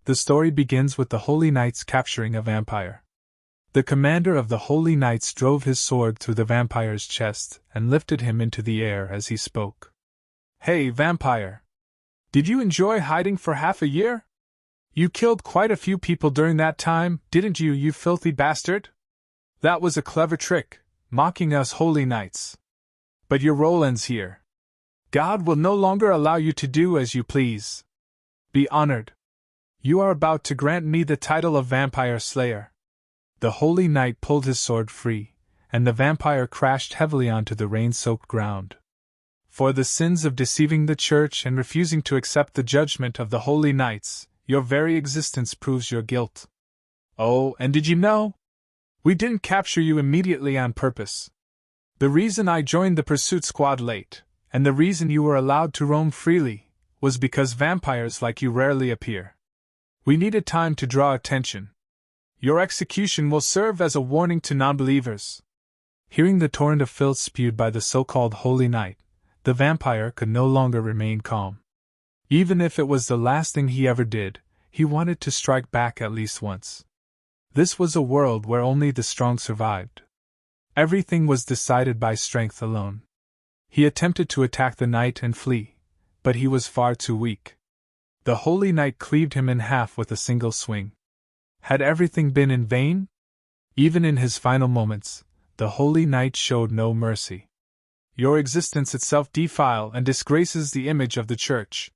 The story begins with the Holy Knights capturing a vampire. The commander of the Holy Knights drove his sword through the vampire's chest and lifted him into the air as he spoke. "Hey, vampire! Did you enjoy hiding for half a year? You killed quite a few people during that time, didn't you, you filthy bastard? That was a clever trick, mocking us Holy Knights. But your role ends here. God will no longer allow you to do as you please. Be honored. You are about to grant me the title of Vampire Slayer." The Holy Knight pulled his sword free, and the vampire crashed heavily onto the rain-soaked ground. "For the sins of deceiving the Church and refusing to accept the judgment of the Holy Knights, your very existence proves your guilt. Oh, and did you know? We didn't capture you immediately on purpose. The reason I joined the pursuit squad late, and the reason you were allowed to roam freely, was because vampires like you rarely appear. We needed time to draw attention. Your execution will serve as a warning to non-believers." Hearing the torrent of filth spewed by the so-called Holy Knight, the vampire could no longer remain calm. Even if it was the last thing he ever did, he wanted to strike back at least once. This was a world where only the strong survived. Everything was decided by strength alone. He attempted to attack the knight and flee, but he was far too weak. The Holy Knight cleaved him in half with a single swing. Had everything been in vain? Even in his final moments, the Holy Knight showed no mercy. "Your existence itself defiles and disgraces the image of the Church."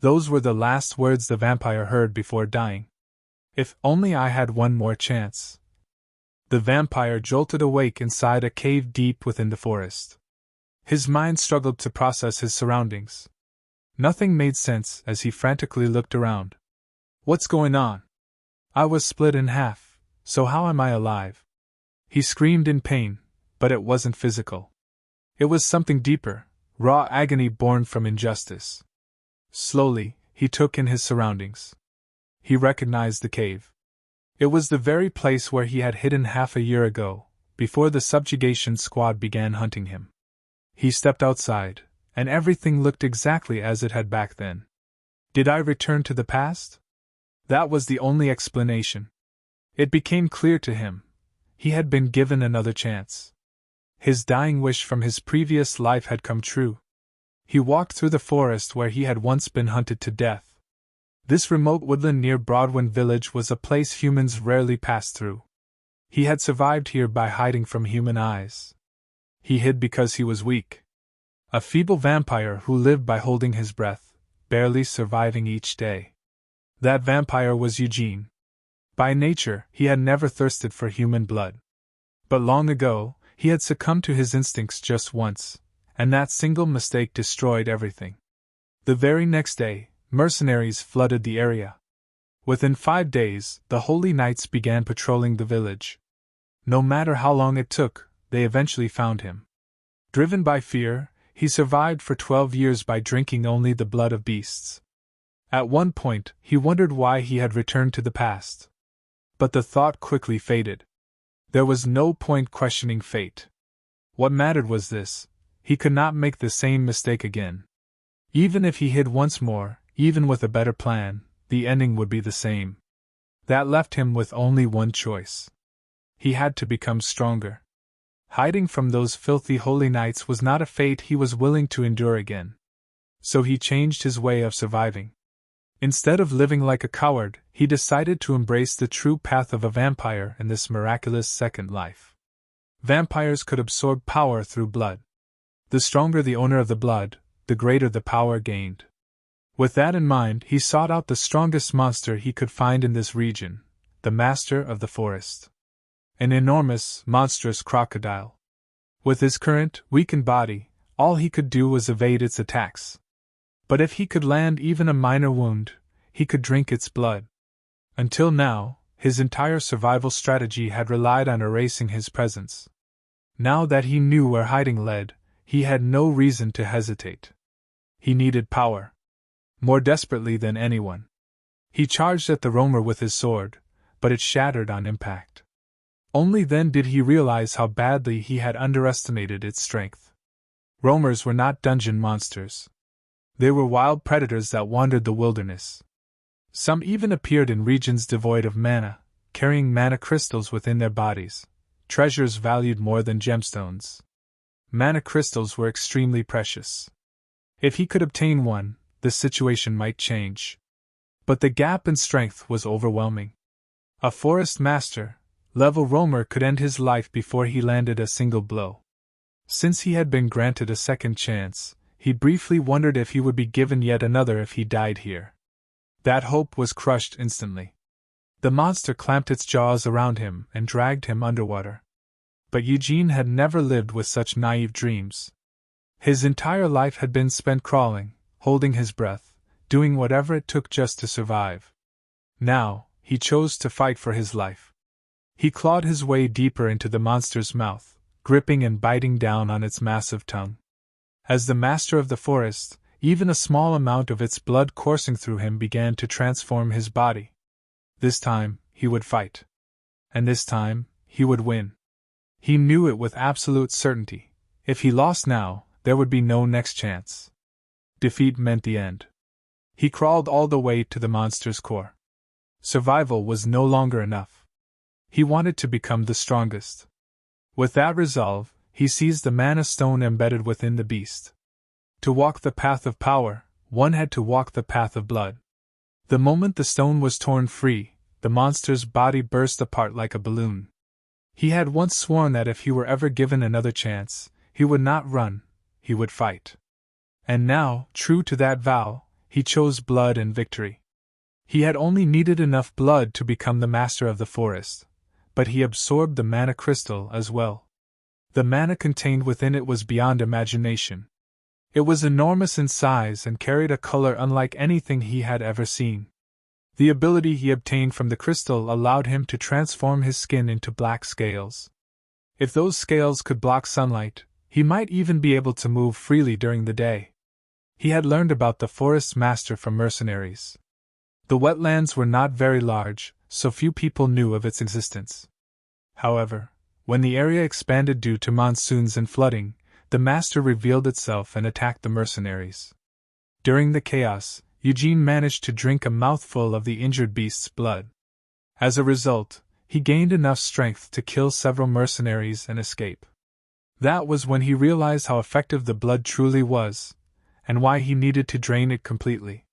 Those were the last words the vampire heard before dying. "If only I had one more chance." The vampire jolted awake inside a cave deep within the forest. His mind struggled to process his surroundings. Nothing made sense as he frantically looked around. "What's going on? I was split in half, so how am I alive?" He screamed in pain, but it wasn't physical. It was something deeper, raw agony born from injustice. Slowly, he took in his surroundings. He recognized the cave. It was the very place where he had hidden half a year ago, before the subjugation squad began hunting him. He stepped outside, and everything looked exactly as it had back then. Did I return to the past? That was the only explanation. It became clear to him. He had been given another chance. His dying wish from his previous life had come true. He walked through the forest where he had once been hunted to death. This remote woodland near Broadwin village was a place humans rarely passed through. He had survived here by hiding from human eyes. He hid because he was weak. A feeble vampire who lived by holding his breath, barely surviving each day. That vampire was Eugene. By nature, he had never thirsted for human blood. But long ago, he had succumbed to his instincts just once, and that single mistake destroyed everything. The very next day, mercenaries flooded the area. Within 5 days, the Holy Knights began patrolling the village. No matter how long it took, they eventually found him. Driven by fear, he survived for 12 years by drinking only the blood of beasts. At one point, he wondered why he had returned to the past. But the thought quickly faded. There was no point questioning fate. What mattered was this: he could not make the same mistake again. Even if he hid once more, even with a better plan, the ending would be the same. That left him with only one choice. He had to become stronger. Hiding from those filthy Holy Knights was not a fate he was willing to endure again. So he changed his way of surviving. Instead of living like a coward, he decided to embrace the true path of a vampire in this miraculous second life. Vampires could absorb power through blood. The stronger the owner of the blood, the greater the power gained. With that in mind, he sought out the strongest monster he could find in this region, the master of the forest. An enormous, monstrous crocodile. With his current, weakened body, all he could do was evade its attacks. But if he could land even a minor wound, he could drink its blood. Until now, his entire survival strategy had relied on erasing his presence. Now that he knew where hiding led, he had no reason to hesitate. He needed power. More desperately than anyone. He charged at the roamer with his sword, but it shattered on impact. Only then did he realize how badly he had underestimated its strength. Roamers were not dungeon monsters. They were wild predators that wandered the wilderness. Some even appeared in regions devoid of mana, carrying mana crystals within their bodies, treasures valued more than gemstones. Mana crystals were extremely precious. If he could obtain one, the situation might change. But the gap in strength was overwhelming. A forest master, level roamer, could end his life before he landed a single blow. Since he had been granted a second chance, he briefly wondered if he would be given yet another if he died here. That hope was crushed instantly. The monster clamped its jaws around him and dragged him underwater. But Eugene had never lived with such naive dreams. His entire life had been spent crawling, holding his breath, doing whatever it took just to survive. Now, he chose to fight for his life. He clawed his way deeper into the monster's mouth, gripping and biting down on its massive tongue. As the master of the forest, even a small amount of its blood coursing through him began to transform his body. This time, he would fight. And this time, he would win. He knew it with absolute certainty. If he lost now, there would be no next chance. Defeat meant the end. He crawled all the way to the monster's core. Survival was no longer enough. He wanted to become the strongest. With that resolve, he seized the mana stone embedded within the beast. To walk the path of power, one had to walk the path of blood. The moment the stone was torn free, the monster's body burst apart like a balloon. He had once sworn that if he were ever given another chance, he would not run, he would fight. And now, true to that vow, he chose blood and victory. He had only needed enough blood to become the master of the forest, but he absorbed the mana crystal as well. The mana contained within it was beyond imagination. It was enormous in size and carried a color unlike anything he had ever seen. The ability he obtained from the crystal allowed him to transform his skin into black scales. If those scales could block sunlight, he might even be able to move freely during the day. He had learned about the forest's master from mercenaries. The wetlands were not very large, so few people knew of its existence. However, when the area expanded due to monsoons and flooding, the master revealed itself and attacked the mercenaries. During the chaos, Eugene managed to drink a mouthful of the injured beast's blood. As a result, he gained enough strength to kill several mercenaries and escape. That was when he realized how effective the blood truly was, and why he needed to drain it completely.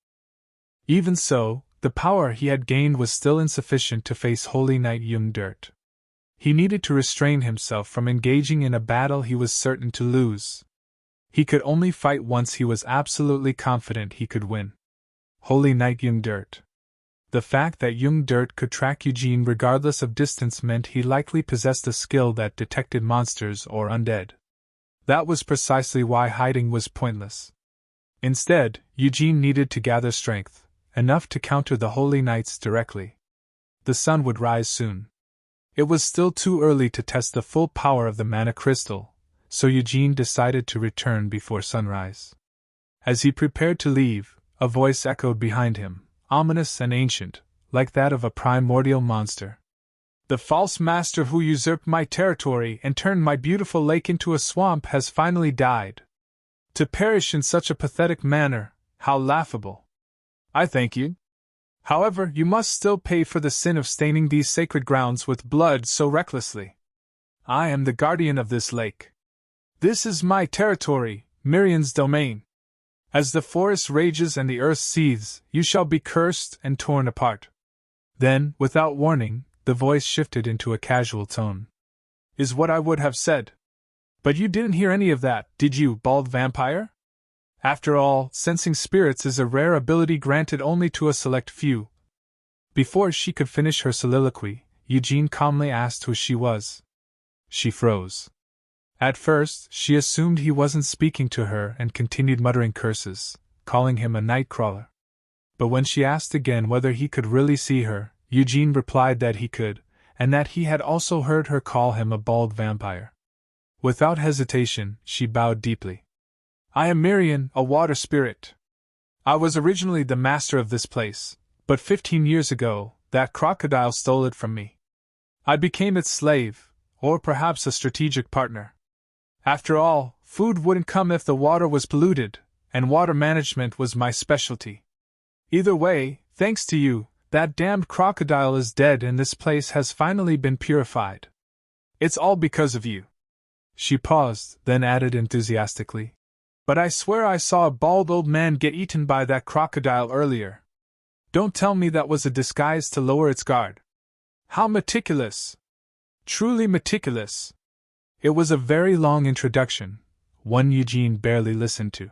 Even so, the power he had gained was still insufficient to face Holy Knight Young Dirt. He needed to restrain himself from engaging in a battle he was certain to lose. He could only fight once he was absolutely confident he could win. Holy Knight Young Dirt. The fact that Young Dirt could track Eugene regardless of distance meant he likely possessed a skill that detected monsters or undead. That was precisely why hiding was pointless. Instead, Eugene needed to gather strength, enough to counter the Holy Knights directly. The sun would rise soon. It was still too early to test the full power of the mana crystal, so Eugene decided to return before sunrise. As he prepared to leave, a voice echoed behind him, ominous and ancient, like that of a primordial monster. "The false master who usurped my territory and turned my beautiful lake into a swamp has finally died. To perish in such a pathetic manner, how laughable! I thank you. However, you must still pay for the sin of staining these sacred grounds with blood so recklessly. I am the guardian of this lake. This is my territory, Mirian's domain. As the forest rages and the earth seethes, you shall be cursed and torn apart." Then, without warning, the voice shifted into a casual tone. "Is what I would have said. But you didn't hear any of that, did you, bald vampire? After all, sensing spirits is a rare ability granted only to a select few." Before she could finish her soliloquy, Eugene calmly asked who she was. She froze. At first, she assumed he wasn't speaking to her and continued muttering curses, calling him a night crawler. But when she asked again whether he could really see her, Eugene replied that he could, and that he had also heard her call him a bald vampire. Without hesitation, she bowed deeply. "I am Mirian, a water spirit. I was originally the master of this place, but 15 years ago, that crocodile stole it from me. I became its slave, or perhaps a strategic partner. After all, food wouldn't come if the water was polluted, and water management was my specialty. Either way, thanks to you, that damned crocodile is dead and this place has finally been purified. It's all because of you. She paused, then added enthusiastically. But I swear I saw a bald old man get eaten by that crocodile earlier. Don't tell me that was a disguise to lower its guard. How meticulous! Truly meticulous! It was a very long introduction, one Eugene barely listened to.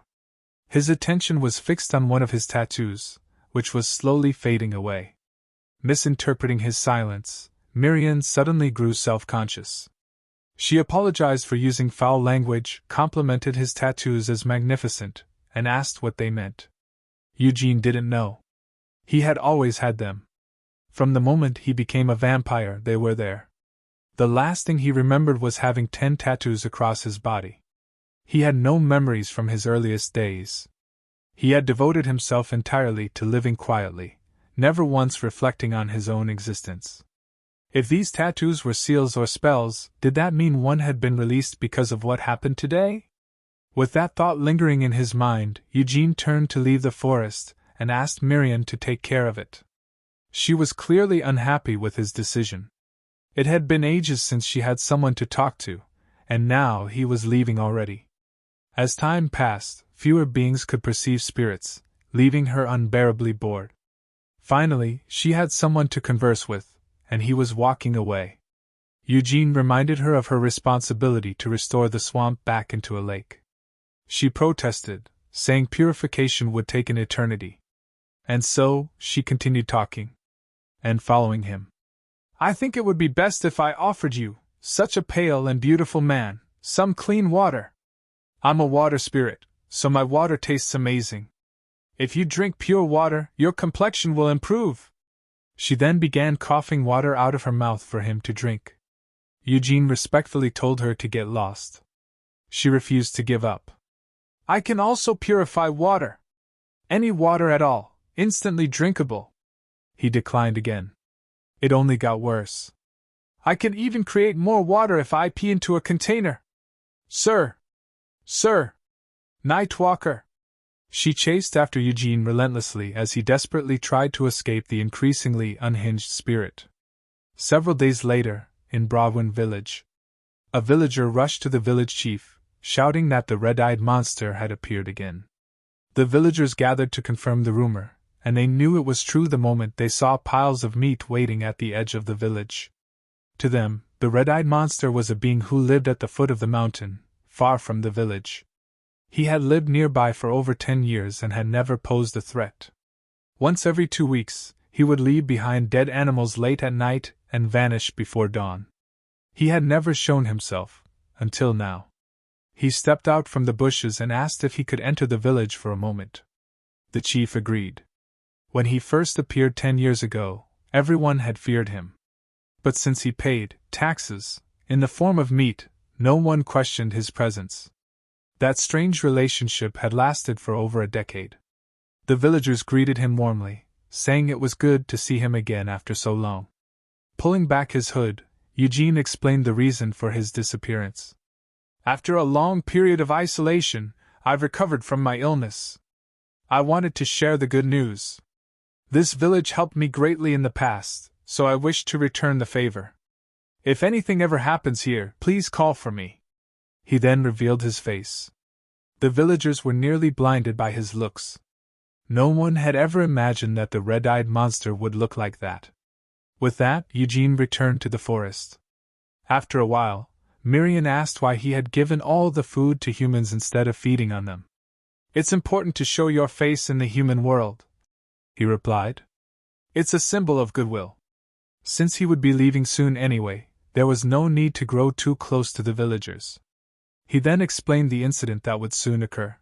His attention was fixed on one of his tattoos, which was slowly fading away. Misinterpreting his silence, Miriam suddenly grew self-conscious. She apologized for using foul language, complimented his tattoos as magnificent, and asked what they meant. Eugene didn't know. He had always had them. From the moment he became a vampire, they were there. The last thing he remembered was having 10 tattoos across his body. He had no memories from his earliest days. He had devoted himself entirely to living quietly, never once reflecting on his own existence. If these tattoos were seals or spells, did that mean one had been released because of what happened today? With that thought lingering in his mind, Eugene turned to leave the forest and asked Miriam to take care of it. She was clearly unhappy with his decision. It had been ages since she had someone to talk to, and now he was leaving already. As time passed, fewer beings could perceive spirits, leaving her unbearably bored. Finally, she had someone to converse with, and he was walking away. Eugene reminded her of her responsibility to restore the swamp back into a lake. She protested, saying purification would take an eternity. And so, she continued talking. And following him. I think it would be best if I offered you, such a pale and beautiful man, some clean water. I'm a water spirit, so my water tastes amazing. If you drink pure water, your complexion will improve. She then began coughing water out of her mouth for him to drink. Eugene respectfully told her to get lost. She refused to give up. I can also purify water. Any water at all, instantly drinkable. He declined again. It only got worse. I can even create more water if I pee into a container. Sir! Sir! Nightwalker! She chased after Eugene relentlessly as he desperately tried to escape the increasingly unhinged spirit. Several days later, in Broadwin village, a villager rushed to the village chief, shouting that the red-eyed monster had appeared again. The villagers gathered to confirm the rumor, and they knew it was true the moment they saw piles of meat waiting at the edge of the village. To them, the red-eyed monster was a being who lived at the foot of the mountain, far from the village. He had lived nearby for over 10 years and had never posed a threat. Once every 2 weeks, he would leave behind dead animals late at night and vanish before dawn. He had never shown himself, until now. He stepped out from the bushes and asked if he could enter the village for a moment. The chief agreed. When he first appeared 10 years ago, everyone had feared him. But since he paid taxes, in the form of meat, no one questioned his presence. That strange relationship had lasted for over a decade. The villagers greeted him warmly, saying it was good to see him again after so long. Pulling back his hood, Eugene explained the reason for his disappearance. After a long period of isolation, I've recovered from my illness. I wanted to share the good news. This village helped me greatly in the past, so I wish to return the favor. If anything ever happens here, please call for me. He then revealed his face. The villagers were nearly blinded by his looks. No one had ever imagined that the red-eyed monster would look like that. With that, Eugene returned to the forest. After a while, Miriam asked why he had given all the food to humans instead of feeding on them. It's important to show your face in the human world, he replied. It's a symbol of goodwill. Since he would be leaving soon anyway, there was no need to grow too close to the villagers. He then explained the incident that would soon occur.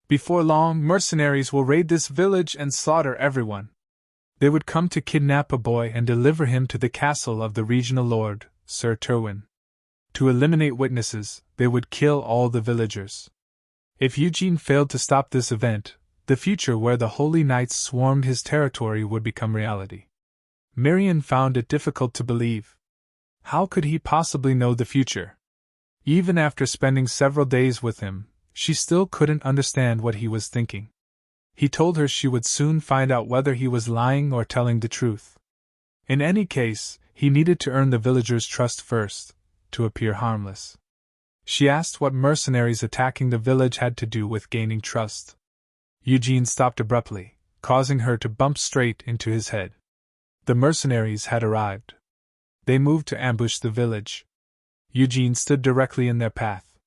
Before long, mercenaries will raid this village and slaughter everyone. They would come to kidnap a boy and deliver him to the castle of the regional lord, Sir Terwin. To eliminate witnesses, they would kill all the villagers. If Eugene failed to stop this event, the future where the holy knights swarmed his territory would become reality. Miriam found it difficult to believe. How could he possibly know the future? Even after spending several days with him, she still couldn't understand what he was thinking. He told her she would soon find out whether he was lying or telling the truth. In any case, he needed to earn the villagers' trust first, to appear harmless. She asked what mercenaries attacking the village had to do with gaining trust. Eugene stopped abruptly, causing her to bump straight into his head. The mercenaries had arrived. They moved to ambush the village. Eugene stood directly in their path.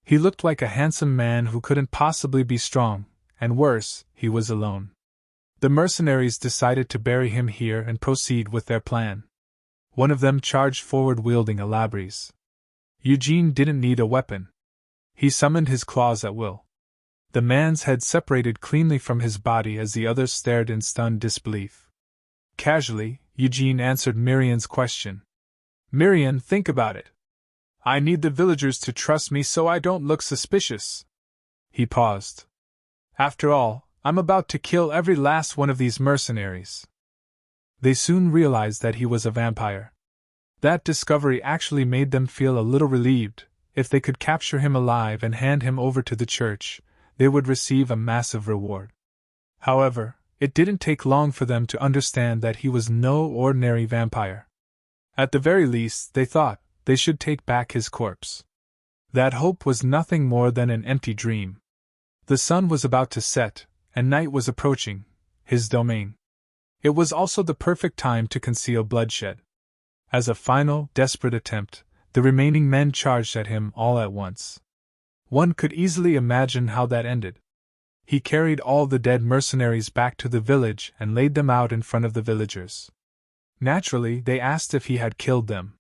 He looked like a handsome man who couldn't possibly be strong, and worse, he was alone. The mercenaries decided to bury him here and proceed with their plan. One of them charged forward wielding a labrys. Eugene didn't need a weapon. He summoned his claws at will. The man's head separated cleanly from his body as the others stared in stunned disbelief. Casually, Eugene answered Mirian's question. "Mirian, think about it. I need the villagers to trust me so I don't look suspicious." He paused. "After all, I'm about to kill every last one of these mercenaries." They soon realized that he was a vampire. That discovery actually made them feel a little relieved. If they could capture him alive and hand him over to the church, they would receive a massive reward. However, it didn't take long for them to understand that he was no ordinary vampire. At the very least, they thought, they should take back his corpse. That hope was nothing more than an empty dream. The sun was about to set, and night was approaching, his domain. It was also the perfect time to conceal bloodshed. As a final, desperate attempt, the remaining men charged at him all at once. One could easily imagine how that ended. He carried all the dead mercenaries back to the village and laid them out in front of the villagers. Naturally, they asked if he had killed them.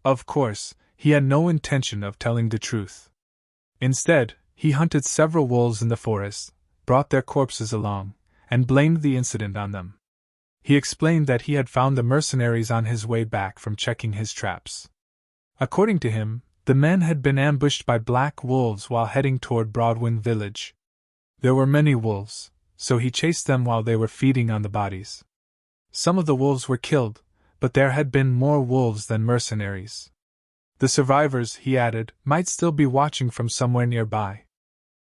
Of course, he had no intention of telling the truth. Instead, he hunted several wolves in the forest, brought their corpses along, and blamed the incident on them. He explained that he had found the mercenaries on his way back from checking his traps. According to him, the men had been ambushed by black wolves while heading toward Broadwind village. There were many wolves, so he chased them while they were feeding on the bodies. Some of the wolves were killed, but there had been more wolves than mercenaries. The survivors, he added, might still be watching from somewhere nearby.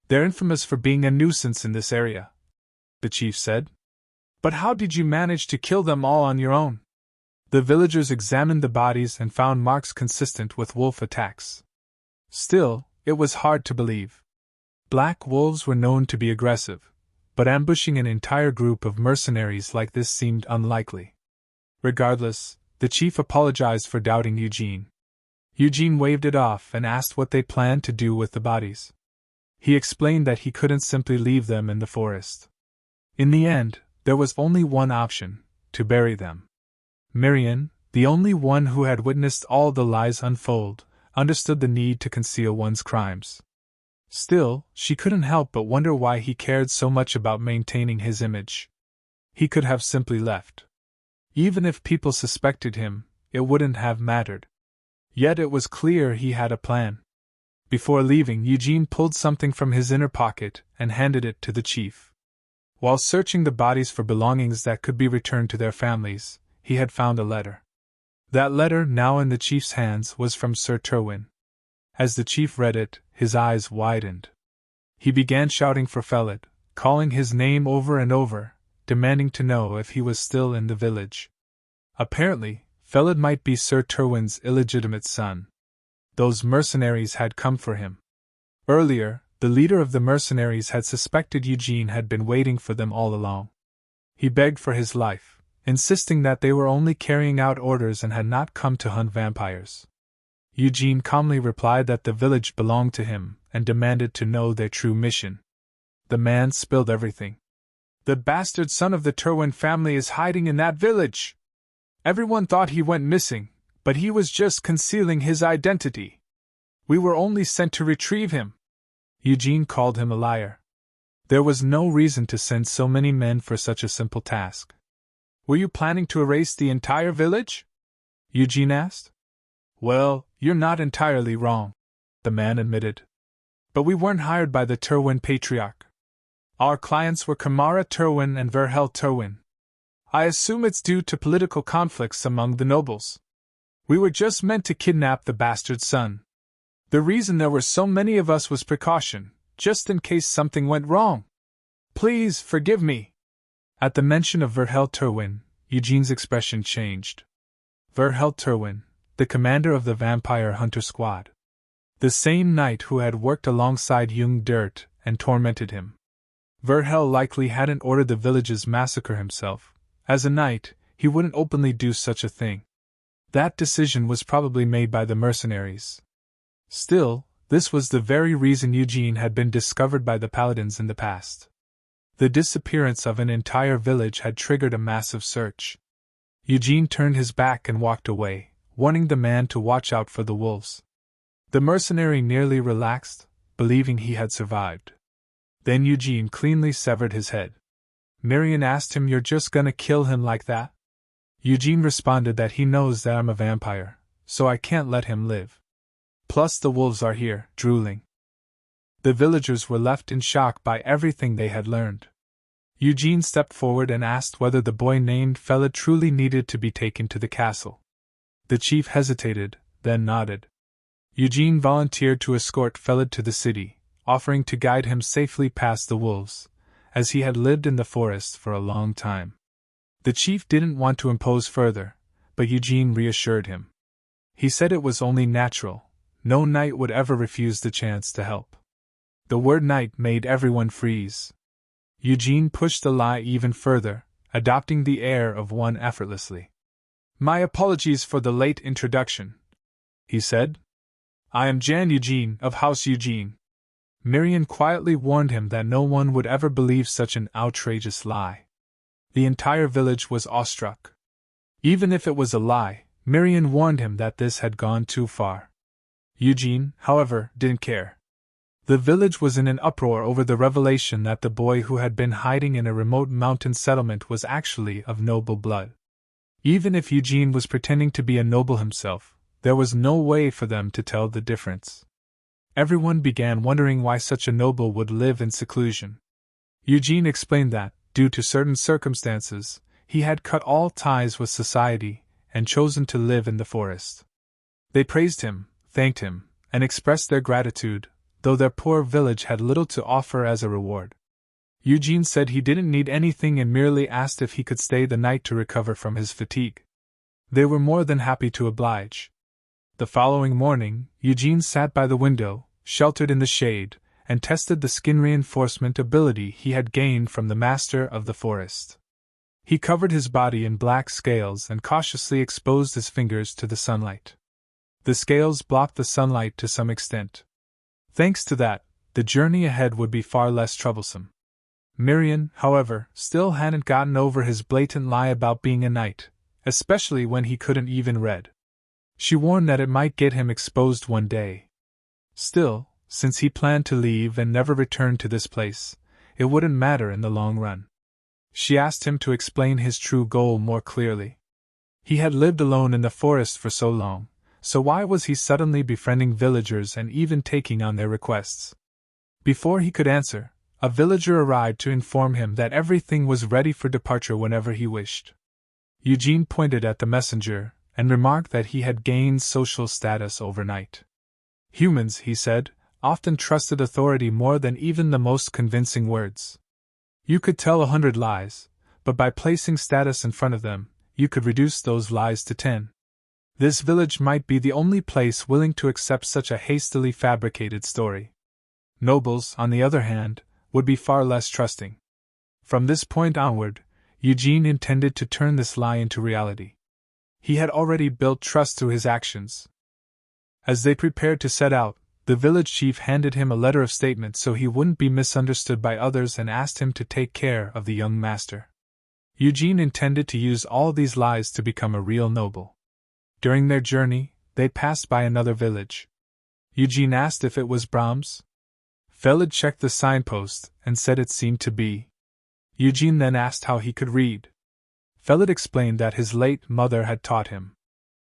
"They're infamous for being a nuisance in this area," the chief said. "But how did you manage to kill them all on your own?" The villagers examined the bodies and found marks consistent with wolf attacks. Still, it was hard to believe. Black wolves were known to be aggressive, but ambushing an entire group of mercenaries like this seemed unlikely. Regardless, the chief apologized for doubting Eugene. Eugene waved it off and asked what they planned to do with the bodies. He explained that he couldn't simply leave them in the forest. In the end, there was only one option: to bury them. Mirian, the only one who had witnessed all the lies unfold, understood the need to conceal one's crimes. Still, she couldn't help but wonder why he cared so much about maintaining his image. He could have simply left. Even if people suspected him, it wouldn't have mattered. Yet it was clear he had a plan. Before leaving, Eugene pulled something from his inner pocket and handed it to the chief. While searching the bodies for belongings that could be returned to their families, he had found a letter. That letter, now in the chief's hands, was from Sir Terwin. As the chief read it, his eyes widened. He began shouting for Felid, calling his name over and over, demanding to know if he was still in the village. Apparently, Felid might be Sir Terwin's illegitimate son. Those mercenaries had come for him. Earlier, the leader of the mercenaries had suspected Eugene had been waiting for them all along. He begged for his life, insisting that they were only carrying out orders and had not come to hunt vampires. Eugene calmly replied that the village belonged to him and demanded to know their true mission. The man spilled everything. "The bastard son of the Terwin family is hiding in that village! Everyone thought he went missing, but he was just concealing his identity. We were only sent to retrieve him." Eugene called him a liar. There was no reason to send so many men for such a simple task. "Were you planning to erase the entire village?" Eugene asked. "Well, you're not entirely wrong," the man admitted. "But we weren't hired by the Terwin patriarch. Our clients were Kamara Terwin and Verhel Terwin. I assume it's due to political conflicts among the nobles. We were just meant to kidnap the bastard son. The reason there were so many of us was precaution, just in case something went wrong. Please, forgive me. At the mention of Verhelturwin, Eugene's expression changed. Verhelturwin, the commander of the vampire hunter squad. The same knight who had worked alongside Jung Dirt and tormented him. Verhel likely hadn't ordered the village's massacre himself. As a knight, he wouldn't openly do such a thing. That decision was probably made by the mercenaries. Still, this was the very reason Eugene had been discovered by the paladins in the past. The disappearance of an entire village had triggered a massive search. Eugene turned his back and walked away, warning the man to watch out for the wolves. The mercenary nearly relaxed, believing he had survived. Then Eugene cleanly severed his head. Marion asked him, "You're just gonna kill him like that?" Eugene responded that he knows that I'm a vampire, so I can't let him live. Plus the wolves are here, drooling. The villagers were left in shock by everything they had learned. Eugene stepped forward and asked whether the boy named Felid truly needed to be taken to the castle. The chief hesitated, then nodded. Eugene volunteered to escort Felid to the city, offering to guide him safely past the wolves, as he had lived in the forest for a long time. The chief didn't want to impose further, but Eugene reassured him. He said it was only natural, no knight would ever refuse the chance to help. The word knight made everyone freeze. Eugene pushed the lie even further, adopting the air of one effortlessly. "My apologies for the late introduction," he said. "I am Jan Eugene of House Eugene." Marion quietly warned him that no one would ever believe such an outrageous lie. The entire village was awestruck. Even if it was a lie, Marion warned him that this had gone too far. Eugene, however, didn't care. The village was in an uproar over the revelation that the boy who had been hiding in a remote mountain settlement was actually of noble blood. Even if Eugene was pretending to be a noble himself, there was no way for them to tell the difference. Everyone began wondering why such a noble would live in seclusion. Eugene explained that, due to certain circumstances, he had cut all ties with society and chosen to live in the forest. They praised him, thanked him, and expressed their gratitude, though their poor village had little to offer as a reward. Eugene said he didn't need anything and merely asked if he could stay the night to recover from his fatigue. They were more than happy to oblige. The following morning, Eugene sat by the window, sheltered in the shade, and tested the skin reinforcement ability he had gained from the master of the forest. He covered his body in black scales and cautiously exposed his fingers to the sunlight. The scales blocked the sunlight to some extent. Thanks to that, the journey ahead would be far less troublesome. Marion, however, still hadn't gotten over his blatant lie about being a knight, especially when he couldn't even read. She warned that it might get him exposed one day. Still, since he planned to leave and never return to this place, it wouldn't matter in the long run. She asked him to explain his true goal more clearly. He had lived alone in the forest for so long, so why was he suddenly befriending villagers and even taking on their requests? Before he could answer, a villager arrived to inform him that everything was ready for departure whenever he wished. Eugene pointed at the messenger and remarked that he had gained social status overnight. Humans, he said, often trusted authority more than even the most convincing words. You could tell 100 lies, but by placing status in front of them, you could reduce those lies to 10. This village might be the only place willing to accept such a hastily fabricated story. Nobles, on the other hand, would be far less trusting. From this point onward, Eugene intended to turn this lie into reality. He had already built trust through his actions. As they prepared to set out, the village chief handed him a letter of statement so he wouldn't be misunderstood by others and asked him to take care of the young master. Eugene intended to use all these lies to become a real noble. During their journey, they passed by another village. Eugene asked if it was Brahms. Felid checked the signpost and said it seemed to be. Eugene then asked how he could read. Felid explained that his late mother had taught him.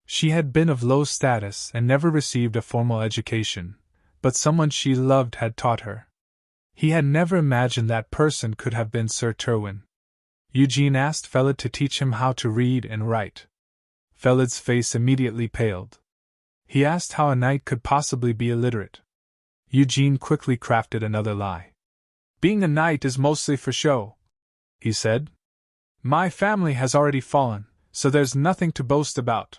She had been of low status and never received a formal education, but someone she loved had taught her. He had never imagined that person could have been Sir Terwin. Eugene asked Felid to teach him how to read and write. Felid's face immediately paled. He asked how a knight could possibly be illiterate. Eugene quickly crafted another lie. Being a knight is mostly for show, he said. My family has already fallen, so there's nothing to boast about.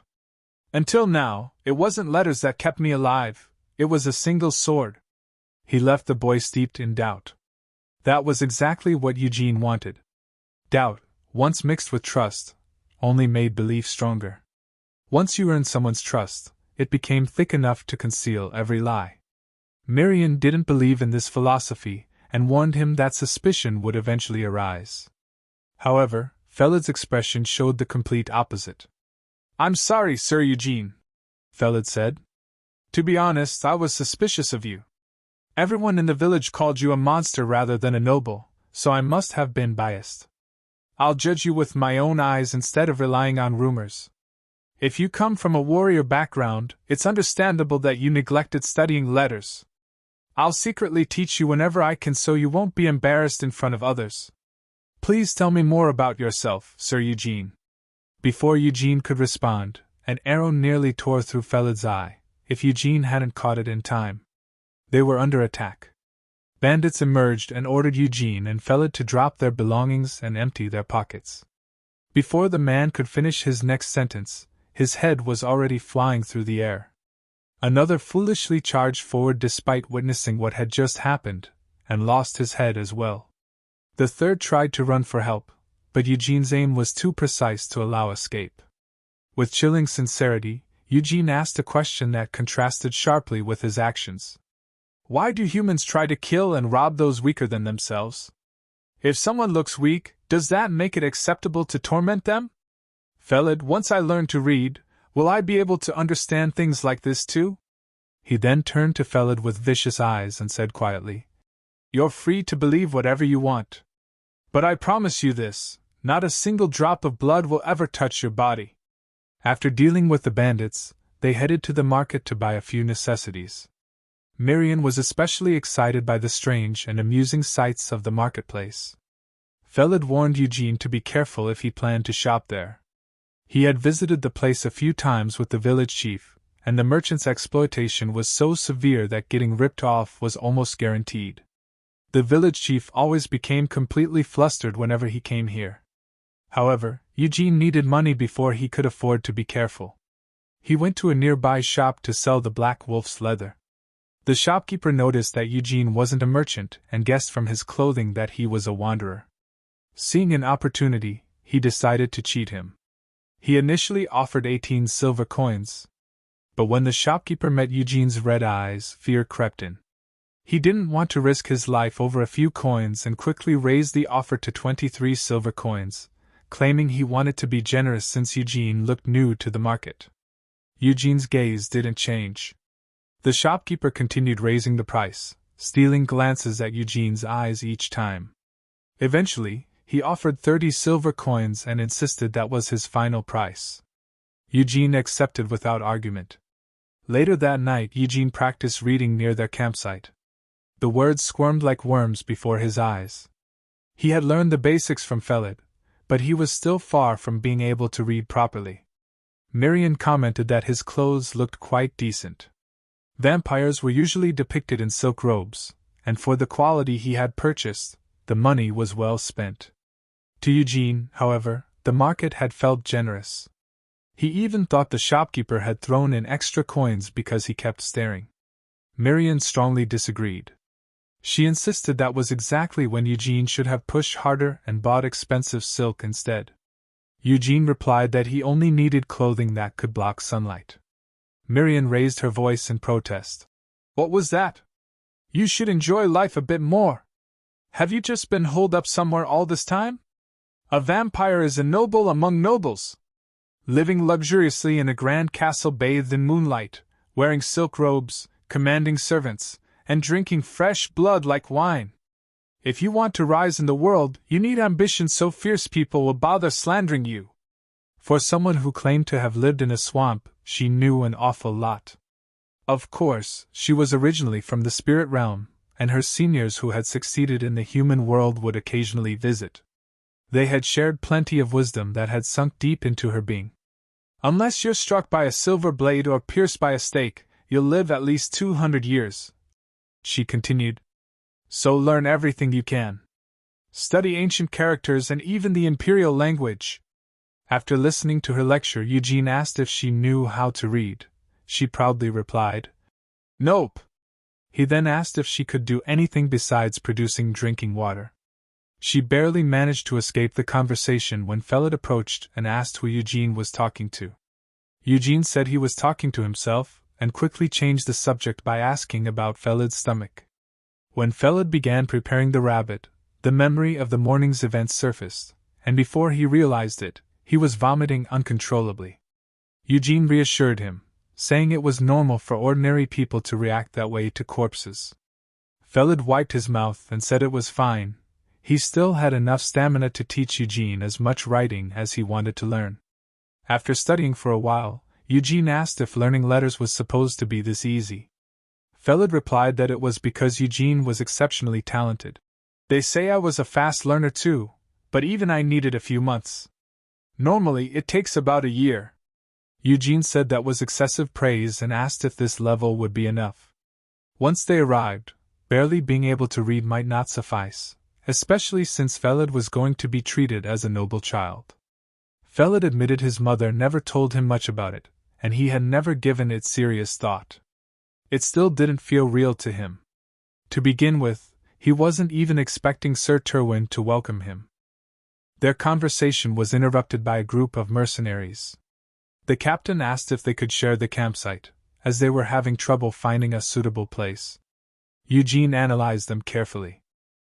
Until now, it wasn't letters that kept me alive, it was a single sword. He left the boy steeped in doubt. That was exactly what Eugene wanted. Doubt, once mixed with trust, only made belief stronger. Once you earned someone's trust, it became thick enough to conceal every lie. Marion didn't believe in this philosophy, and warned him that suspicion would eventually arise. However, Feld's expression showed the complete opposite. I'm sorry, Sir Eugene, Feld said. To be honest, I was suspicious of you. Everyone in the village called you a monster rather than a noble, so I must have been biased. I'll judge you with my own eyes instead of relying on rumors. If you come from a warrior background, it's understandable that you neglected studying letters. I'll secretly teach you whenever I can so you won't be embarrassed in front of others. Please tell me more about yourself, Sir Eugene. Before Eugene could respond, an arrow nearly tore through Feld's eye, if Eugene hadn't caught it in time. They were under attack. Bandits emerged and ordered Eugene and Feld to drop their belongings and empty their pockets. Before the man could finish his next sentence, his head was already flying through the air. Another foolishly charged forward despite witnessing what had just happened, and lost his head as well. The third tried to run for help, but Eugene's aim was too precise to allow escape. With chilling sincerity, Eugene asked a question that contrasted sharply with his actions. Why do humans try to kill and rob those weaker than themselves? If someone looks weak, does that make it acceptable to torment them? Feld, once I learn to read, will I be able to understand things like this too? He then turned to Feld with vicious eyes and said quietly, You're free to believe whatever you want. But I promise you this, not a single drop of blood will ever touch your body. After dealing with the bandits, they headed to the market to buy a few necessities. Marion was especially excited by the strange and amusing sights of the marketplace. Feld warned Eugene to be careful if he planned to shop there. He had visited the place a few times with the village chief, and the merchant's exploitation was so severe that getting ripped off was almost guaranteed. The village chief always became completely flustered whenever he came here. However, Eugene needed money before he could afford to be careful. He went to a nearby shop to sell the Black Wolf's leather. The shopkeeper noticed that Eugene wasn't a merchant and guessed from his clothing that he was a wanderer. Seeing an opportunity, he decided to cheat him. He initially offered 18 silver coins. But when the shopkeeper met Eugene's red eyes, fear crept in. He didn't want to risk his life over a few coins and quickly raised the offer to 23 silver coins, claiming he wanted to be generous since Eugene looked new to the market. Eugene's gaze didn't change. The shopkeeper continued raising the price, stealing glances at Eugene's eyes each time. Eventually, he offered 30 silver coins and insisted that was his final price. Eugene accepted without argument. Later that night, Eugene practiced reading near their campsite. The words squirmed like worms before his eyes. He had learned the basics from Feld, but he was still far from being able to read properly. Marion commented that his clothes looked quite decent. Vampires were usually depicted in silk robes, and for the quality he had purchased, the money was well spent. To Eugene, however, the market had felt generous. He even thought the shopkeeper had thrown in extra coins because he kept staring. Marion strongly disagreed. She insisted that was exactly when Eugene should have pushed harder and bought expensive silk instead. Eugene replied that he only needed clothing that could block sunlight. Marion raised her voice in protest. What was that? You should enjoy life a bit more. Have you just been holed up somewhere all this time? A vampire is a noble among nobles. Living luxuriously in a grand castle bathed in moonlight, wearing silk robes, commanding servants, and drinking fresh blood like wine. If you want to rise in the world, you need ambition so fierce people will bother slandering you. For someone who claimed to have lived in a swamp, she knew an awful lot. Of course, she was originally from the spirit realm, and her seniors who had succeeded in the human world would occasionally visit. They had shared plenty of wisdom that had sunk deep into her being. Unless you're struck by a silver blade or pierced by a stake, you'll live at least 200 years, she continued. So learn everything you can. Study ancient characters and even the imperial language. After listening to her lecture, Eugene asked if she knew how to read. She proudly replied, "Nope." He then asked if she could do anything besides producing drinking water. She barely managed to escape the conversation when Felid approached and asked who Eugene was talking to. Eugene said he was talking to himself, and quickly changed the subject by asking about Felid's stomach. When Felid began preparing the rabbit, the memory of the morning's events surfaced, and before he realized it, he was vomiting uncontrollably. Eugene reassured him, saying it was normal for ordinary people to react that way to corpses. Felid wiped his mouth and said it was fine. He still had enough stamina to teach Eugene as much writing as he wanted to learn. After studying for a while, Eugene asked if learning letters was supposed to be this easy. Felid replied that it was because Eugene was exceptionally talented. "They say I was a fast learner too, but even I needed a few months. Normally it takes about a year." Eugene said that was excessive praise and asked if this level would be enough. Once they arrived, barely being able to read might not suffice, especially since Felid was going to be treated as a noble child. Felid admitted his mother never told him much about it, and he had never given it serious thought. It still didn't feel real to him. To begin with, he wasn't even expecting Sir Terwin to welcome him. Their conversation was interrupted by a group of mercenaries. The captain asked if they could share the campsite, as they were having trouble finding a suitable place. Eugene analyzed them carefully.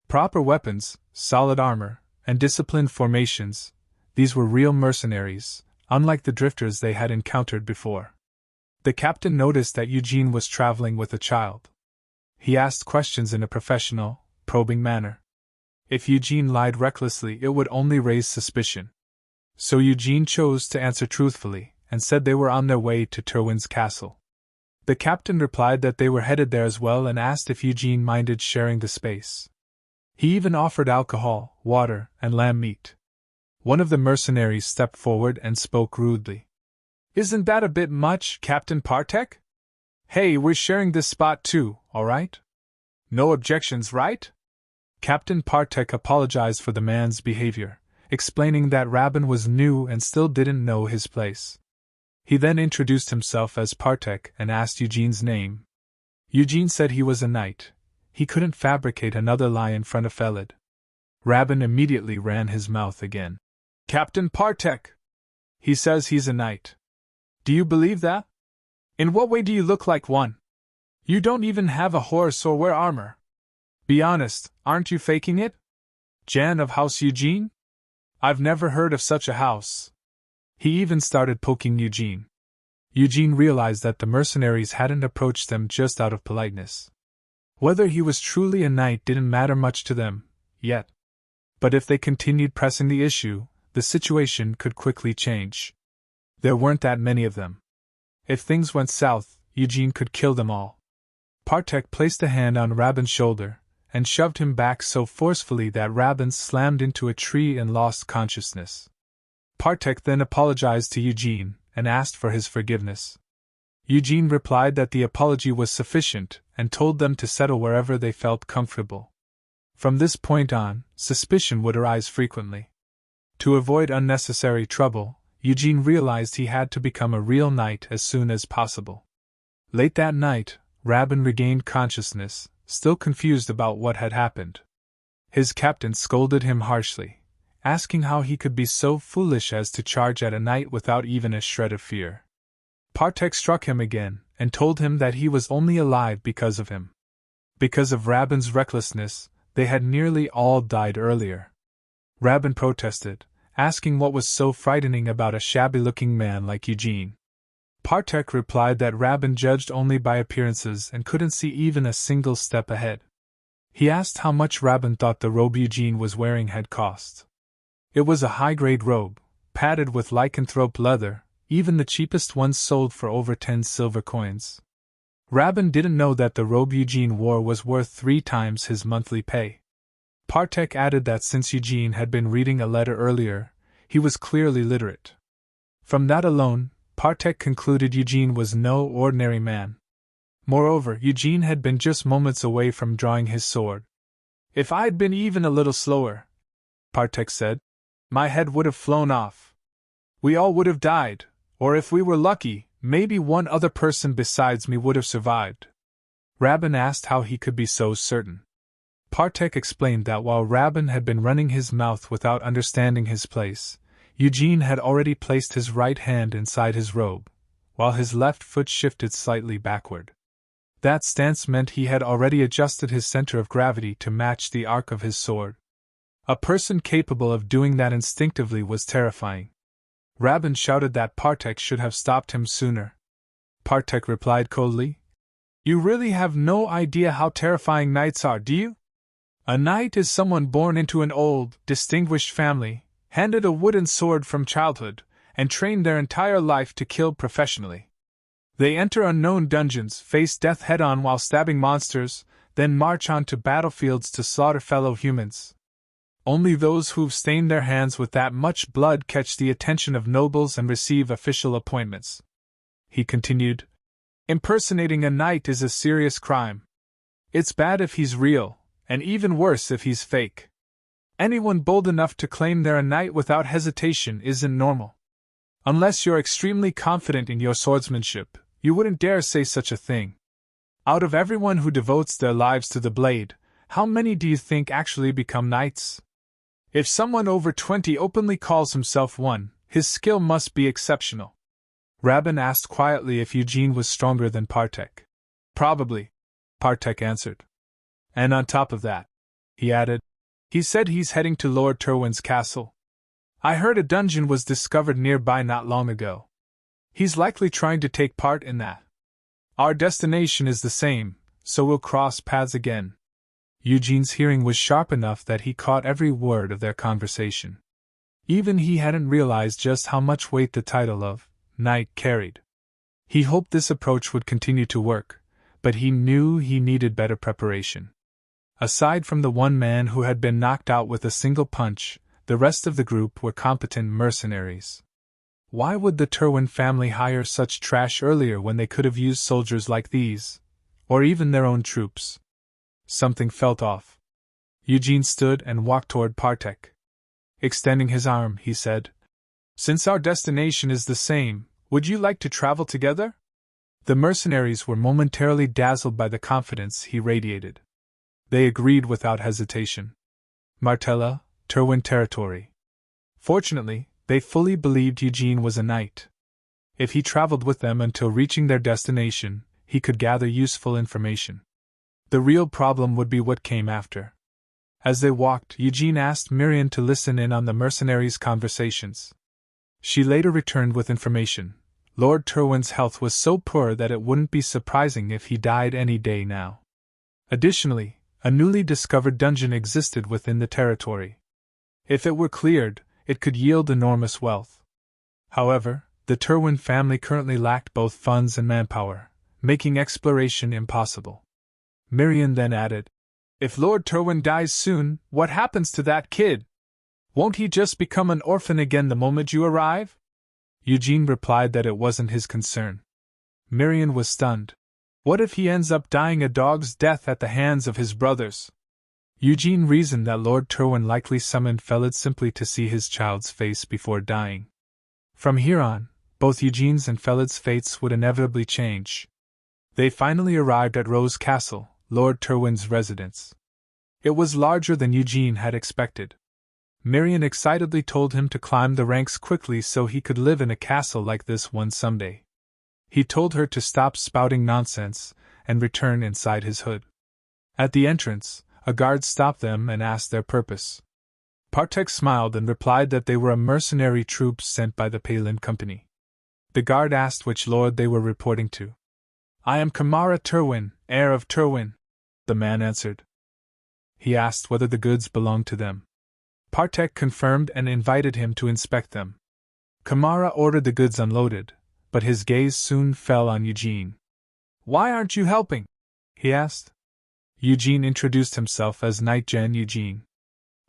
Proper weapons, solid armor, and disciplined formations, these were real mercenaries, unlike the drifters they had encountered before. The captain noticed that Eugene was traveling with a child. He asked questions in a professional, probing manner. If Eugene lied recklessly, it would only raise suspicion. So Eugene chose to answer truthfully, and said they were on their way to Terwin's castle. The captain replied that they were headed there as well and asked if Eugene minded sharing the space. He even offered alcohol, water, and lamb meat. One of the mercenaries stepped forward and spoke rudely. "Isn't that a bit much, Captain Partek? Hey, we're sharing this spot too, alright? No objections, right?" Captain Partek apologized for the man's behavior, explaining that Rabin was new and still didn't know his place. He then introduced himself as Partek and asked Eugene's name. Eugene said he was a knight. He couldn't fabricate another lie in front of Felid. Rabin immediately ran his mouth again. "Captain Partek! He says he's a knight. Do you believe that? In what way do you look like one? You don't even have a horse or wear armor. Be honest, aren't you faking it? Jan of House Eugene? I've never heard of such a house." He even started poking Eugene. Eugene realized that the mercenaries hadn't approached them just out of politeness. Whether he was truly a knight didn't matter much to them, yet. But if they continued pressing the issue, the situation could quickly change. There weren't that many of them. If things went south, Eugene could kill them all. Partek placed a hand on Rabin's shoulder, and shoved him back so forcefully that Rabin slammed into a tree and lost consciousness. Partek then apologized to Eugene, and asked for his forgiveness. Eugene replied that the apology was sufficient, and told them to settle wherever they felt comfortable. From this point on, suspicion would arise frequently. To avoid unnecessary trouble, Eugene realized he had to become a real knight as soon as possible. Late that night, Rabin regained consciousness, still confused about what had happened. His captain scolded him harshly, asking how he could be so foolish as to charge at a knight without even a shred of fear. Partek struck him again, and told him that he was only alive because of him. Because of Rabin's recklessness, they had nearly all died earlier. Rabin protested, asking what was so frightening about a shabby-looking man like Eugene. Partek replied that Rabin judged only by appearances and couldn't see even a single step ahead. He asked how much Rabin thought the robe Eugene was wearing had cost. It was a high-grade robe, padded with lycanthrope leather, even the cheapest ones sold for over 10 silver coins. Rabin didn't know that the robe Eugene wore was worth 3 times his monthly pay. Partek added that since Eugene had been reading a letter earlier, he was clearly literate. From that alone, Partek concluded Eugene was no ordinary man. Moreover, Eugene had been just moments away from drawing his sword, If I'd been even a little slower, Partek said, my head would have flown off. We all would have died, or if we were lucky, maybe one other person besides me would have survived. Rabin asked how he could be so certain. Partek explained that while Rabin had been running his mouth without understanding his place, Eugene had already placed his right hand inside his robe, while his left foot shifted slightly backward. That stance meant he had already adjusted his center of gravity to match the arc of his sword. A person capable of doing that instinctively was terrifying. Rabin shouted that Partek should have stopped him sooner. Partek replied coldly, You really have no idea how terrifying knights are, do you? A knight is someone born into an old, distinguished family, handed a wooden sword from childhood, and trained their entire life to kill professionally. They enter unknown dungeons, face death head-on while stabbing monsters, then march on to battlefields to slaughter fellow humans. Only those who've stained their hands with that much blood catch the attention of nobles and receive official appointments. He continued, Impersonating a knight is a serious crime. It's bad if he's real, and even worse if he's fake. Anyone bold enough to claim they're a knight without hesitation isn't normal. Unless you're extremely confident in your swordsmanship, you wouldn't dare say such a thing. Out of everyone who devotes their lives to the blade, how many do you think actually become knights? If someone over 20 openly calls himself one, his skill must be exceptional. Rabin asked quietly if Eugene was stronger than Partek. Probably, Partek answered. And on top of that, he added, he said he's heading to Lord Terwin's castle. I heard a dungeon was discovered nearby not long ago. He's likely trying to take part in that. Our destination is the same, so we'll cross paths again. Eugene's hearing was sharp enough that he caught every word of their conversation. Even he hadn't realized just how much weight the title of knight carried. He hoped this approach would continue to work, but he knew he needed better preparation. Aside from the one man who had been knocked out with a single punch, the rest of the group were competent mercenaries. Why would the Terwin family hire such trash earlier when they could have used soldiers like these, or even their own troops? Something felt off. Eugene stood and walked toward Partek. Extending his arm, he said, Since our destination is the same, would you like to travel together? The mercenaries were momentarily dazzled by the confidence he radiated. They agreed without hesitation. Martella, Terwin territory. Fortunately, they fully believed Eugene was a knight. If he traveled with them until reaching their destination, he could gather useful information. The real problem would be what came after. As they walked, Eugene asked Miriam to listen in on the mercenaries' conversations. She later returned with information. Lord Terwin's health was so poor that it wouldn't be surprising if he died any day now. Additionally, a newly discovered dungeon existed within the territory. If it were cleared, it could yield enormous wealth. However, the Terwin family currently lacked both funds and manpower, making exploration impossible. Miriam then added, If Lord Terwin dies soon, what happens to that kid? Won't he just become an orphan again the moment you arrive? Eugene replied that it wasn't his concern. Miriam was stunned. What if he ends up dying a dog's death at the hands of his brothers? Eugene reasoned that Lord Terwin likely summoned Felid simply to see his child's face before dying. From here on, both Eugene's and Felid's fates would inevitably change. They finally arrived at Rose Castle, Lord Terwin's residence. It was larger than Eugene had expected. Miriam excitedly told him to climb the ranks quickly so he could live in a castle like this one someday. He told her to stop spouting nonsense and return inside his hood. At the entrance, a guard stopped them and asked their purpose. Partek smiled and replied that they were a mercenary troop sent by the Palin Company. The guard asked which lord they were reporting to. I am Kamara Terwin, heir of Terwin, the man answered. He asked whether the goods belonged to them. Partek confirmed and invited him to inspect them. Kamara ordered the goods unloaded, but his gaze soon fell on Eugene. Why aren't you helping? He asked. Eugene introduced himself as Knight Gen Eugene.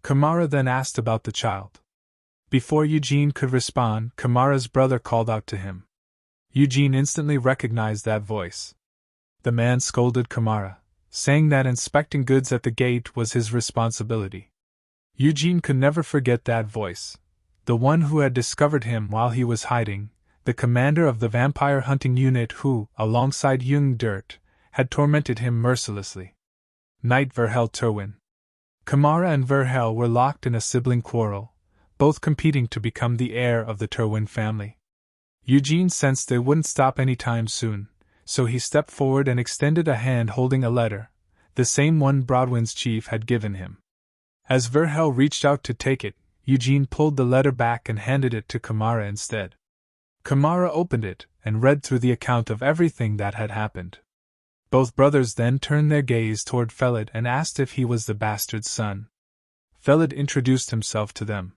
Kamara then asked about the child. Before Eugene could respond, Kamara's brother called out to him. Eugene instantly recognized that voice. The man scolded Kamara. saying that inspecting goods at the gate was his responsibility. Eugene could never forget that voice, the one who had discovered him while he was hiding, the commander of the vampire hunting unit who, alongside Jung Dirt, had tormented him mercilessly. Knight Verhel Terwin. Kamara and Verhel were locked in a sibling quarrel, both competing to become the heir of the Terwin family. Eugene sensed they wouldn't stop any time soon, so he stepped forward and extended a hand holding a letter, the same one Broadwind's chief had given him. As Verhel reached out to take it, Eugene pulled the letter back and handed it to Kamara instead. Kamara opened it and read through the account of everything that had happened. Both brothers then turned their gaze toward Felid and asked if he was the bastard's son. Felid introduced himself to them.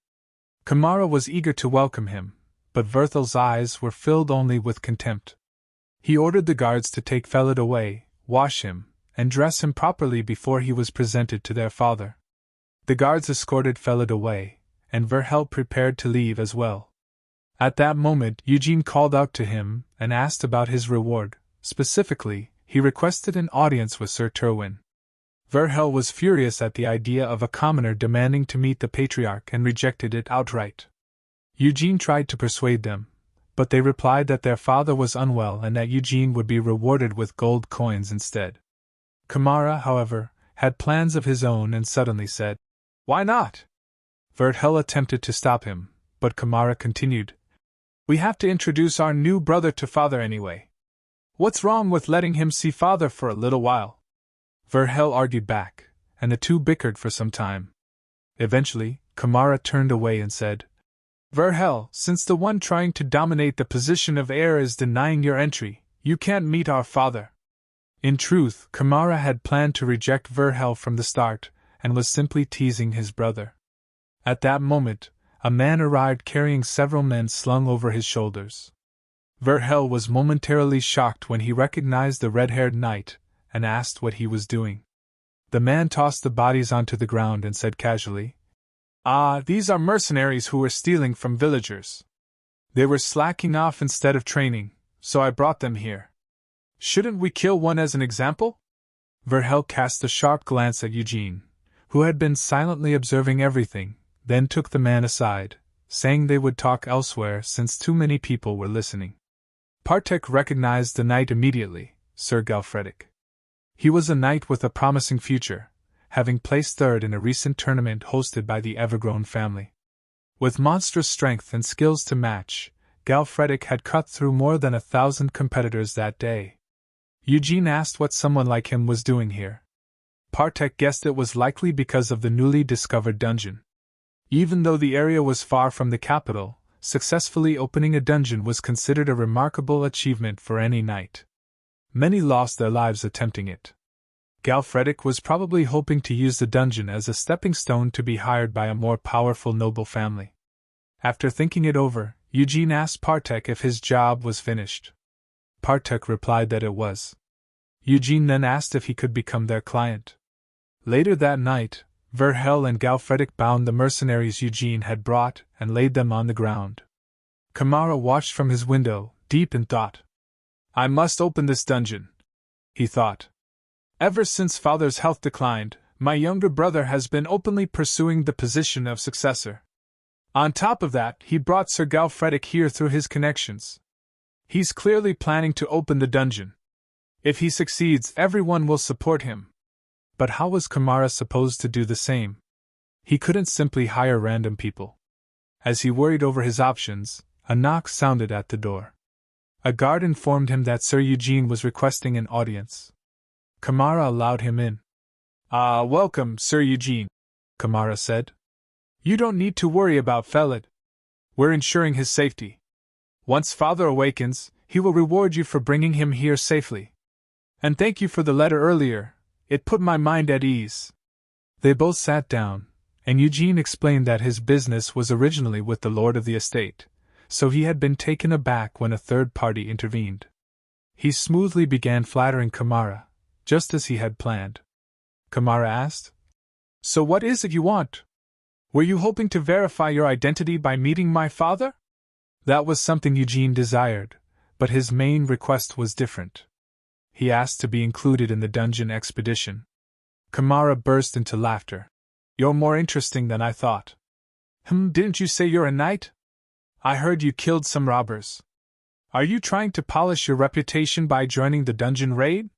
Kamara was eager to welcome him, but Verthel's eyes were filled only with contempt. He ordered the guards to take Felid away, wash him, and dress him properly before he was presented to their father. The guards escorted Felid away, and Verhel prepared to leave as well. At that moment, Eugene called out to him and asked about his reward. Specifically, he requested an audience with Sir Terwin. Verhel was furious at the idea of a commoner demanding to meet the patriarch and rejected it outright. Eugene tried to persuade them, but they replied that their father was unwell and that Eugene would be rewarded with gold coins instead. Kamara, however, had plans of his own and suddenly said, "Why not?" Verhel attempted to stop him, but Kamara continued, "We have to introduce our new brother to father anyway. What's wrong with letting him see father for a little while?" Verhel argued back, and the two bickered for some time. Eventually, Kamara turned away and said, "Verhel, since the one trying to dominate the position of heir is denying your entry, you can't meet our father." In truth, Kamara had planned to reject Verhel from the start, and was simply teasing his brother. At that moment, a man arrived carrying several men slung over his shoulders. Verhel was momentarily shocked when he recognized the red-haired knight, and asked what he was doing. The man tossed the bodies onto the ground and said casually, "Ah, these are mercenaries who were stealing from villagers. They were slacking off instead of training, so I brought them here. Shouldn't we kill one as an example?" Verhel cast a sharp glance at Eugene, who had been silently observing everything, then took the man aside, saying they would talk elsewhere since too many people were listening. Partek recognized the knight immediately, Sir Galfredic. He was a knight with a promising future, having placed third in a recent tournament hosted by the Evergrown family. With monstrous strength and skills to match, Galfredic had cut through more than 1,000 competitors that day. Eugene asked what someone like him was doing here. Partek guessed it was likely because of the newly discovered dungeon. Even though the area was far from the capital, successfully opening a dungeon was considered a remarkable achievement for any knight. Many lost their lives attempting it. Galfredic was probably hoping to use the dungeon as a stepping stone to be hired by a more powerful noble family. After thinking it over, Eugene asked Partek if his job was finished. Partek replied that it was. Eugene then asked if he could become their client. Later that night, Verhel and Galfredic bound the mercenaries Eugene had brought and laid them on the ground. Kamara watched from his window, deep in thought. "I must open this dungeon," he thought. "Ever since father's health declined, my younger brother has been openly pursuing the position of successor. On top of that, he brought Sir Galfredic here through his connections. He's clearly planning to open the dungeon. If he succeeds, everyone will support him." But how was Kamara supposed to do the same? He couldn't simply hire random people. As he worried over his options, a knock sounded at the door. A guard informed him that Sir Eugene was requesting an audience. Kamara allowed him in. "Ah, welcome, Sir Eugene," Kamara said. "You don't need to worry about Felid. We're ensuring his safety. Once father awakens, he will reward you for bringing him here safely. And thank you for the letter earlier. It put my mind at ease." They both sat down, and Eugene explained that his business was originally with the lord of the estate, so he had been taken aback when a third party intervened. He smoothly began flattering Kamara, just as he had planned. Kamara asked, "So what is it you want? Were you hoping to verify your identity by meeting my father?" That was something Eugene desired, but his main request was different. he asked to be included in the dungeon expedition. Kamara burst into laughter. You're more interesting than I thought. Didn't you say you're a knight? I heard you killed some robbers. Are you trying to polish your reputation by joining the dungeon raid?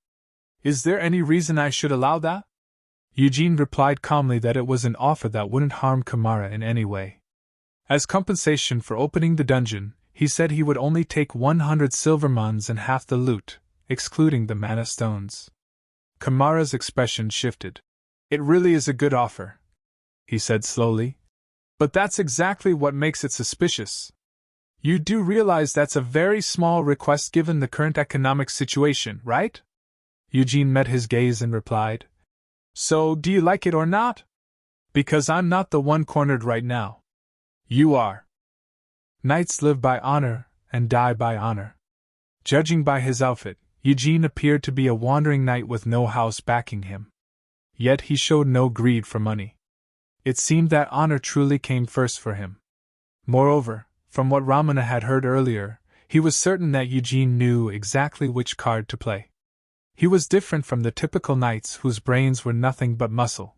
Is there any reason I should allow that? Eugene replied calmly that it was an offer that wouldn't harm Kamara in any way. As compensation for opening the dungeon, he said he would only take 100 silver mons and half the loot, excluding the mana stones. Kamara's expression shifted. It really is a good offer, he said slowly. But that's exactly what makes it suspicious. You do realize that's a very small request given the current economic situation, right? Eugene met his gaze and replied. So, do you like it or not? Because I'm not the one cornered right now. You are. Knights live by honor and die by honor. Judging by his outfit, Eugene appeared to be a wandering knight with no house backing him. Yet he showed no greed for money. It seemed that honor truly came first for him. Moreover, from what Ramana had heard earlier, he was certain that Eugene knew exactly which card to play. He was different from the typical knights whose brains were nothing but muscle.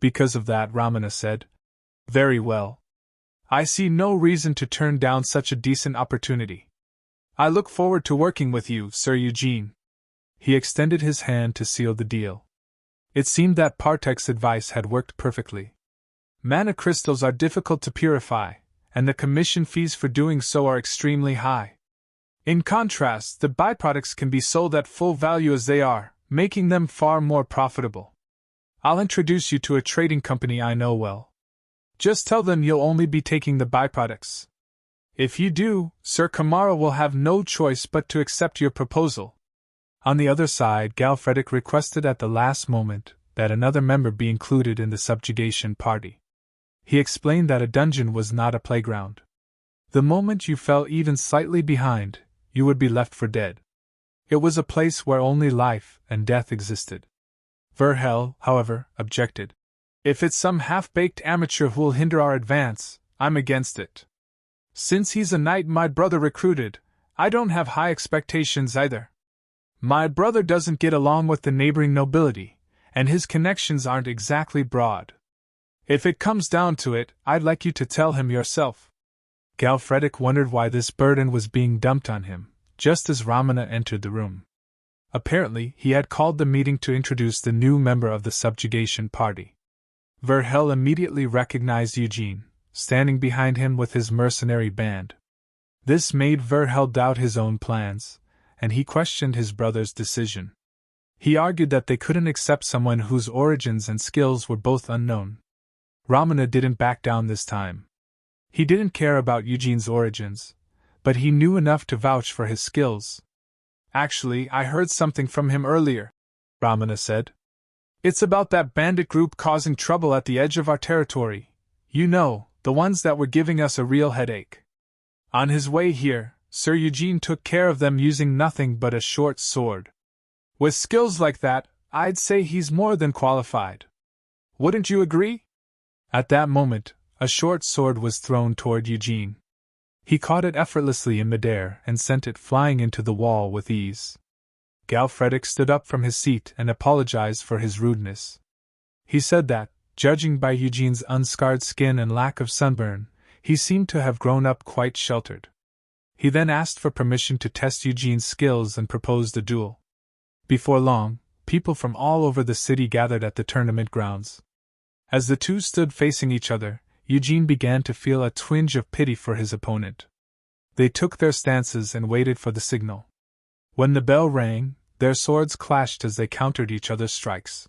Because of that, Ramana said, Very well. I see no reason to turn down such a decent opportunity. I look forward to working with you, Sir Eugene. He extended his hand to seal the deal. It seemed that Partek's advice had worked perfectly. Mana crystals are difficult to purify, and the commission fees for doing so are extremely high. In contrast, the byproducts can be sold at full value as they are, making them far more profitable. I'll introduce you to a trading company I know well. Just tell them you'll only be taking the byproducts. If you do, Sir Kamara will have no choice but to accept your proposal. On the other side, Galfredic requested at the last moment that another member be included in the subjugation party. He explained that a dungeon was not a playground. The moment you fell even slightly behind, you would be left for dead. It was a place where only life and death existed. Verhel, however, objected. If it's some half-baked amateur who'll hinder our advance, I'm against it. Since he's a knight my brother recruited, I don't have high expectations either. My brother doesn't get along with the neighboring nobility, and his connections aren't exactly broad. If it comes down to it, I'd like you to tell him yourself. Galfredic wondered why this burden was being dumped on him, just as Ramana entered the room. Apparently, he had called the meeting to introduce the new member of the subjugation party. Verhel immediately recognized Eugene, standing behind him with his mercenary band. This made Verhel doubt his own plans, and he questioned his brother's decision. He argued that they couldn't accept someone whose origins and skills were both unknown. Ramana didn't back down this time. He didn't care about Eugene's origins, but he knew enough to vouch for his skills. Actually, I heard something from him earlier, Ramana said. It's about that bandit group causing trouble at the edge of our territory. You know, the ones that were giving us a real headache. On his way here, Sir Eugene took care of them using nothing but a short sword. With skills like that, I'd say he's more than qualified. Wouldn't you agree? At that moment, a short sword was thrown toward Eugene. He caught it effortlessly in midair and sent it flying into the wall with ease. Galfredic stood up from his seat and apologized for his rudeness. He said that, judging by Eugene's unscarred skin and lack of sunburn, he seemed to have grown up quite sheltered. He then asked for permission to test Eugene's skills and proposed a duel. Before long, people from all over the city gathered at the tournament grounds. As the two stood facing each other, Eugene began to feel a twinge of pity for his opponent. They took their stances and waited for the signal. When the bell rang, their swords clashed as they countered each other's strikes.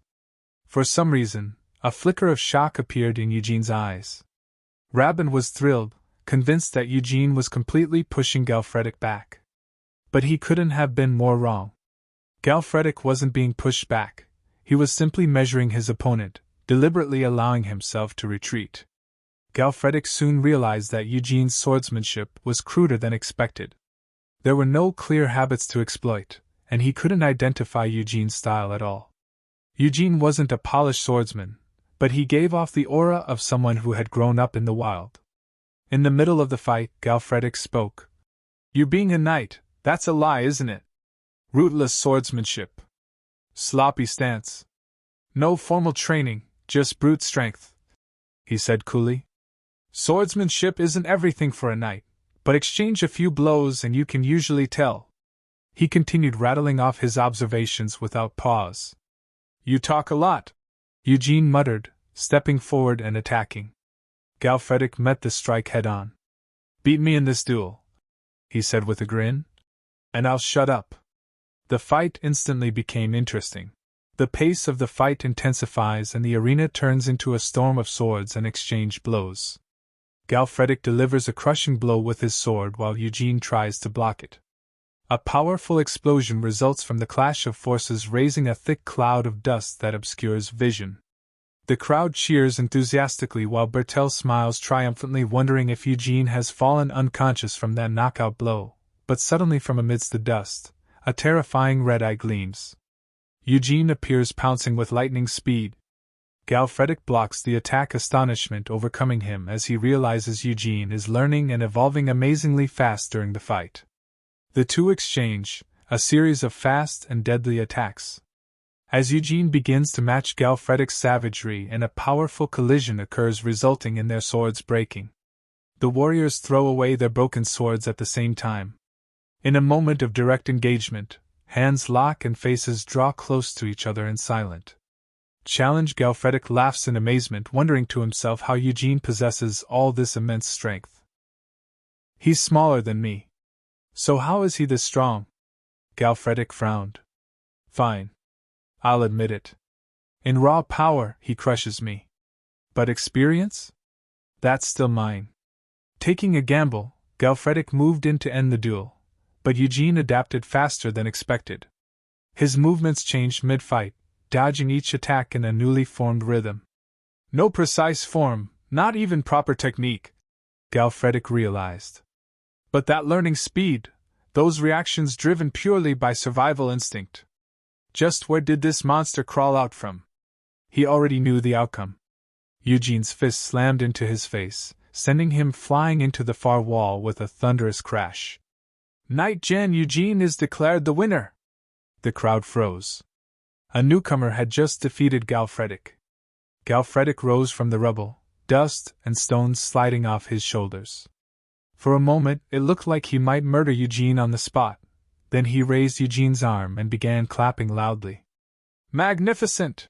For some reason, a flicker of shock appeared in Eugene's eyes. Rabin was thrilled, convinced that Eugene was completely pushing Galfredic back. But he couldn't have been more wrong. Galfredic wasn't being pushed back, he was simply measuring his opponent, deliberately allowing himself to retreat. Galfredic soon realized that Eugene's swordsmanship was cruder than expected. There were no clear habits to exploit, and he couldn't identify Eugene's style at all. Eugene wasn't a polished swordsman, but he gave off the aura of someone who had grown up in the wild. In the middle of the fight, Galfredic spoke. You being a knight, that's a lie, isn't it? Rootless swordsmanship. Sloppy stance. No formal training, just brute strength, he said coolly. Swordsmanship isn't everything for a knight, but exchange a few blows and you can usually tell. He continued rattling off his observations without pause. You talk a lot, Eugene muttered, stepping forward and attacking. Galfredic met the strike head-on. Beat me in this duel, he said with a grin, and I'll shut up. The fight instantly became interesting. The pace of the fight intensifies and the arena turns into a storm of swords and exchanged blows. Galfredic delivers a crushing blow with his sword while Eugene tries to block it. A powerful explosion results from the clash of forces, raising a thick cloud of dust that obscures vision. The crowd cheers enthusiastically while Bertel smiles triumphantly, wondering if Eugene has fallen unconscious from that knockout blow, but suddenly from amidst the dust, a terrifying red eye gleams. Eugene appears pouncing with lightning speed. Galfredic blocks the attack, astonishment overcoming him as he realizes Eugene is learning and evolving amazingly fast during the fight. The two exchange a series of fast and deadly attacks. As Eugene begins to match Galfredic's savagery, and a powerful collision occurs, resulting in their swords breaking. The warriors throw away their broken swords at the same time. In a moment of direct engagement, hands lock and faces draw close to each other in silent challenge. Galfredic laughs in amazement, wondering to himself how Eugene possesses all this immense strength. He's smaller than me. So how is he this strong? Galfredic frowned. Fine. I'll admit it. In raw power, he crushes me. But experience? That's still mine. Taking a gamble, Galfredic moved in to end the duel, but Eugene adapted faster than expected. His movements changed mid-fight, dodging each attack in a newly formed rhythm. No precise form, not even proper technique, Galfredic realized. But that learning speed, those reactions driven purely by survival instinct. Just where did this monster crawl out from? He already knew the outcome. Eugene's fist slammed into his face, sending him flying into the far wall with a thunderous crash. Knight Gen Eugene is declared the winner! The crowd froze. A newcomer had just defeated Galfredic. Galfredic rose from the rubble, dust and stones sliding off his shoulders. For a moment, it looked like he might murder Eugene on the spot. Then he raised Eugene's arm and began clapping loudly. Magnificent!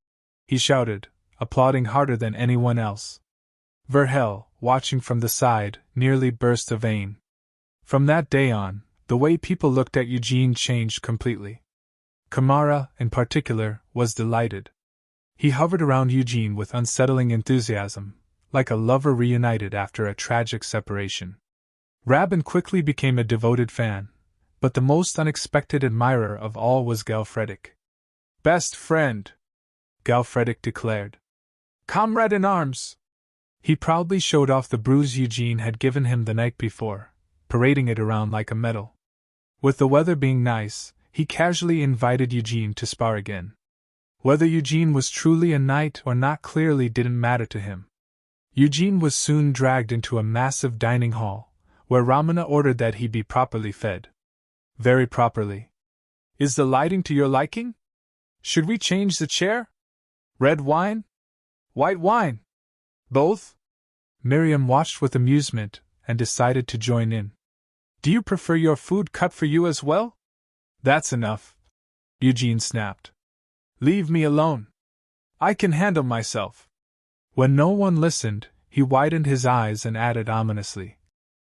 He shouted, applauding harder than anyone else. Verhel, watching from the side, nearly burst a vein. From that day on, the way people looked at Eugene changed completely. Kamara, in particular, was delighted. He hovered around Eugene with unsettling enthusiasm, like a lover reunited after a tragic separation. Rabin quickly became a devoted fan, but the most unexpected admirer of all was Galfredic. Best friend, Galfredic declared. Comrade in arms! He proudly showed off the bruise Eugene had given him the night before, parading it around like a medal. With the weather being nice, he casually invited Eugene to spar again. Whether Eugene was truly a knight or not clearly didn't matter to him. Eugene was soon dragged into a massive dining hall, where Ramana ordered that he be properly fed. Very properly. Is the lighting to your liking? Should we change the chair? Red wine? White wine? Both? Miriam watched with amusement and decided to join in. Do you prefer your food cut for you as well? That's enough, Eugene snapped. Leave me alone. I can handle myself. When no one listened, he widened his eyes and added ominously.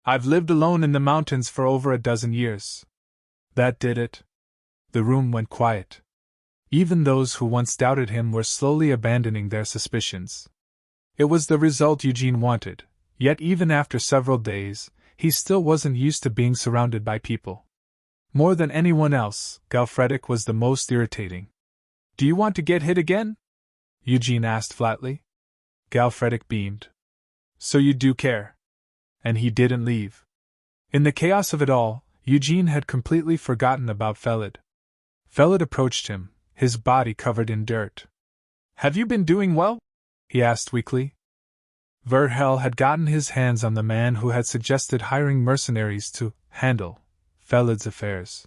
I've lived alone in the mountains for over a dozen years. That did it. The room went quiet. Even those who once doubted him were slowly abandoning their suspicions. It was the result Eugene wanted, yet even after several days, he still wasn't used to being surrounded by people. More than anyone else, Galfredic was the most irritating. Do you want to get hit again? Eugene asked flatly. Galfredic beamed. So you do care. And he didn't leave. In the chaos of it all, Eugene had completely forgotten about Felid. Felid approached him, his body covered in dirt. Have you been doing well? He asked weakly. Verhel had gotten his hands on the man who had suggested hiring mercenaries to handle Felid's affairs.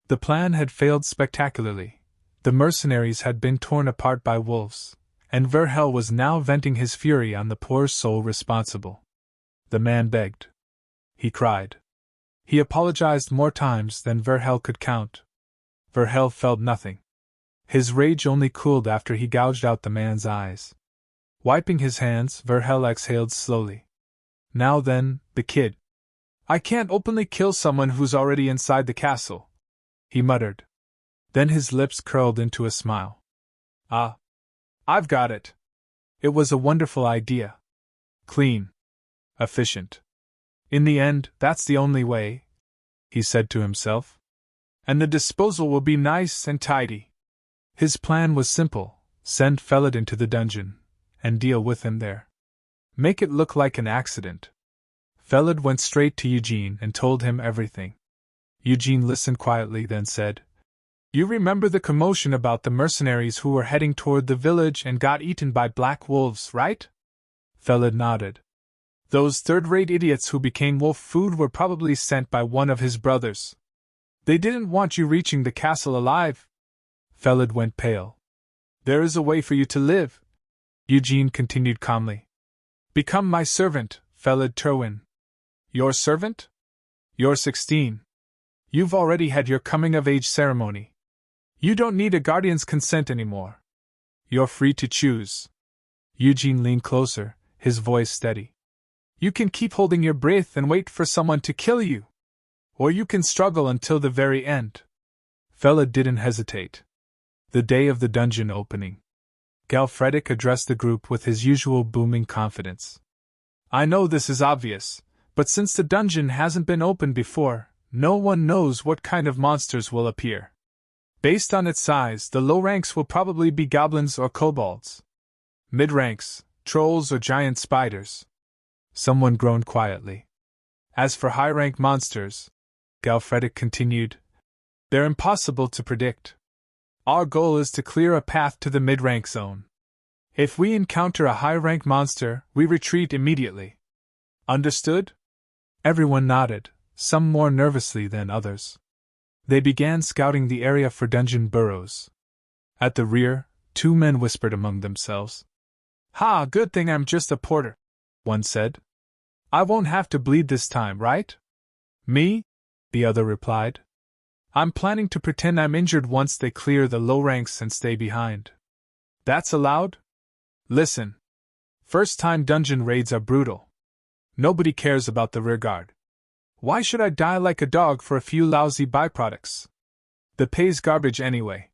The plan had failed spectacularly. The mercenaries had been torn apart by wolves, and Verhel was now venting his fury on the poor soul responsible. The man begged. He cried. He apologized more times than Verhel could count. Verhel felt nothing. His rage only cooled after he gouged out the man's eyes. Wiping his hands, Verhel exhaled slowly. Now then, the kid. I can't openly kill someone who's already inside the castle, he muttered. Then his lips curled into a smile. Ah, I've got it. It was a wonderful idea. Clean. Efficient. In the end, that's the only way, he said to himself. And the disposal will be nice and tidy. His plan was simple: send Felid into the dungeon, and deal with him there. Make it look like an accident. Felid went straight to Eugene and told him everything. Eugene listened quietly, then said, You remember the commotion about the mercenaries who were heading toward the village and got eaten by black wolves, right? Felid nodded. Those third-rate idiots who became wolf food were probably sent by one of his brothers. They didn't want you reaching the castle alive. Felid went pale. There is a way for you to live, Eugene continued calmly. Become my servant, Felid Terwin. Your servant? You're 16. You've already had your coming-of-age ceremony. You don't need a guardian's consent anymore. You're free to choose. Eugene leaned closer, his voice steady. You can keep holding your breath and wait for someone to kill you. Or you can struggle until the very end. Felid didn't hesitate. The day of the dungeon opening. Galfredic addressed the group with his usual booming confidence. I know this is obvious, but since the dungeon hasn't been opened before, no one knows what kind of monsters will appear. Based on its size, the low ranks will probably be goblins or kobolds. Mid ranks, trolls or giant spiders. Someone groaned quietly. As for high-rank monsters, Galfredic continued, they're impossible to predict. Our goal is to clear a path to the mid-rank zone. If we encounter a high-rank monster, we retreat immediately. Understood? Everyone nodded, some more nervously than others. They began scouting the area for dungeon burrows. At the rear, 2 men whispered among themselves. Ha, good thing I'm just a porter, one said. I won't have to bleed this time, right? Me? The other replied. I'm planning to pretend I'm injured once they clear the low ranks and stay behind. That's allowed? Listen. First-time dungeon raids are brutal. Nobody cares about the rearguard. Why should I die like a dog for a few lousy byproducts? The pay's garbage anyway.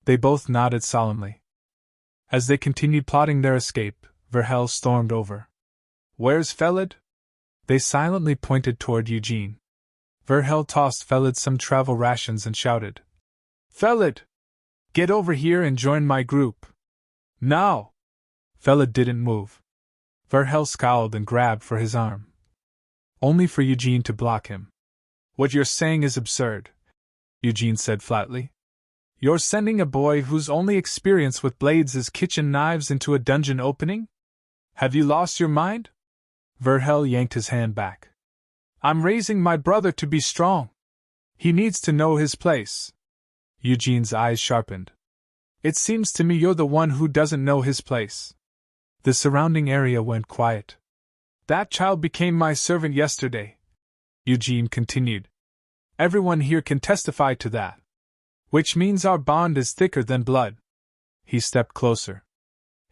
They both nodded solemnly. As they continued plotting their escape, Verhel stormed over. Where's Felid? They silently pointed toward Eugene. Verhel tossed Felid some travel rations and shouted, Felid! Get over here and join my group. Now! Felid didn't move. Verhel scowled and grabbed for his arm. Only for Eugene to block him. What you're saying is absurd, Eugene said flatly. You're sending a boy whose only experience with blades is kitchen knives into a dungeon opening? Have you lost your mind? Verhel yanked his hand back. I'm raising my brother to be strong. He needs to know his place. Eugene's eyes sharpened. It seems to me you're the one who doesn't know his place. The surrounding area went quiet. That child became my servant yesterday, Eugene continued. Everyone here can testify to that. Which means our bond is thicker than blood. He stepped closer.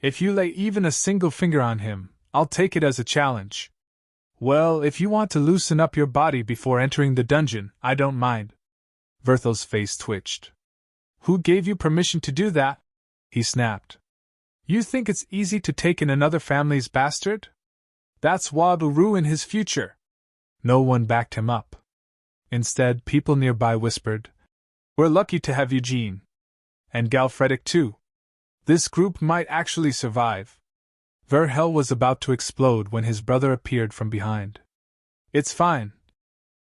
If you lay even a single finger on him, I'll take it as a challenge. Well, if you want to loosen up your body before entering the dungeon, I don't mind. Verthel's face twitched. Who gave you permission to do that? He snapped. You think it's easy to take in another family's bastard? That's what'll ruin his future. No one backed him up. Instead, people nearby whispered, We're lucky to have Eugene. And Galfredic too. This group might actually survive. Verhel was about to explode when his brother appeared from behind. It's fine,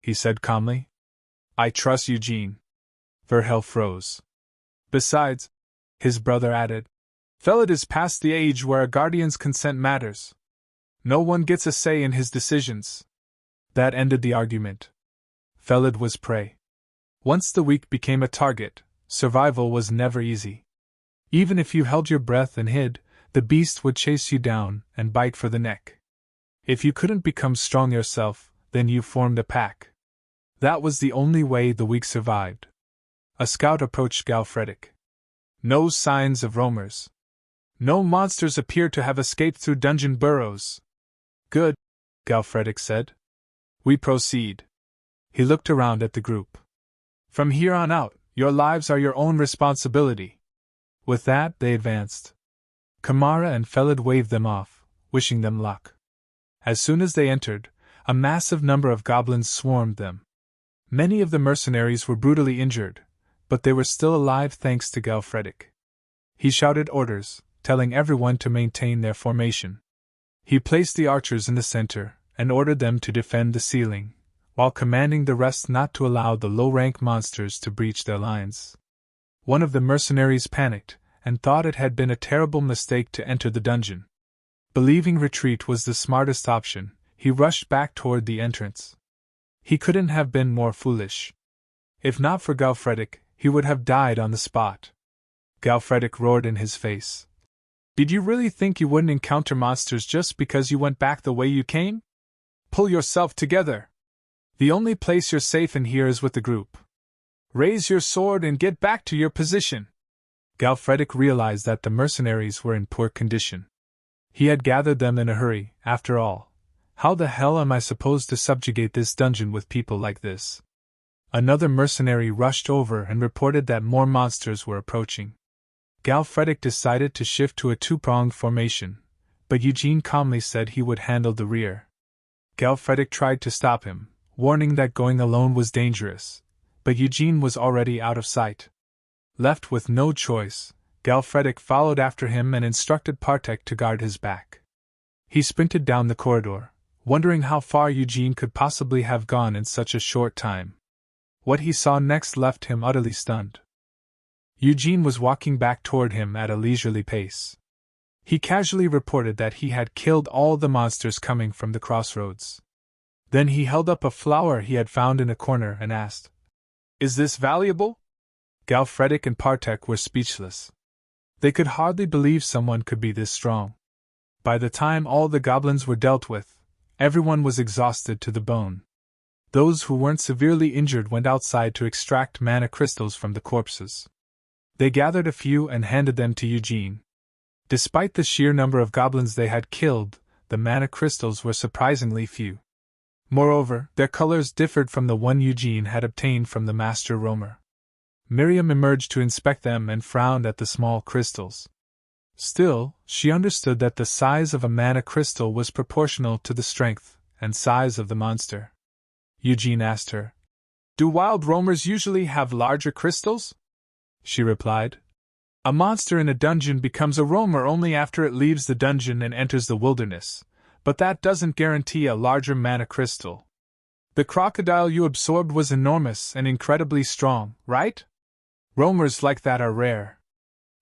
he said calmly. I trust Eugene. Verhel froze. Besides, his brother added, Felid is past the age where a guardian's consent matters. No one gets a say in his decisions. That ended the argument. Felid was prey. Once the weak became a target, survival was never easy. Even if you held your breath and hid, the beast would chase you down and bite for the neck. If you couldn't become strong yourself, then you formed a pack. That was the only way the weak survived. A scout approached Galfredic. No signs of roamers. No monsters appeared to have escaped through dungeon burrows. Good, Galfredic said. We proceed. He looked around at the group. From here on out, your lives are your own responsibility. With that, they advanced. Kamara and Felid waved them off, wishing them luck. As soon as they entered, a massive number of goblins swarmed them. Many of the mercenaries were brutally injured, but they were still alive thanks to Galfredic. He shouted orders, telling everyone to maintain their formation. He placed the archers in the center and ordered them to defend the ceiling, while commanding the rest not to allow the low-rank monsters to breach their lines. One of the mercenaries panicked and thought it had been a terrible mistake to enter the dungeon. Believing retreat was the smartest option, he rushed back toward the entrance. He couldn't have been more foolish. If not for Galfredic, he would have died on the spot. Galfredic roared in his face. Did you really think you wouldn't encounter monsters just because you went back the way you came? Pull yourself together. The only place you're safe in here is with the group. Raise your sword and get back to your position. Galfredic realized that the mercenaries were in poor condition. He had gathered them in a hurry, after all. How the hell am I supposed to subjugate this dungeon with people like this? Another mercenary rushed over and reported that more monsters were approaching. Galfredic decided to shift to a two-pronged formation, but Eugene calmly said he would handle the rear. Galfredic tried to stop him, warning that going alone was dangerous, but Eugene was already out of sight. Left with no choice, Galfredic followed after him and instructed Partek to guard his back. He sprinted down the corridor, wondering how far Eugene could possibly have gone in such a short time. What he saw next left him utterly stunned. Eugene was walking back toward him at a leisurely pace. He casually reported that he had killed all the monsters coming from the crossroads. Then he held up a flower he had found in a corner and asked, "Is this valuable?" Galfredic and Partek were speechless. They could hardly believe someone could be this strong. By the time all the goblins were dealt with, everyone was exhausted to the bone. Those who weren't severely injured went outside to extract mana crystals from the corpses. They gathered a few and handed them to Eugene. Despite the sheer number of goblins they had killed, the mana crystals were surprisingly few. Moreover, their colors differed from the one Eugene had obtained from the master roamer. Miriam emerged to inspect them and frowned at the small crystals. Still, she understood that the size of a mana crystal was proportional to the strength and size of the monster. Eugene asked her, "Do wild roamers usually have larger crystals?" She replied, "A monster in a dungeon becomes a roamer only after it leaves the dungeon and enters the wilderness, but that doesn't guarantee a larger mana crystal. The crocodile you absorbed was enormous and incredibly strong, right? Roamers like that are rare.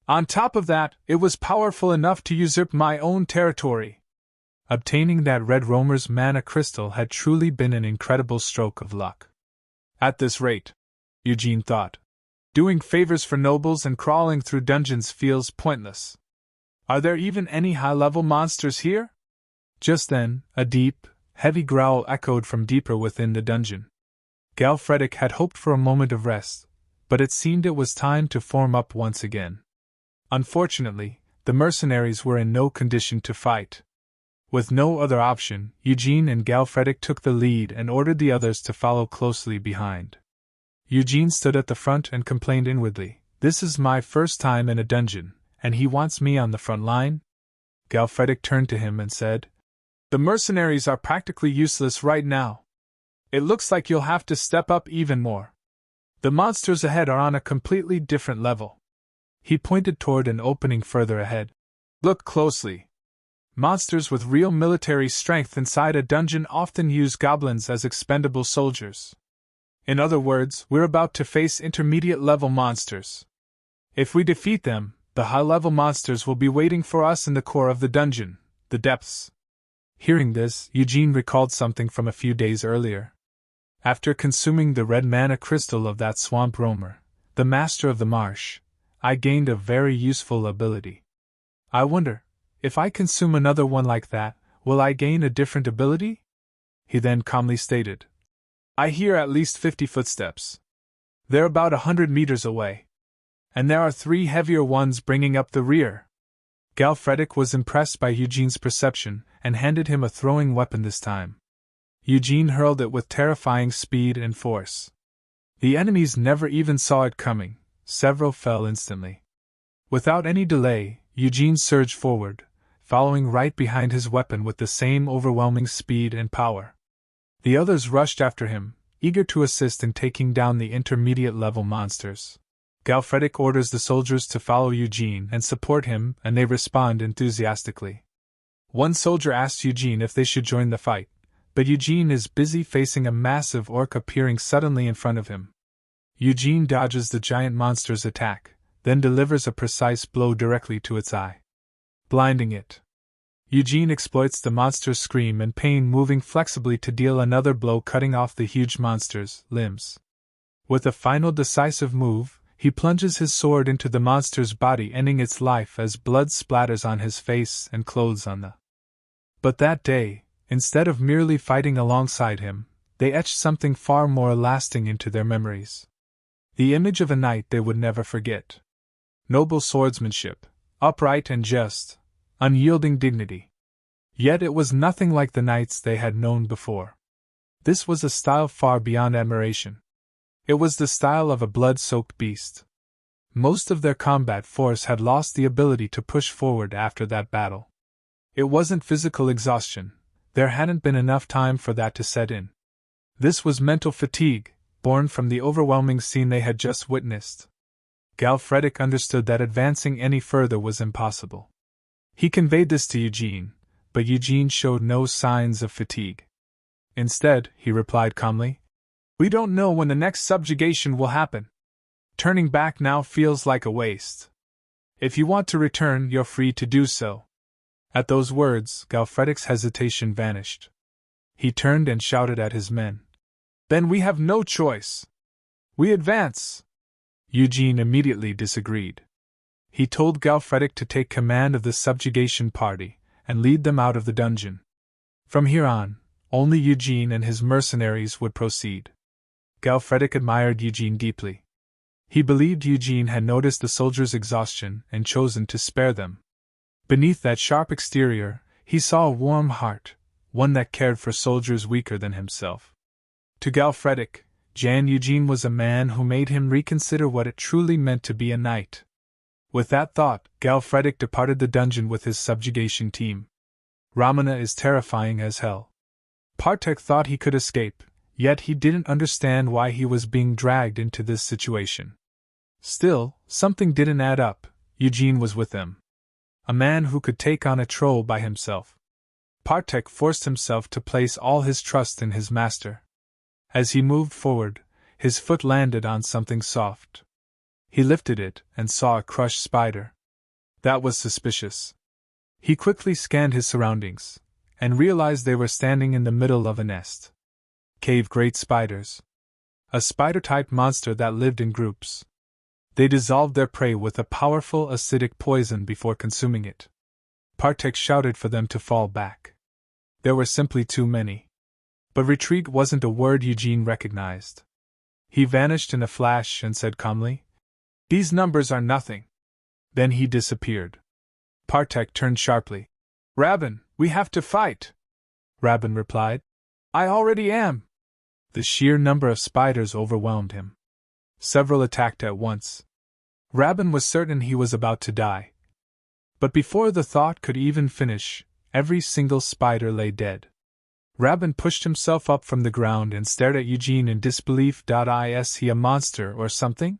On top of that, it was powerful enough to usurp my own territory." Obtaining that red roamer's mana crystal had truly been an incredible stroke of luck. At this rate, Eugene thought, doing favors for nobles and crawling through dungeons feels pointless. Are there even any high-level monsters here? Just then, a deep, heavy growl echoed from deeper within the dungeon. Galfredic had hoped for a moment of rest, but it seemed it was time to form up once again. Unfortunately, the mercenaries were in no condition to fight. With no other option, Eugene and Galfredic took the lead and ordered the others to follow closely behind. Eugene stood at the front and complained inwardly, "This is my first time in a dungeon, and he wants me on the front line?" Galfredic turned to him and said, "The mercenaries are practically useless right now. It looks like you'll have to step up even more. The monsters ahead are on a completely different level." He pointed toward an opening further ahead. "Look closely. Monsters with real military strength inside a dungeon often use goblins as expendable soldiers. In other words, we're about to face intermediate-level monsters. If we defeat them, the high-level monsters will be waiting for us in the core of the dungeon, the depths." Hearing this, Eugene recalled something from a few days earlier. After consuming the red mana crystal of that swamp roamer, the master of the marsh, I gained a very useful ability. I wonder, if I consume another one like that, will I gain a different ability? He then calmly stated. I hear at least 50 footsteps. They're about 100 meters away. And there are 3 heavier ones bringing up the rear. Galfredic was impressed by Eugene's perception and handed him a throwing weapon this time. Eugene hurled it with terrifying speed and force. The enemies never even saw it coming, several fell instantly. Without any delay, Eugene surged forward, following right behind his weapon with the same overwhelming speed and power. The others rushed after him, eager to assist in taking down the intermediate-level monsters. Galfredic orders the soldiers to follow Eugene and support him, and they respond enthusiastically. One soldier asks Eugene if they should join the fight, but Eugene is busy facing a massive orc appearing suddenly in front of him. Eugene dodges the giant monster's attack, then delivers a precise blow directly to its eye, blinding it. Eugene exploits the monster's scream and pain, moving flexibly to deal another blow, cutting off the huge monster's limbs. With a final decisive move, he plunges his sword into the monster's body, ending its life as blood splatters on his face and clothes on the. But that day, instead of merely fighting alongside him, they etched something far more lasting into their memories. The image of a knight they would never forget. Noble swordsmanship, upright and just, unyielding dignity. Yet it was nothing like the knights they had known before. This was a style far beyond admiration. It was the style of a blood-soaked beast. Most of their combat force had lost the ability to push forward after that battle. It wasn't physical exhaustion. There hadn't been enough time for that to set in. This was mental fatigue, born from the overwhelming scene they had just witnessed. Galfredic understood that advancing any further was impossible. He conveyed this to Eugene, but Eugene showed no signs of fatigue. Instead, he replied calmly, "We don't know when the next subjugation will happen. Turning back now feels like a waste. If you want to return, you're free to do so." At those words, Galfredic's hesitation vanished. He turned and shouted at his men. "Then we have no choice. We advance." Eugene immediately disagreed. He told Galfredic to take command of the subjugation party and lead them out of the dungeon. From here on, only Eugene and his mercenaries would proceed. Galfredic admired Eugene deeply. He believed Eugene had noticed the soldiers' exhaustion and chosen to spare them. Beneath that sharp exterior, he saw a warm heart, one that cared for soldiers weaker than himself. To Galfredic, Jan Eugene was a man who made him reconsider what it truly meant to be a knight. With that thought, Galfredic departed the dungeon with his subjugation team. Ramana is terrifying as hell. Partek thought he could escape, yet he didn't understand why he was being dragged into this situation. Still, something didn't add up. Eugene was with them. A man who could take on a troll by himself. Partek forced himself to place all his trust in his master. As he moved forward, his foot landed on something soft. He lifted it and saw a crushed spider. That was suspicious. He quickly scanned his surroundings and realized they were standing in the middle of a nest. Cave great spiders. A spider-type monster that lived in groups. They dissolved their prey with a powerful acidic poison before consuming it. Partek shouted for them to fall back. There were simply too many. But retreat wasn't a word Eugene recognized. He vanished in a flash and said calmly, "These numbers are nothing." Then he disappeared. Partek turned sharply. "Rabin, we have to fight." Rabin replied, "I already am." The sheer number of spiders overwhelmed him. Several attacked at once. Rabin was certain he was about to die. But before the thought could even finish, every single spider lay dead. Rabin pushed himself up from the ground and stared at Eugene in disbelief. Is he a monster or something?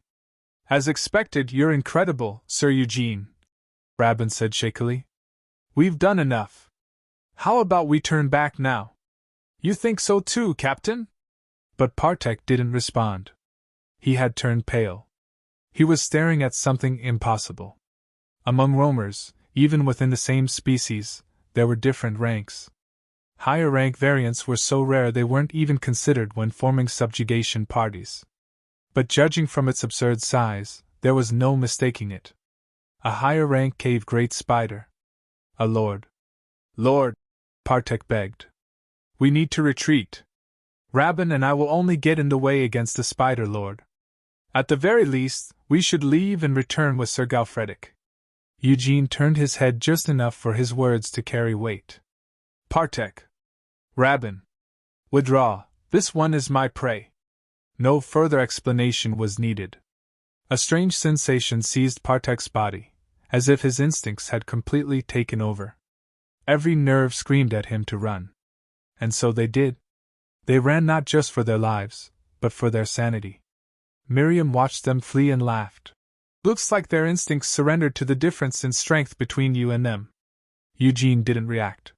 "As expected, you're incredible, Sir Eugene," Rabin said shakily. "We've done enough. How about we turn back now?" "You think so too, Captain?" But Partek didn't respond. He had turned pale. He was staring at something impossible. Among roamers, even within the same species, there were different ranks. Higher rank variants were so rare they weren't even considered when forming subjugation parties. But judging from its absurd size, there was no mistaking it. A higher rank cave great spider. A lord. Lord, Partek begged. We need to retreat. Rabin and I will only get in the way against the spider lord. At the very least, we should leave and return with Sir Galfredic. Eugene turned his head just enough for his words to carry weight. Partek. Rabin. Withdraw, this one is my prey. No further explanation was needed. A strange sensation seized Partek's body, as if his instincts had completely taken over. Every nerve screamed at him to run. And so they did. They ran not just for their lives, but for their sanity. Miriam watched them flee and laughed. Looks like their instincts surrendered to the difference in strength between you and them. Eugene didn't react.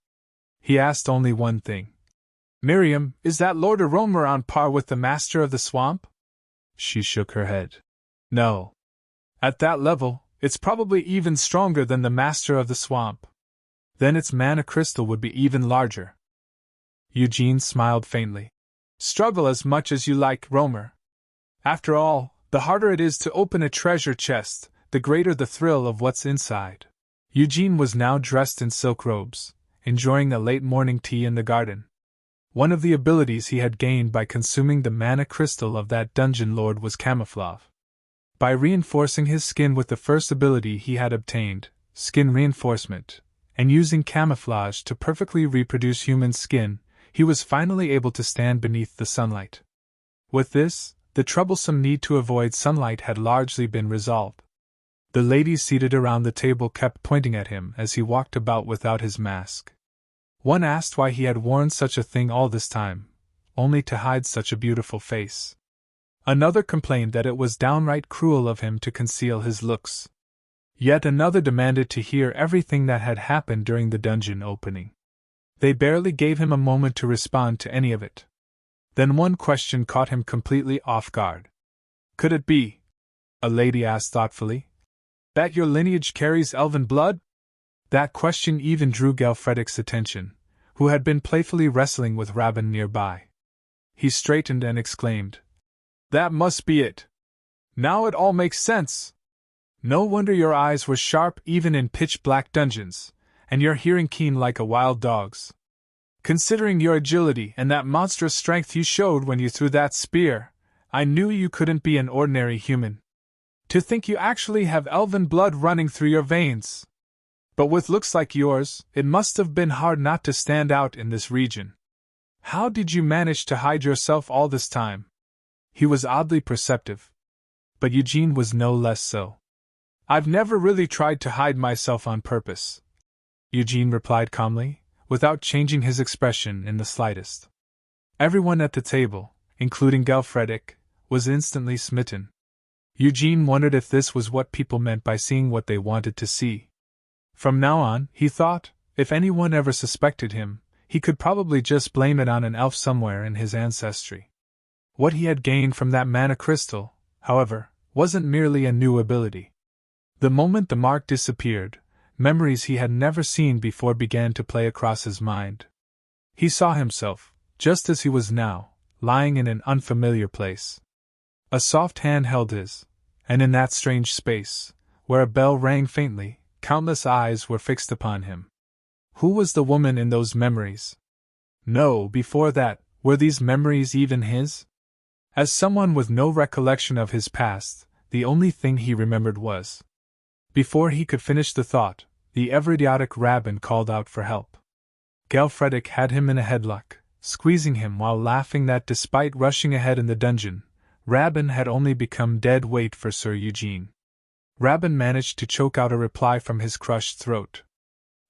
He asked only one thing. Miriam, is that Lord Aromer on par with the Master of the Swamp? She shook her head. No. At that level, it's probably even stronger than the Master of the Swamp. Then its mana crystal would be even larger. Eugene smiled faintly. Struggle as much as you like, Romer. After all, the harder it is to open a treasure chest, the greater the thrill of what's inside. Eugene was now dressed in silk robes, enjoying a late morning tea in the garden. One of the abilities he had gained by consuming the mana crystal of that dungeon lord was camouflage. By reinforcing his skin with the first ability he had obtained, skin reinforcement, and using camouflage to perfectly reproduce human skin, he was finally able to stand beneath the sunlight. With this, the troublesome need to avoid sunlight had largely been resolved. The ladies seated around the table kept pointing at him as he walked about without his mask. One asked why he had worn such a thing all this time, only to hide such a beautiful face. Another complained that it was downright cruel of him to conceal his looks. Yet another demanded to hear everything that had happened during the dungeon opening. They barely gave him a moment to respond to any of it. Then one question caught him completely off guard. Could it be, a lady asked thoughtfully, that your lineage carries elven blood? That question even drew Galfredic's attention, who had been playfully wrestling with Rabin nearby. He straightened and exclaimed, That must be it. Now it all makes sense. No wonder your eyes were sharp even in pitch-black dungeons, and your hearing keen like a wild dog's. Considering your agility and that monstrous strength you showed when you threw that spear, I knew you couldn't be an ordinary human. To think you actually have elven blood running through your veins. But with looks like yours, it must have been hard not to stand out in this region. How did you manage to hide yourself all this time? He was oddly perceptive. But Eugene was no less so. I've never really tried to hide myself on purpose, Eugene replied calmly, without changing his expression in the slightest. Everyone at the table, including Galfredic, was instantly smitten. Eugene wondered if this was what people meant by seeing what they wanted to see. From now on, he thought, if anyone ever suspected him, he could probably just blame it on an elf somewhere in his ancestry. What he had gained from that mana crystal, however, wasn't merely a new ability. The moment the mark disappeared, memories he had never seen before began to play across his mind. He saw himself, just as he was now, lying in an unfamiliar place. A soft hand held his, and in that strange space, where a bell rang faintly, countless eyes were fixed upon him. Who was the woman in those memories? No, before that, were these memories even his? As someone with no recollection of his past, the only thing he remembered was. Before he could finish the thought, the ever-idiotic Rabin called out for help. Galfredic had him in a headlock, squeezing him while laughing that despite rushing ahead in the dungeon, Rabin had only become dead weight for Sir Eugene. Rabin managed to choke out a reply from his crushed throat.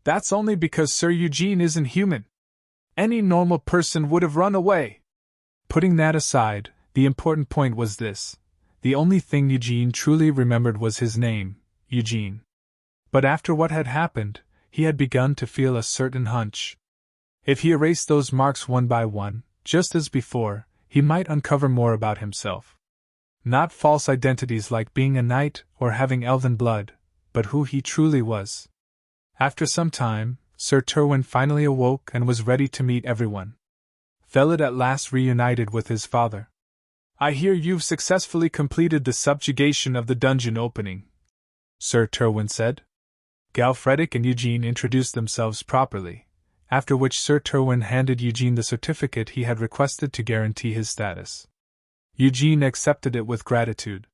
That's only because Sir Eugene isn't human. Any normal person would have run away. Putting that aside, the important point was this. The only thing Eugene truly remembered was his name, Eugene. But after what had happened, he had begun to feel a certain hunch. If he erased those marks one by one, just as before, he might uncover more about himself. Not false identities like being a knight or having elven blood, but who he truly was. After some time, Sir Terwin finally awoke and was ready to meet everyone. Felid at last reunited with his father. I hear you've successfully completed the subjugation of the dungeon opening, Sir Terwin said. Galfredic and Eugene introduced themselves properly, after which Sir Terwin handed Eugene the certificate he had requested to guarantee his status. Eugene accepted it with gratitude.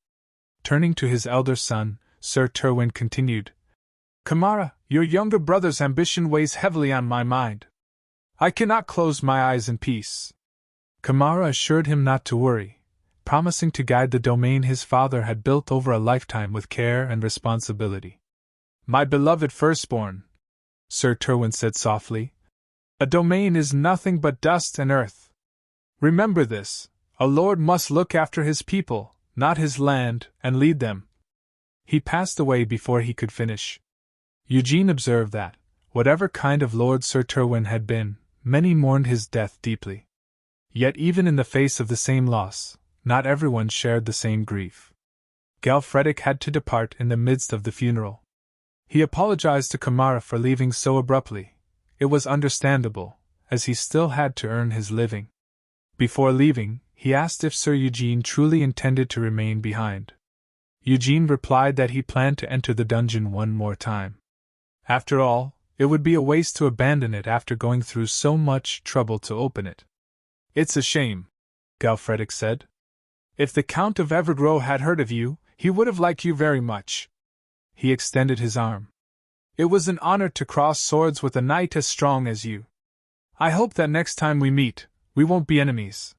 Turning to his elder son, Sir Terwin continued, Kamara, your younger brother's ambition weighs heavily on my mind. I cannot close my eyes in peace. Kamara assured him not to worry, promising to guide the domain his father had built over a lifetime with care and responsibility. My beloved firstborn, Sir Terwin said softly, a domain is nothing but dust and earth. Remember this, a lord must look after his people, not his land, and lead them. He passed away before he could finish. Eugene observed that, whatever kind of lord Sir Terwin had been, many mourned his death deeply. Yet even in the face of the same loss, not everyone shared the same grief. Galfredic had to depart in the midst of the funeral. He apologized to Kamara for leaving so abruptly. It was understandable, as he still had to earn his living. Before leaving, he asked if Sir Eugene truly intended to remain behind. Eugene replied that he planned to enter the dungeon one more time. After all, it would be a waste to abandon it after going through so much trouble to open it. It's a shame, Galfredic said. If the Count of Evergrow had heard of you, he would have liked you very much. He extended his arm. It was an honor to cross swords with a knight as strong as you. I hope that next time we meet, we won't be enemies.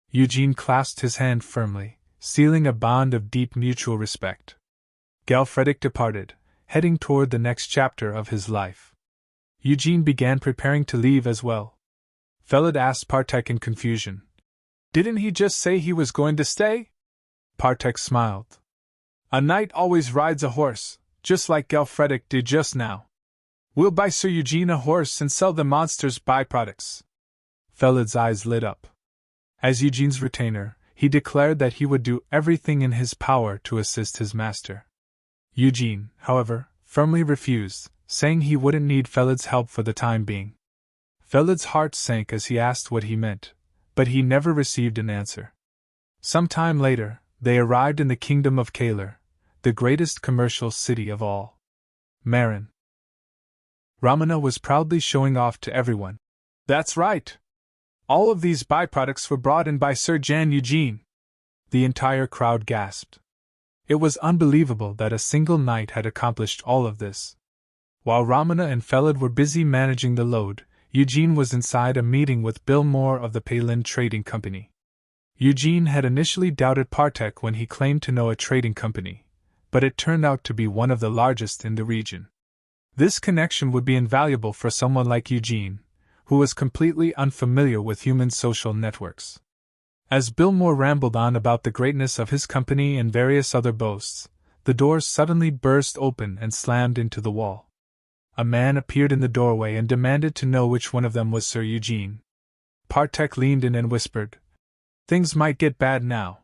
Eugene clasped his hand firmly, sealing a bond of deep mutual respect. Galfredic departed, heading toward the next chapter of his life. Eugene began preparing to leave as well. Felid asked Partek in confusion. Didn't he just say he was going to stay? Partek smiled. A knight always rides a horse, just like Galfredic did just now. We'll buy Sir Eugene a horse and sell the monster's byproducts. Felid's eyes lit up. As Eugene's retainer, he declared that he would do everything in his power to assist his master. Eugene, however, firmly refused, saying he wouldn't need Felid's help for the time being. Felid's heart sank as he asked what he meant, but he never received an answer. Some time later, they arrived in the kingdom of Kaler, the greatest commercial city of all. Marin. Ramana was proudly showing off to everyone. That's right! All of these byproducts were brought in by Sir Jan Eugene. The entire crowd gasped. It was unbelievable that a single knight had accomplished all of this. While Ramana and Felid were busy managing the load, Eugene was inside a meeting with Bill Moore of the Palin Trading Company. Eugene had initially doubted Partek when he claimed to know a trading company, but it turned out to be one of the largest in the region. This connection would be invaluable for someone like Eugene, who was completely unfamiliar with human social networks. As Bill Moore rambled on about the greatness of his company and various other boasts, the doors suddenly burst open and slammed into the wall. A man appeared in the doorway and demanded to know which one of them was Sir Eugene. Partek leaned in and whispered, "Things might get bad now.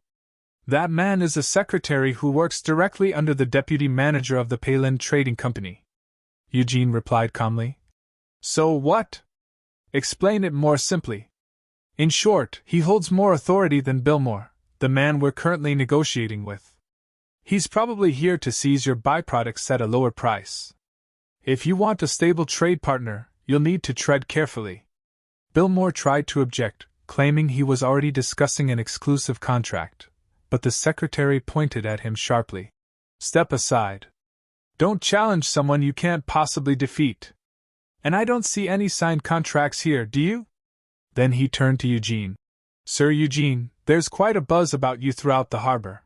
That man is a secretary who works directly under the deputy manager of the Palin Trading Company." Eugene replied calmly. "So what? Explain it more simply." "In short, he holds more authority than Billmore, the man we're currently negotiating with. He's probably here to seize your byproducts at a lower price. If you want a stable trade partner, you'll need to tread carefully." Billmore tried to object, claiming he was already discussing an exclusive contract, but the secretary pointed at him sharply. "Step aside. Don't challenge someone you can't possibly defeat. And I don't see any signed contracts here, do you?" Then he turned to Eugene. "Sir Eugene, there's quite a buzz about you throughout the harbor.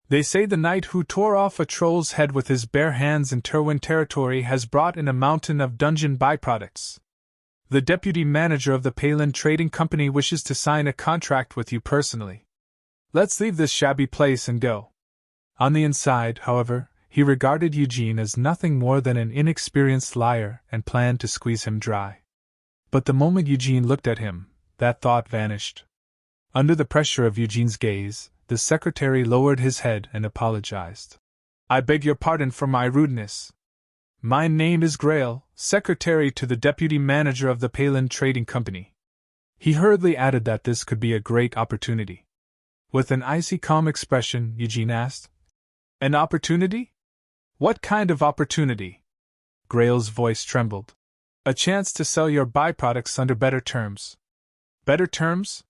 They say the knight who tore off a troll's head with his bare hands in Terwin territory has brought in a mountain of dungeon byproducts. The deputy manager of the Palin Trading Company wishes to sign a contract with you personally. Let's leave this shabby place and go." On the inside, however, he regarded Eugene as nothing more than an inexperienced liar and planned to squeeze him dry. But the moment Eugene looked at him, that thought vanished. Under the pressure of Eugene's gaze, the secretary lowered his head and apologized. "I beg your pardon for my rudeness. My name is Grail, secretary to the deputy manager of the Palin Trading Company. He hurriedly added that this could be a great opportunity. With an icy calm expression, Eugene asked, An opportunity? What kind of opportunity? Grail's voice trembled. A chance to sell your byproducts under better terms. Better terms?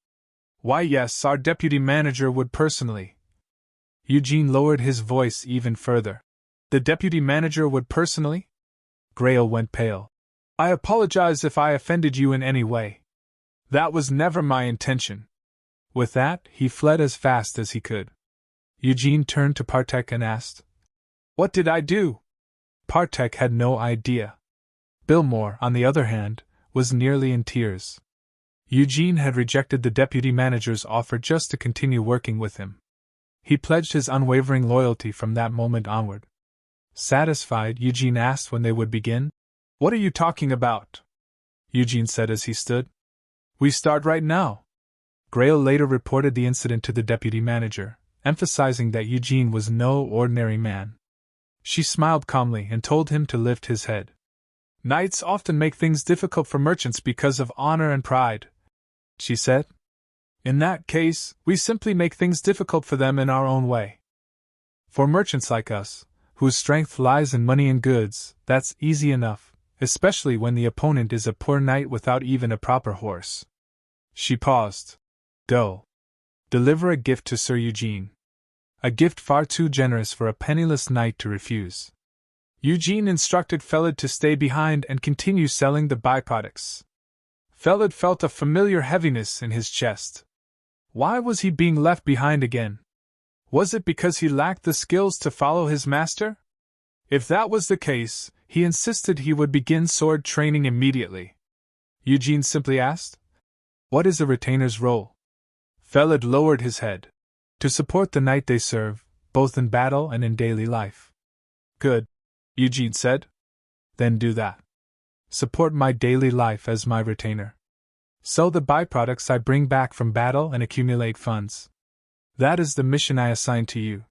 Why, yes, our deputy manager would personally. Eugene lowered his voice even further. The deputy manager would personally? Grail went pale. I apologize if I offended you in any way. That was never my intention. With that, he fled as fast as he could. Eugene turned to Partek and asked, What did I do? Partek had no idea. Billmore, on the other hand, was nearly in tears. Eugene had rejected the deputy manager's offer just to continue working with him. He pledged his unwavering loyalty from that moment onward. Satisfied, Eugene asked when they would begin. What are you talking about? Eugene said as he stood. We start right now. Grail later reported the incident to the deputy manager, emphasizing that Eugene was no ordinary man. She smiled calmly and told him to lift his head. Knights often make things difficult for merchants because of honor and pride, she said. In that case, we simply make things difficult for them in our own way. For merchants like us, whose strength lies in money and goods, that's easy enough, especially when the opponent is a poor knight without even a proper horse. She paused. Go. Deliver a gift to Sir Eugene. A gift far too generous for a penniless knight to refuse. Eugene instructed Felid to stay behind and continue selling the byproducts. Felid felt a familiar heaviness in his chest. Why was he being left behind again? Was it because he lacked the skills to follow his master? If that was the case, he insisted he would begin sword training immediately. Eugene simply asked, What is a retainer's role? Felid lowered his head. To support the knight they serve, both in battle and in daily life. Good, Eugene said. Then do that. Support my daily life as my retainer. Sell the byproducts I bring back from battle and accumulate funds. That is the mission I assign to you.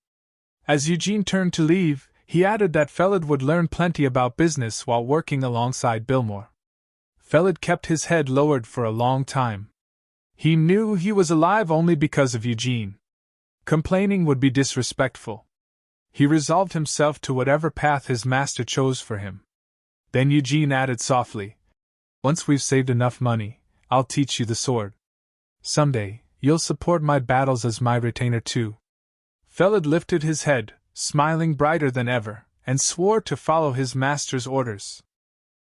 As Eugene turned to leave, he added that Felid would learn plenty about business while working alongside Billmore. Felid kept his head lowered for a long time. He knew he was alive only because of Eugene. Complaining would be disrespectful. He resolved himself to whatever path his master chose for him. Then Eugene added softly, Once we've saved enough money, I'll teach you the sword. Someday, you'll support my battles as my retainer too. Felid lifted his head, smiling brighter than ever, and swore to follow his master's orders.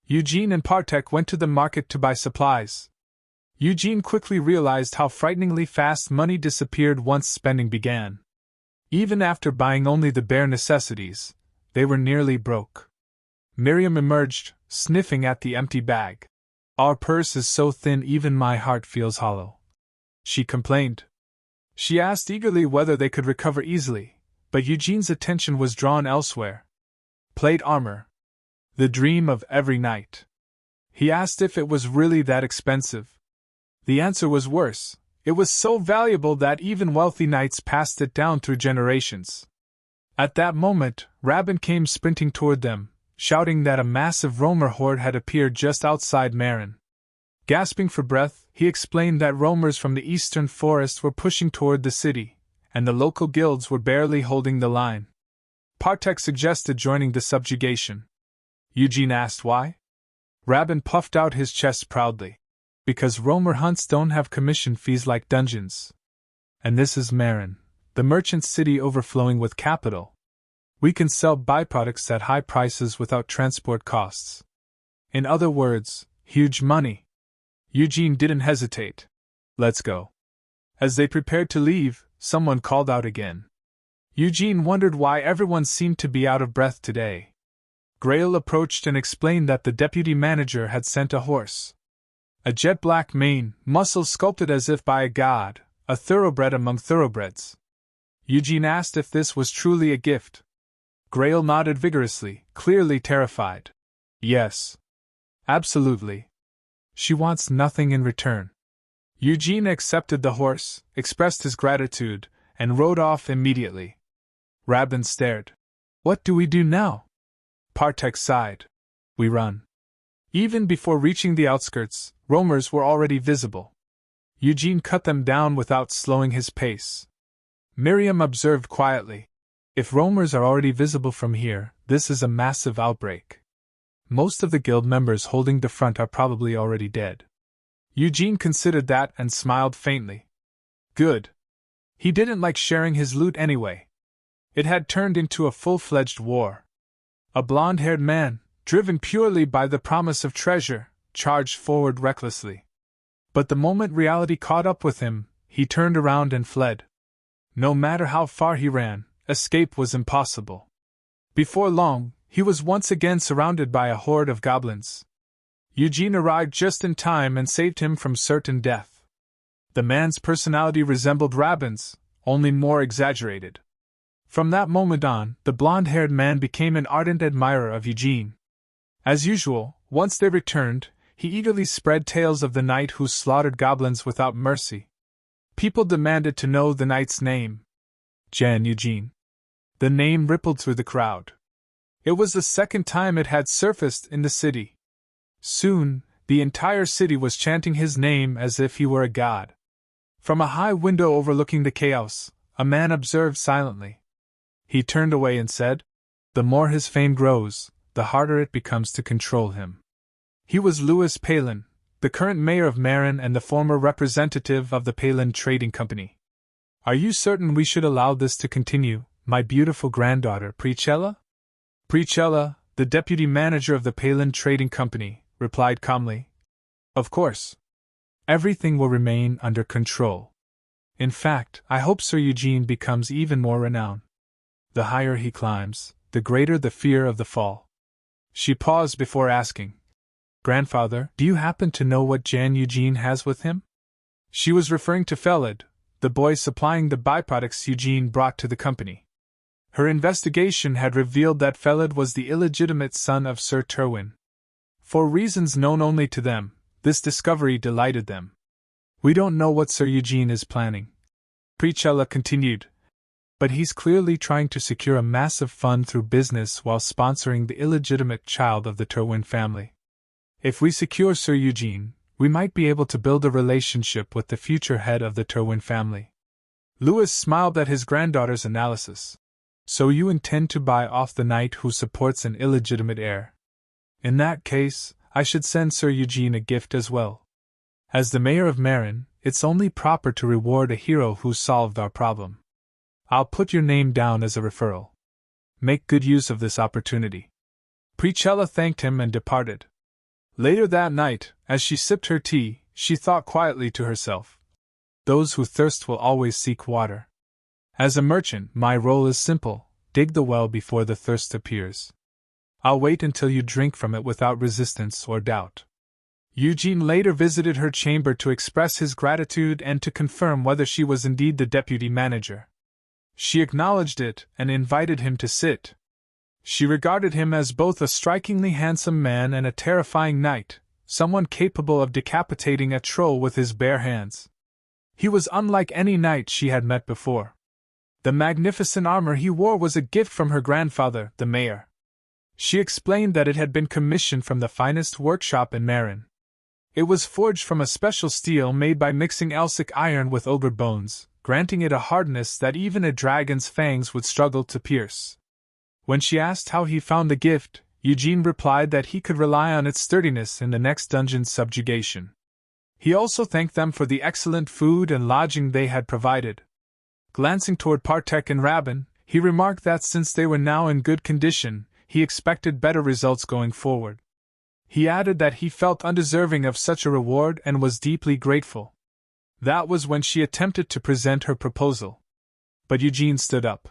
Eugene and Partek went to the market to buy supplies. Eugene quickly realized how frighteningly fast money disappeared once spending began. Even after buying only the bare necessities, they were nearly broke. Miriam emerged, sniffing at the empty bag. Our purse is so thin even my heart feels hollow, she complained. She asked eagerly whether they could recover easily, but Eugene's attention was drawn elsewhere. Plate armor. The dream of every knight. He asked if it was really that expensive. The answer was worse. It was so valuable that even wealthy knights passed it down through generations. At that moment, Rabin came sprinting toward them, shouting that a massive roamer horde had appeared just outside Marin. Gasping for breath, he explained that roamers from the eastern forest were pushing toward the city, and the local guilds were barely holding the line. Partek suggested joining the subjugation. Eugene asked why. Rabin puffed out his chest proudly. Because roamer hunts don't have commission fees like dungeons. And this is Marin, the merchant city overflowing with capital. We can sell byproducts at high prices without transport costs. In other words, huge money. Eugene didn't hesitate. Let's go. As they prepared to leave, someone called out again. Eugene wondered why everyone seemed to be out of breath today. Grail approached and explained that the deputy manager had sent a horse. A jet-black mane, muscles sculpted as if by a god, a thoroughbred among thoroughbreds. Eugene asked if this was truly a gift. Grail nodded vigorously, clearly terrified. Yes. Absolutely. She wants nothing in return. Eugene accepted the horse, expressed his gratitude, and rode off immediately. Rabin stared. What do we do now? Partek sighed. We run. Even before reaching the outskirts, roamers were already visible. Eugene cut them down without slowing his pace. Miriam observed quietly. If roamers are already visible from here, this is a massive outbreak. Most of the guild members holding the front are probably already dead. Eugene considered that and smiled faintly. Good. He didn't like sharing his loot anyway. It had turned into a full-fledged war. A blonde-haired man, driven purely by the promise of treasure, charged forward recklessly. But the moment reality caught up with him, he turned around and fled. No matter how far he ran, escape was impossible. Before long, he was once again surrounded by a horde of goblins. Eugene arrived just in time and saved him from certain death. The man's personality resembled Rabin's, only more exaggerated. From that moment on, the blonde-haired man became an ardent admirer of Eugene. As usual, once they returned, he eagerly spread tales of the knight who slaughtered goblins without mercy. People demanded to know the knight's name. Jan Eugene. The name rippled through the crowd. It was the second time it had surfaced in the city. Soon, the entire city was chanting his name as if he were a god. From a high window overlooking the chaos, a man observed silently. He turned away and said, "The more his fame grows, the harder it becomes to control him." He was Louis Palin, the current mayor of Marin and the former representative of the Palin Trading Company. "Are you certain we should allow this to continue, my beautiful granddaughter Priscilla?" Priscilla, the deputy manager of the Palin Trading Company, replied calmly. "Of course. Everything will remain under control. In fact, I hope Sir Eugene becomes even more renowned. The higher he climbs, the greater the fear of the fall." She paused before asking, "Grandfather, do you happen to know what Jan Eugene has with him?" She was referring to Felid, the boy supplying the byproducts Eugene brought to the company. Her investigation had revealed that Felid was the illegitimate son of Sir Terwin. For reasons known only to them, this discovery delighted them. "We don't know what Sir Eugene is planning," Priscilla continued, "but he's clearly trying to secure a massive fund through business while sponsoring the illegitimate child of the Terwin family. If we secure Sir Eugene, we might be able to build a relationship with the future head of the Terwin family." Louis smiled at his granddaughter's analysis. "So you intend to buy off the knight who supports an illegitimate heir? In that case, I should send Sir Eugene a gift as well. As the mayor of Marin, it's only proper to reward a hero who solved our problem. I'll put your name down as a referral. Make good use of this opportunity." Priscilla thanked him and departed. Later that night, as she sipped her tea, she thought quietly to herself, "Those who thirst will always seek water. As a merchant, my role is simple: dig the well before the thirst appears. I'll wait until you drink from it without resistance or doubt." Eugene later visited her chamber to express his gratitude and to confirm whether she was indeed the deputy manager. She acknowledged it and invited him to sit. She regarded him as both a strikingly handsome man and a terrifying knight, someone capable of decapitating a troll with his bare hands. He was unlike any knight she had met before. The magnificent armor he wore was a gift from her grandfather, the mayor. She explained that it had been commissioned from the finest workshop in Marin. It was forged from a special steel made by mixing Elsic iron with ogre bones, granting it a hardness that even a dragon's fangs would struggle to pierce. When she asked how he found the gift, Eugene replied that he could rely on its sturdiness in the next dungeon's subjugation. He also thanked them for the excellent food and lodging they had provided. Glancing toward Partek and Rabin, he remarked that since they were now in good condition, he expected better results going forward. He added that he felt undeserving of such a reward and was deeply grateful. That was when she attempted to present her proposal. But Eugene stood up.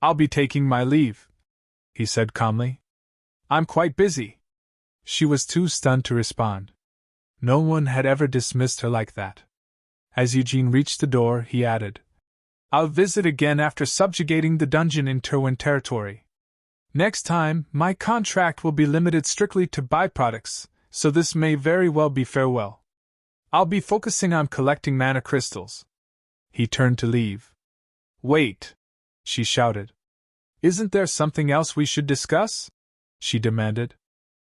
"I'll be taking my leave," he said calmly. "I'm quite busy." She was too stunned to respond. No one had ever dismissed her like that. As Eugene reached the door, he added, "I'll visit again after subjugating the dungeon in Terwin territory. Next time, my contract will be limited strictly to byproducts, so this may very well be farewell. I'll be focusing on collecting mana crystals." He turned to leave. "Wait!" she shouted. "Isn't there something else we should discuss?" she demanded.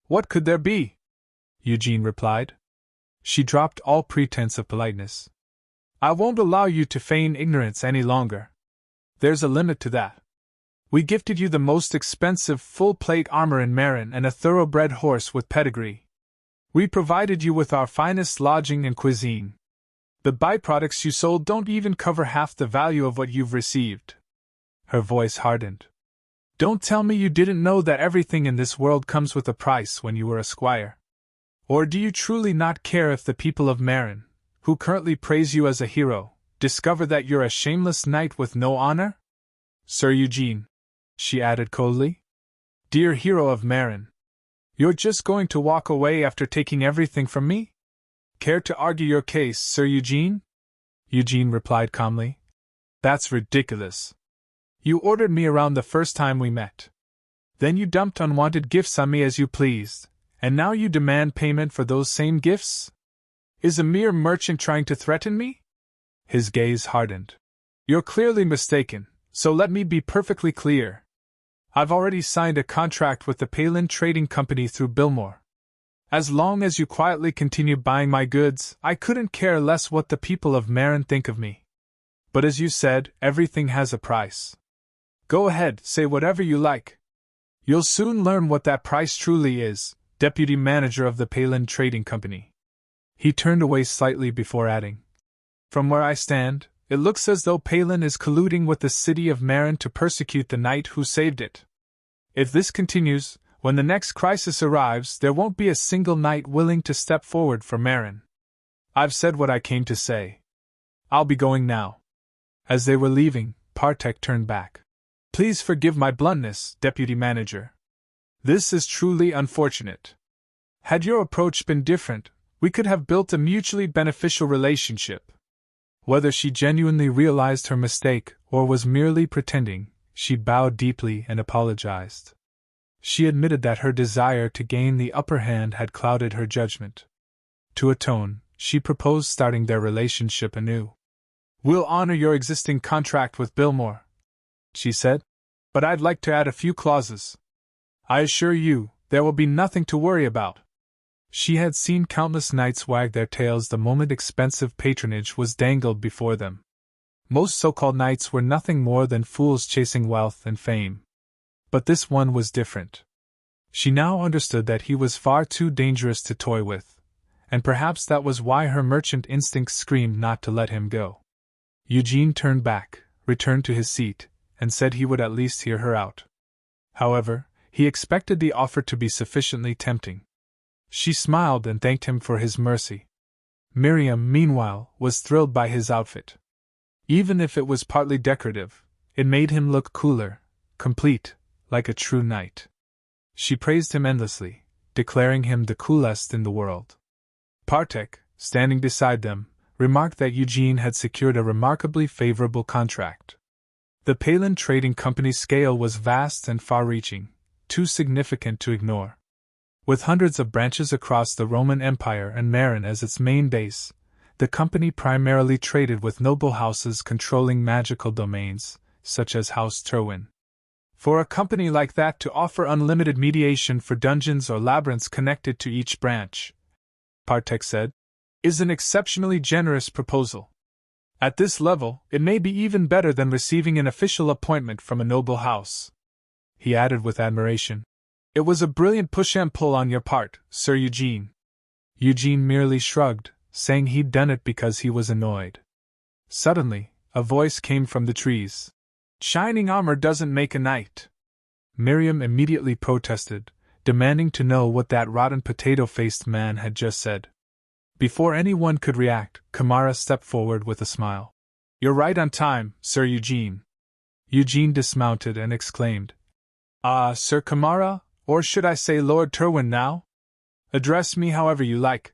What could there be? Eugene replied. She dropped all pretense of politeness. I won't allow you to feign ignorance any longer. There's a limit to that. We gifted you the most expensive full-plate armor in Marin and a thoroughbred horse with pedigree. We provided you with our finest lodging and cuisine. The byproducts you sold don't even cover half the value of what you've received. Her voice hardened. Don't tell me you didn't know that everything in this world comes with a price when you were a squire. Or do you truly not care if the people of Marin, who currently praise you as a hero, discover that you're a shameless knight with no honor? Sir Eugene, she added coldly. Dear hero of Marin, you're just going to walk away after taking everything from me? Care to argue your case, Sir Eugene? Eugene replied calmly. That's ridiculous. You ordered me around the first time we met. Then you dumped unwanted gifts on me as you pleased, and now you demand payment for those same gifts? Is a mere merchant trying to threaten me? His gaze hardened. You're clearly mistaken, so let me be perfectly clear. I've already signed a contract with the Palin Trading Company through Bilmore. As long as you quietly continue buying my goods, I couldn't care less what the people of Marin think of me. But as you said, everything has a price. Go ahead, say whatever you like. You'll soon learn what that price truly is, Deputy Manager of the Palin Trading Company. He turned away slightly before adding, From where I stand, it looks as though Palin is colluding with the city of Marin to persecute the knight who saved it. If this continues, when the next crisis arrives, there won't be a single knight willing to step forward for Marin. I've said what I came to say. I'll be going now. As they were leaving, Partek turned back. Please forgive my bluntness, Deputy Manager. This is truly unfortunate. Had your approach been different, we could have built a mutually beneficial relationship. Whether she genuinely realized her mistake or was merely pretending, she bowed deeply and apologized. She admitted that her desire to gain the upper hand had clouded her judgment. To atone, she proposed starting their relationship anew. We'll honor your existing contract with Bilmore, she said, but I'd like to add a few clauses. I assure you, there will be nothing to worry about. She had seen countless knights wag their tails the moment expensive patronage was dangled before them. Most so-called knights were nothing more than fools chasing wealth and fame. But this one was different. She now understood that he was far too dangerous to toy with, and perhaps that was why her merchant instincts screamed not to let him go. Eugene turned back, returned to his seat, and said he would at least hear her out. However, he expected the offer to be sufficiently tempting. She smiled and thanked him for his mercy. Miriam, meanwhile, was thrilled by his outfit. Even if it was partly decorative, it made him look cooler, complete, like a true knight. She praised him endlessly, declaring him the coolest in the world. Partek, standing beside them, remarked that Eugene had secured a remarkably favorable contract. The Palin Trading Company's scale was vast and far-reaching, too significant to ignore. With hundreds of branches across the Roman Empire and Marin as its main base, the company primarily traded with noble houses controlling magical domains, such as House Terwin. For a company like that to offer unlimited mediation for dungeons or labyrinths connected to each branch, Partek said, is an exceptionally generous proposal. At this level, it may be even better than receiving an official appointment from a noble house. He added with admiration, It was a brilliant push and pull on your part, Sir Eugene. Eugene merely shrugged, saying he'd done it because he was annoyed. Suddenly, a voice came from the trees. Shining armor doesn't make a knight. Miriam immediately protested, demanding to know what that rotten potato-faced man had just said. Before anyone could react, Kamara stepped forward with a smile. You're right on time, Sir Eugene. Eugene dismounted and exclaimed, Sir Kamara, or should I say Lord Terwin now? Address me however you like,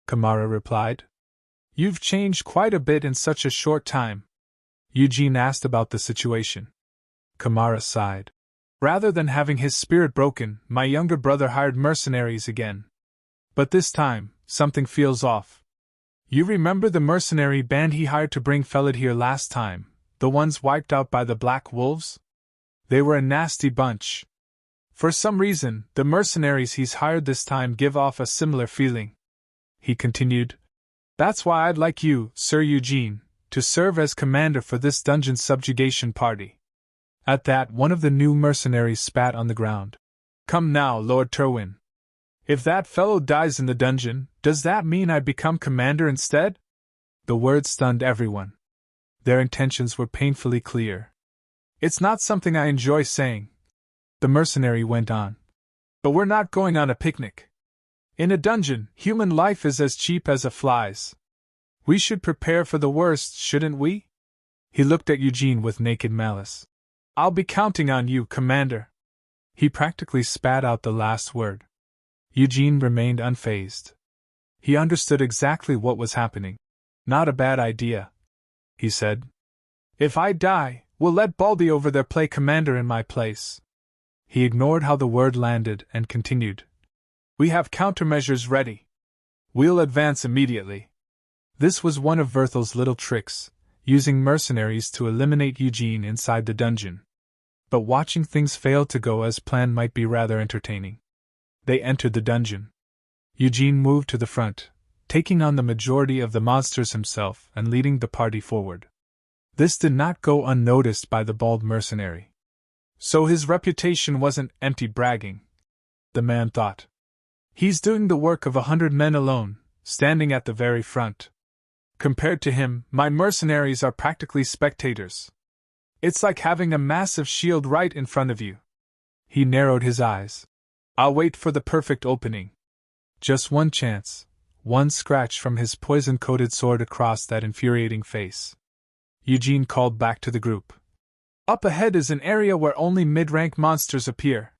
Kamara replied. You've changed quite a bit in such a short time. Eugene asked about the situation. Kamara sighed. Rather than having his spirit broken, my younger brother hired mercenaries again. But this time, something feels off. You remember the mercenary band he hired to bring Felid here last time, the ones wiped out by the Black Wolves? They were a nasty bunch. For some reason, the mercenaries he's hired this time give off a similar feeling. He continued, "That's why I'd like you, Sir Eugene, to serve as commander for this dungeon subjugation party." At that, one of the new mercenaries spat on the ground. "Come now, Lord Terwin. If that fellow dies in the dungeon, does that mean I become commander instead?" The word stunned everyone. Their intentions were painfully clear. "It's not something I enjoy saying," the mercenary went on, "but we're not going on a picnic. In a dungeon, human life is as cheap as a fly's. We should prepare for the worst, shouldn't we?" He looked at Eugene with naked malice. "I'll be counting on you, Commander." He practically spat out the last word. Eugene remained unfazed. He understood exactly what was happening. "Not a bad idea," he said. "If I die, we'll let Baldy over there play commander in my place." He ignored how the word landed and continued, "We have countermeasures ready. We'll advance immediately." This was one of Verthel's little tricks, using mercenaries to eliminate Eugene inside the dungeon. But watching things fail to go as planned might be rather entertaining. They entered the dungeon. Eugene moved to the front, taking on the majority of the monsters himself and leading the party forward. This did not go unnoticed by the bald mercenary. So his reputation wasn't empty bragging, the man thought. He's doing the work of 100 men alone, standing at the very front. Compared to him, my mercenaries are practically spectators. It's like having a massive shield right in front of you. He narrowed his eyes. "I'll wait for the perfect opening." Just one chance, one scratch from his poison-coated sword across that infuriating face. Eugene called back to the group. "Up ahead is an area where only mid-rank monsters appear.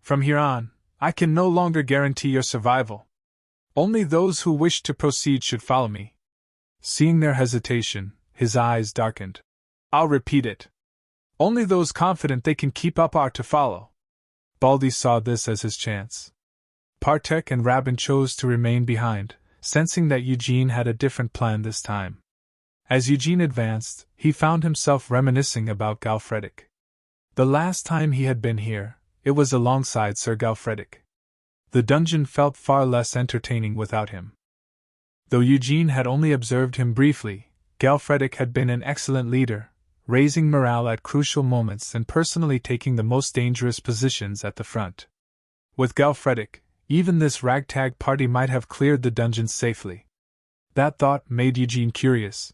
From here on, I can no longer guarantee your survival. Only those who wish to proceed should follow me." Seeing their hesitation, his eyes darkened. "I'll repeat it. Only those confident they can keep up are to follow." Baldy saw this as his chance. Partek and Rabin chose to remain behind, sensing that Eugene had a different plan this time. As Eugene advanced, he found himself reminiscing about Galfredic. The last time he had been here, it was alongside Sir Galfredic. The dungeon felt far less entertaining without him. Though Eugene had only observed him briefly, Galfredic had been an excellent leader, raising morale at crucial moments and personally taking the most dangerous positions at the front. With Galfredic, even this ragtag party might have cleared the dungeon safely. That thought made Eugene curious.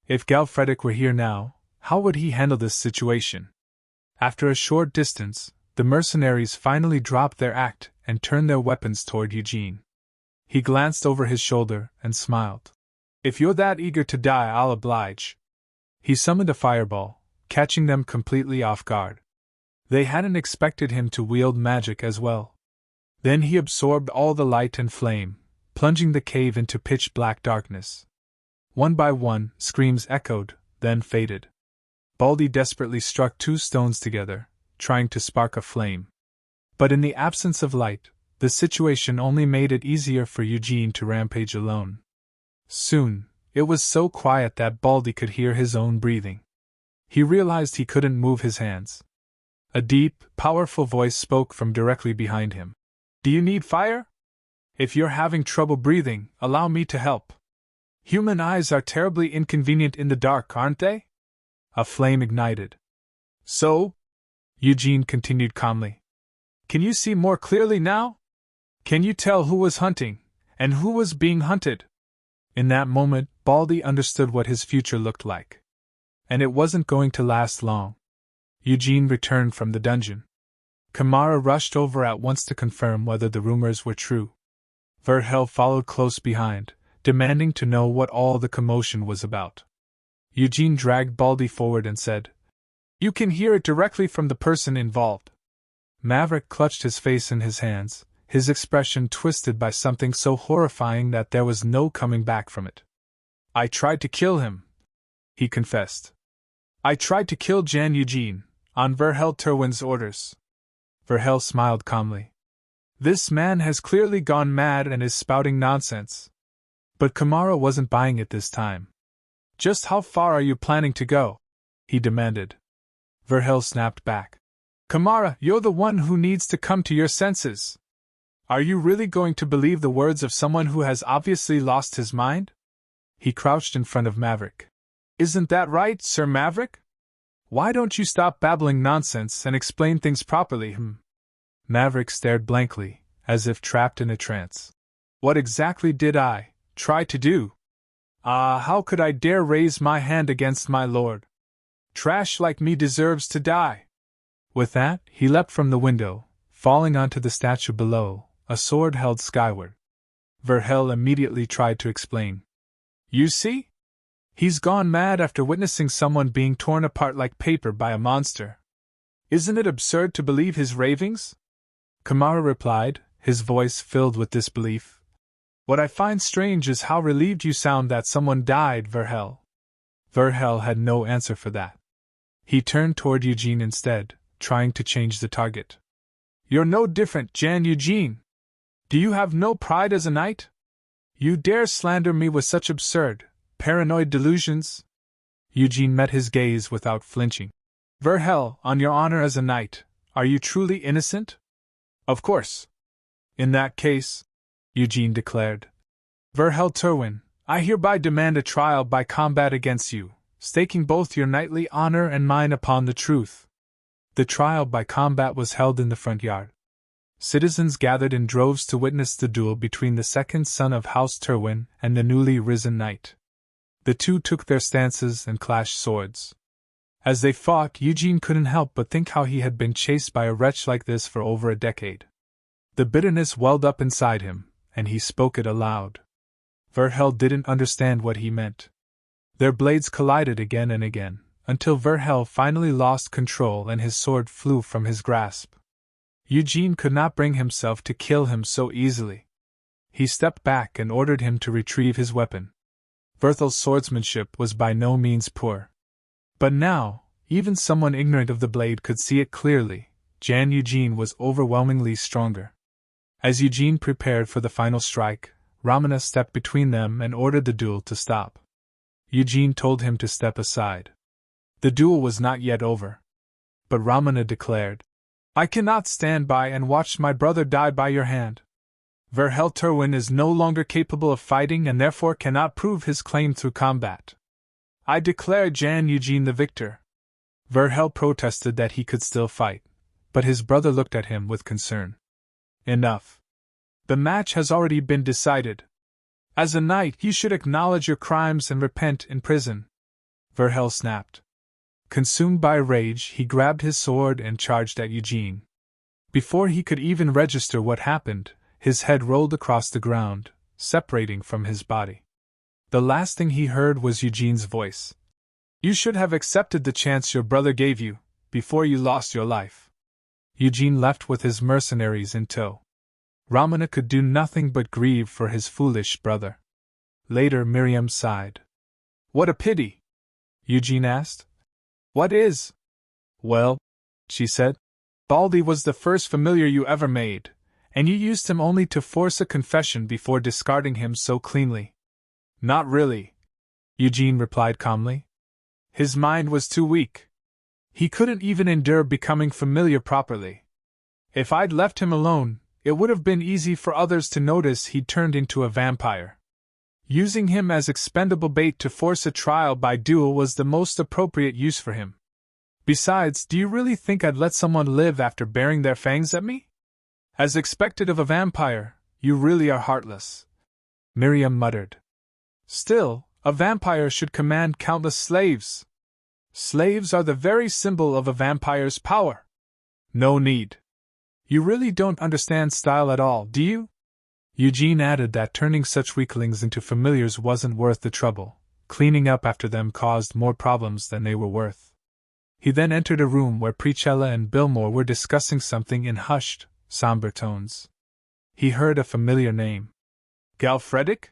If Galfredic were here now, how would he handle this situation? After a short distance, the mercenaries finally dropped their act and turned their weapons toward Eugene. He glanced over his shoulder and smiled. "If you're that eager to die, I'll oblige." He summoned a fireball, catching them completely off guard. They hadn't expected him to wield magic as well. Then he absorbed all the light and flame, plunging the cave into pitch-black darkness. One by one, screams echoed, then faded. Baldy desperately struck 2 stones together, trying to spark a flame. But in the absence of light, the situation only made it easier for Eugene to rampage alone. Soon, it was so quiet that Baldy could hear his own breathing. He realized he couldn't move his hands. A deep, powerful voice spoke from directly behind him. "Do you need fire? If you're having trouble breathing, allow me to help. Human eyes are terribly inconvenient in the dark, aren't they?" A flame ignited. "So?" Eugene continued calmly. "Can you see more clearly now? Can you tell who was hunting, and who was being hunted?" In that moment, Baldy understood what his future looked like. And it wasn't going to last long. Eugene returned from the dungeon. Kamara rushed over at once to confirm whether the rumors were true. Verhel followed close behind, demanding to know what all the commotion was about. Eugene dragged Baldy forward and said, "You can hear it directly from the person involved." Maverick clutched his face in his hands, his expression twisted by something so horrifying that there was no coming back from it. "I tried to kill him," he confessed. "I tried to kill Jan Eugene, on Verhel Terwin's orders." Verhel smiled calmly. "This man has clearly gone mad and is spouting nonsense." But Kamara wasn't buying it this time. "Just how far are you planning to go?" he demanded. Verhel snapped back. Kamara, you're the one who needs to come to your senses. Are you really going to believe the words of someone who has obviously lost his mind? He crouched in front of Maverick. Isn't that right, Sir Maverick? Why don't you stop babbling nonsense and explain things properly, Maverick stared blankly, as if trapped in a trance. What exactly did I try to do? How could I dare raise my hand against my lord? Trash like me deserves to die. With that, he leapt from the window, falling onto the statue below, a sword held skyward. Verhel immediately tried to explain. You see? He's gone mad after witnessing someone being torn apart like paper by a monster. Isn't it absurd to believe his ravings? Kamara replied, his voice filled with disbelief. What I find strange is how relieved you sound that someone died, Verhel. Verhel had no answer for that. He turned toward Eugene instead, trying to change the target. You're no different, Jan Eugene. Do you have no pride as a knight? You dare slander me with such absurd, paranoid delusions? Eugene met his gaze without flinching. Verhel, on your honor as a knight, are you truly innocent? Of course. In that case, Eugene declared. Verhel Turwin, I hereby demand a trial by combat against you, staking both your knightly honor and mine upon the truth. The trial by combat was held in the front yard. Citizens gathered in droves to witness the duel between the second son of House Turwin and the newly risen knight. The two took their stances and clashed swords. As they fought, Eugene couldn't help but think how he had been chased by a wretch like this for over a decade. The bitterness welled up inside him, and he spoke it aloud. Verhel didn't understand what he meant. Their blades collided again and again, until Verhel finally lost control and his sword flew from his grasp. Eugene could not bring himself to kill him so easily. He stepped back and ordered him to retrieve his weapon. Verhel's swordsmanship was by no means poor. But now, even someone ignorant of the blade could see it clearly. Jan Eugene was overwhelmingly stronger. As Eugene prepared for the final strike, Ramana stepped between them and ordered the duel to stop. Eugene told him to step aside. The duel was not yet over. But Ramana declared, I cannot stand by and watch my brother die by your hand. Verhel Turwin is no longer capable of fighting and therefore cannot prove his claim through combat. I declare Jan Eugene the victor. Verhel protested that he could still fight, but his brother looked at him with concern. Enough. The match has already been decided. As a knight, you should acknowledge your crimes and repent in prison. Verhel snapped. Consumed by rage, he grabbed his sword and charged at Eugene. Before he could even register what happened, his head rolled across the ground, separating from his body. The last thing he heard was Eugene's voice. You should have accepted the chance your brother gave you, before you lost your life. Eugene left with his mercenaries in tow. Ramana could do nothing but grieve for his foolish brother. Later Miriam sighed. What a pity! Eugene asked. What is? Well, she said, Baldy was the first familiar you ever made, and you used him only to force a confession before discarding him so cleanly. Not really, Eugene replied calmly. His mind was too weak. He couldn't even endure becoming familiar properly. If I'd left him alone, it would have been easy for others to notice he'd turned into a vampire. Using him as expendable bait to force a trial by duel was the most appropriate use for him. Besides, do you really think I'd let someone live after baring their fangs at me? As expected of a vampire, you really are heartless, Miriam muttered. Still, a vampire should command countless slaves. Slaves are the very symbol of a vampire's power. No need. You really don't understand style at all, do you? Eugene added that turning such weaklings into familiars wasn't worth the trouble. Cleaning up after them caused more problems than they were worth. He then entered a room where Preachella and Billmore were discussing something in hushed, somber tones. He heard a familiar name. Galfredic?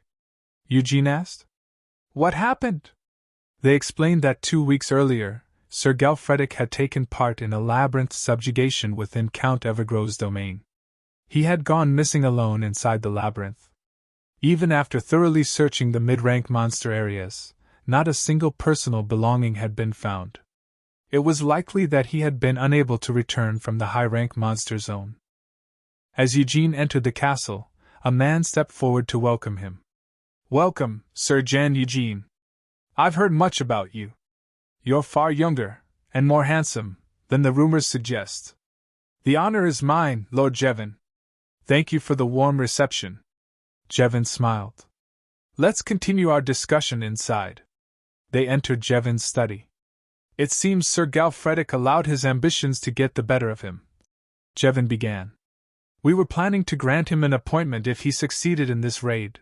Eugene asked. What happened? They explained that 2 weeks earlier, Sir Galfredic had taken part in a labyrinth subjugation within Count Evergrove's domain. He had gone missing alone inside the labyrinth. Even after thoroughly searching the mid-rank monster areas, not a single personal belonging had been found. it was likely that he had been unable to return from the high-rank monster zone. As Eugene entered the castle, a man stepped forward to welcome him. "Welcome, Sir Jan Eugene. I've heard much about you. You're far younger, and more handsome, than the rumors suggest." "The honor is mine, Lord Jevon. Thank you for the warm reception." Jevon smiled. "Let's continue our discussion inside." They entered Jevon's study. "It seems Sir Galfredic allowed his ambitions to get the better of him," Jevon began. "We were planning to grant him an appointment if he succeeded in this raid,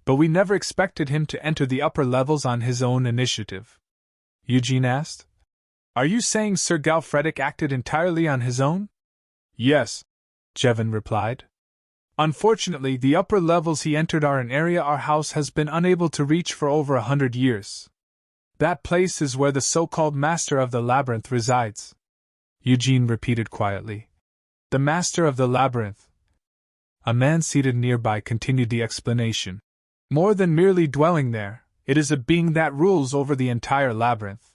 but we never expected him to enter the upper levels on his own initiative." Eugene asked. "Are you saying Sir Galfredic acted entirely on his own?" "Yes," Jevon replied. "Unfortunately, the upper levels he entered are an area our house has been unable to reach for over 100 years. That place is where the so-called Master of the Labyrinth resides," Eugene repeated quietly. "The Master of the Labyrinth." A man seated nearby continued the explanation. "More than merely dwelling there, it is a being that rules over the entire labyrinth.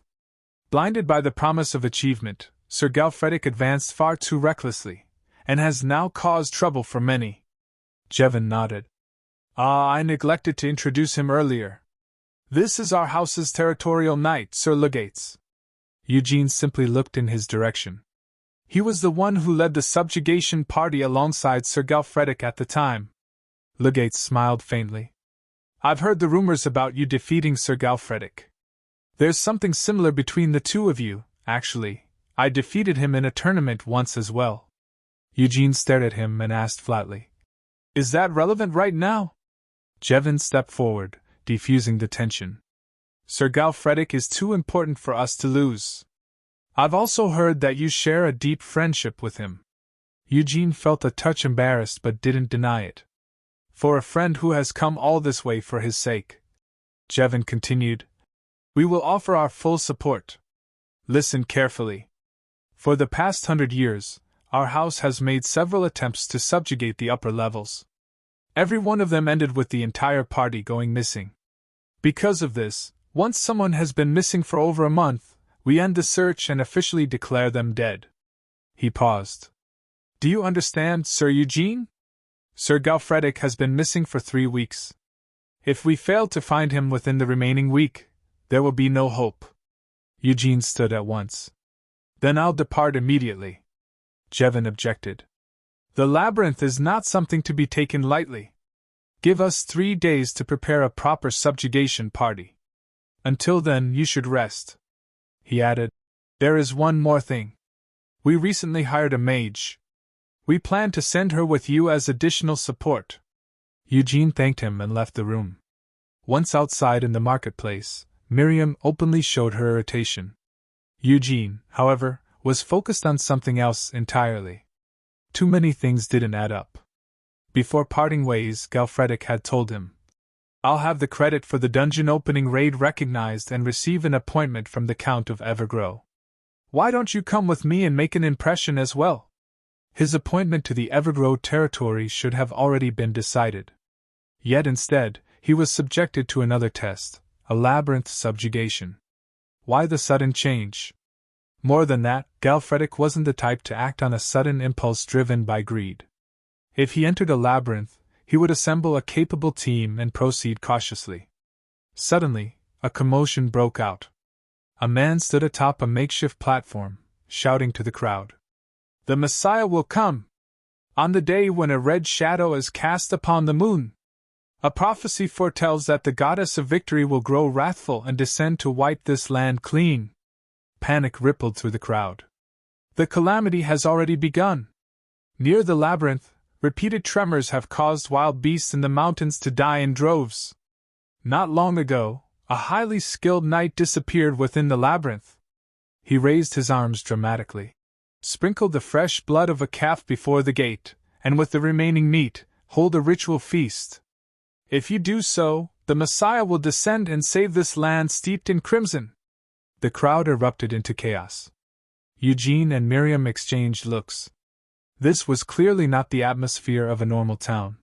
Blinded by the promise of achievement, Sir Galfredic advanced far too recklessly, and has now caused trouble for many." Jevon nodded. "Ah, I neglected to introduce him earlier. This is our house's territorial knight, Sir Legates." Eugene simply looked in his direction. "He was the one who led the subjugation party alongside Sir Galfredic at the time." Legates smiled faintly. "I've heard the rumors about you defeating Sir Galfredic. There's something similar between the two of you, actually. I defeated him in a tournament once as well." Eugene stared at him and asked flatly, "Is that relevant right now?" Jevon stepped forward, defusing the tension. "Sir Galfredic is too important for us to lose. I've also heard that you share a deep friendship with him." Eugene felt a touch embarrassed but didn't deny it. "For a friend who has come all this way for his sake," Jevon continued, "we will offer our full support. Listen carefully. For the past 100 years, our house has made several attempts to subjugate the upper levels. Every one of them ended with the entire party going missing. Because of this, once someone has been missing for over a month, we end the search and officially declare them dead." He paused. "Do you understand, Sir Eugene? Sir Galfredic has been missing for 3 weeks. If we fail to find him within the remaining week, there will be no hope." Eugene stood at once. "Then I'll depart immediately," Jevon objected. "The labyrinth is not something to be taken lightly. Give us 3 days to prepare a proper subjugation party. Until then, you should rest." He added, "There is one more thing. We recently hired a mage. We plan to send her with you as additional support." Eugene thanked him and left the room. Once outside in the marketplace, Miriam openly showed her irritation. Eugene, however, was focused on something else entirely. Too many things didn't add up. Before parting ways, Galfredic had told him, "I'll have the credit for the dungeon opening raid recognized and receive an appointment from the Count of Evergrow. Why don't you come with me and make an impression as well?" His appointment to the Evergrow territory should have already been decided. Yet instead, he was subjected to another test, a labyrinth subjugation. Why the sudden change? More than that, Galfredic wasn't the type to act on a sudden impulse driven by greed. If he entered a labyrinth, he would assemble a capable team and proceed cautiously. Suddenly, a commotion broke out. A man stood atop a makeshift platform, shouting to the crowd, "The Messiah will come! On the day when a red shadow is cast upon the moon! A prophecy foretells that the goddess of victory will grow wrathful and descend to wipe this land clean." Panic rippled through the crowd. "The calamity has already begun. Near the labyrinth, repeated tremors have caused wild beasts in the mountains to die in droves. Not long ago, a highly skilled knight disappeared within the labyrinth." He raised his arms dramatically. "Sprinkle the fresh blood of a calf before the gate, and with the remaining meat, hold a ritual feast. If you do so, the Messiah will descend and save this land steeped in crimson." The crowd erupted into chaos. Eugene and Miriam exchanged looks. This was clearly not the atmosphere of a normal town.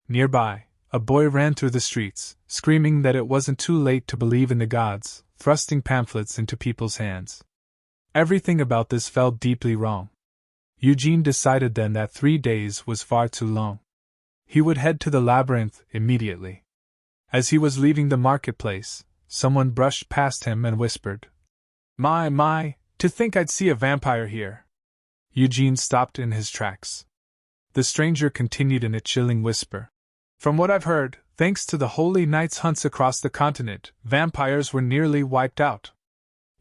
Nearby, a boy ran through the streets, screaming that it wasn't too late to believe in the gods, thrusting pamphlets into people's hands. Everything about this felt deeply wrong. Eugene decided then that 3 days was far too long. He would head to the labyrinth immediately. As he was leaving the marketplace, someone brushed past him and whispered, My, to think I'd see a vampire here." Eugene stopped in his tracks. The stranger continued in a chilling whisper. "From what I've heard, thanks to the Holy Knight's hunts across the continent, vampires were nearly wiped out.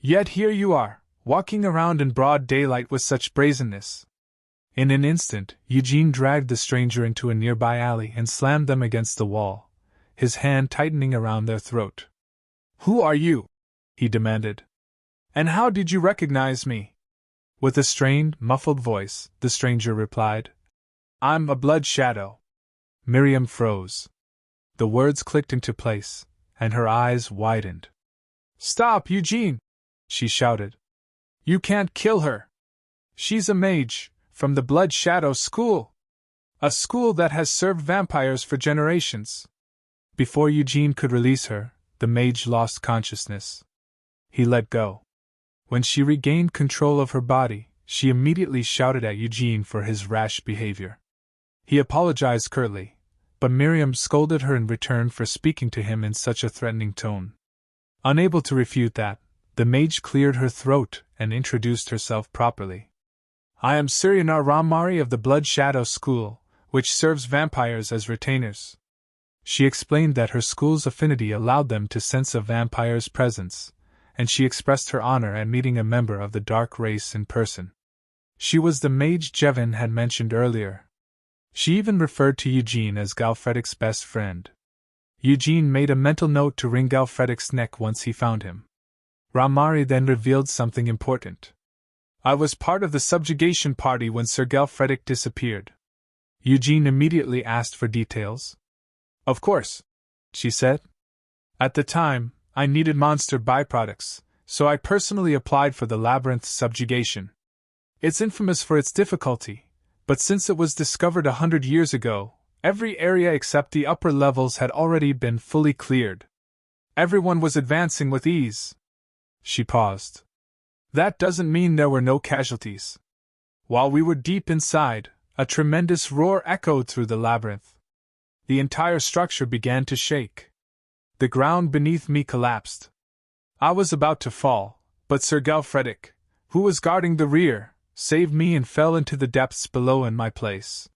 Yet here you are, walking around in broad daylight with such brazenness." In an instant, Eugene dragged the stranger into a nearby alley and slammed them against the wall, his hand tightening around their throat. "Who are you?" he demanded. "And how did you recognize me?" With a strained, muffled voice, the stranger replied, "I'm a blood shadow." Miriam froze. The words clicked into place, and her eyes widened. "Stop, Eugene!" she shouted. "You can't kill her. She's a mage, from the Blood Shadow School. A school that has served vampires for generations." Before Eugene could release her, the mage lost consciousness. He let go. When she regained control of her body, she immediately shouted at Eugene for his rash behavior. He apologized curtly, but Miriam scolded her in return for speaking to him in such a threatening tone. Unable to refute that, the mage cleared her throat and introduced herself properly. "I am Sirianar Ramari of the Blood Shadow School, which serves vampires as retainers." She explained that her school's affinity allowed them to sense a vampire's presence, and she expressed her honor at meeting a member of the dark race in person. She was the mage Jevin had mentioned earlier. She even referred to Eugene as Galfredic's best friend. Eugene made a mental note to wring Galfredic's neck once he found him. Ramari then revealed something important. "I was part of the subjugation party when Sir Galfredic disappeared." Eugene immediately asked for details. "Of course," she said. "At the time, I needed monster byproducts, so I personally applied for the labyrinth's subjugation. It's infamous for its difficulty, but since it was discovered 100 years ago, every area except the upper levels had already been fully cleared. Everyone was advancing with ease." She paused. "That doesn't mean there were no casualties. While we were deep inside, a tremendous roar echoed through the labyrinth. The entire structure began to shake. The ground beneath me collapsed. I was about to fall, but Sir Galfredic, who was guarding the rear, saved me and fell into the depths below in my place.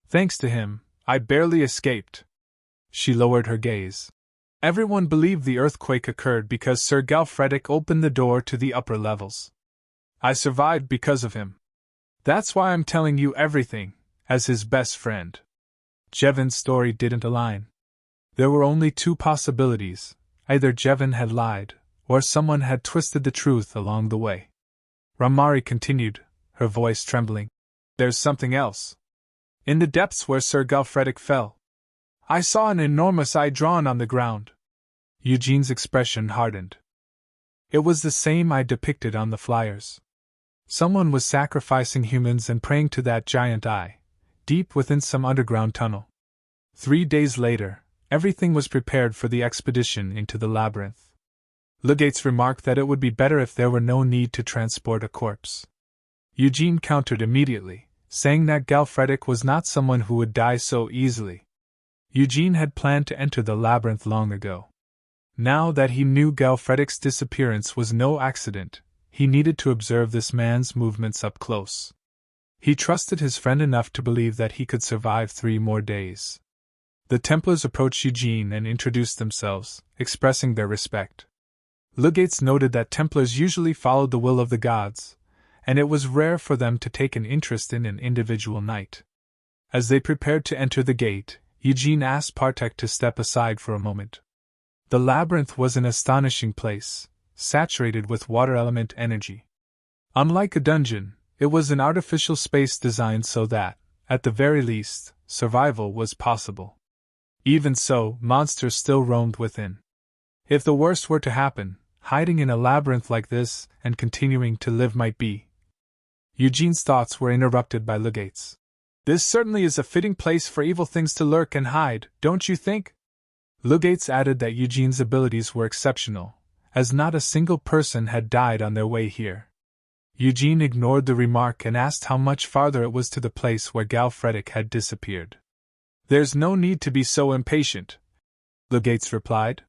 Thanks to him, I barely escaped." She lowered her gaze. "Everyone believed the earthquake occurred because Sir Galfredic opened the door to the upper levels. I survived because of him. That's why I'm telling you everything, as his best friend." Jevin's story didn't align. There were only two possibilities: either Jevin had lied, or someone had twisted the truth along the way. Ramari continued, her voice trembling. "There's something else. In the depths where Sir Galfredic fell, I saw an enormous eye drawn on the ground." Eugene's expression hardened. "It was the same eye depicted on the flyers. Someone was sacrificing humans and praying to that giant eye, deep within some underground tunnel. 3 days later, everything was prepared for the expedition into the labyrinth. Legates remarked that it would be better if there were no need to transport a corpse. Eugene countered immediately, saying that Galfredic was not someone who would die so easily. Eugene had planned to enter the labyrinth long ago. Now that he knew Galfredic's disappearance was no accident, he needed to observe this man's movements up close. He trusted his friend enough to believe that he could survive 3 more days. The Templars approached Eugene and introduced themselves, expressing their respect. Legates noted that Templars usually followed the will of the gods, and it was rare for them to take an interest in an individual knight. As they prepared to enter the gate, Eugene asked Partek to step aside for a moment. The labyrinth was an astonishing place, saturated with water element energy. Unlike a dungeon, it was an artificial space designed so that, at the very least, survival was possible. Even so, monsters still roamed within. If the worst were to happen, hiding in a labyrinth like this and continuing to live might be. Eugene's thoughts were interrupted by Legates. "This certainly is a fitting place for evil things to lurk and hide, don't you think?" Legates added that Eugene's abilities were exceptional, as not a single person had died on their way here. Eugene ignored the remark and asked how much farther it was to the place where Galfredic had disappeared. There's no need to be so impatient, Legates replied.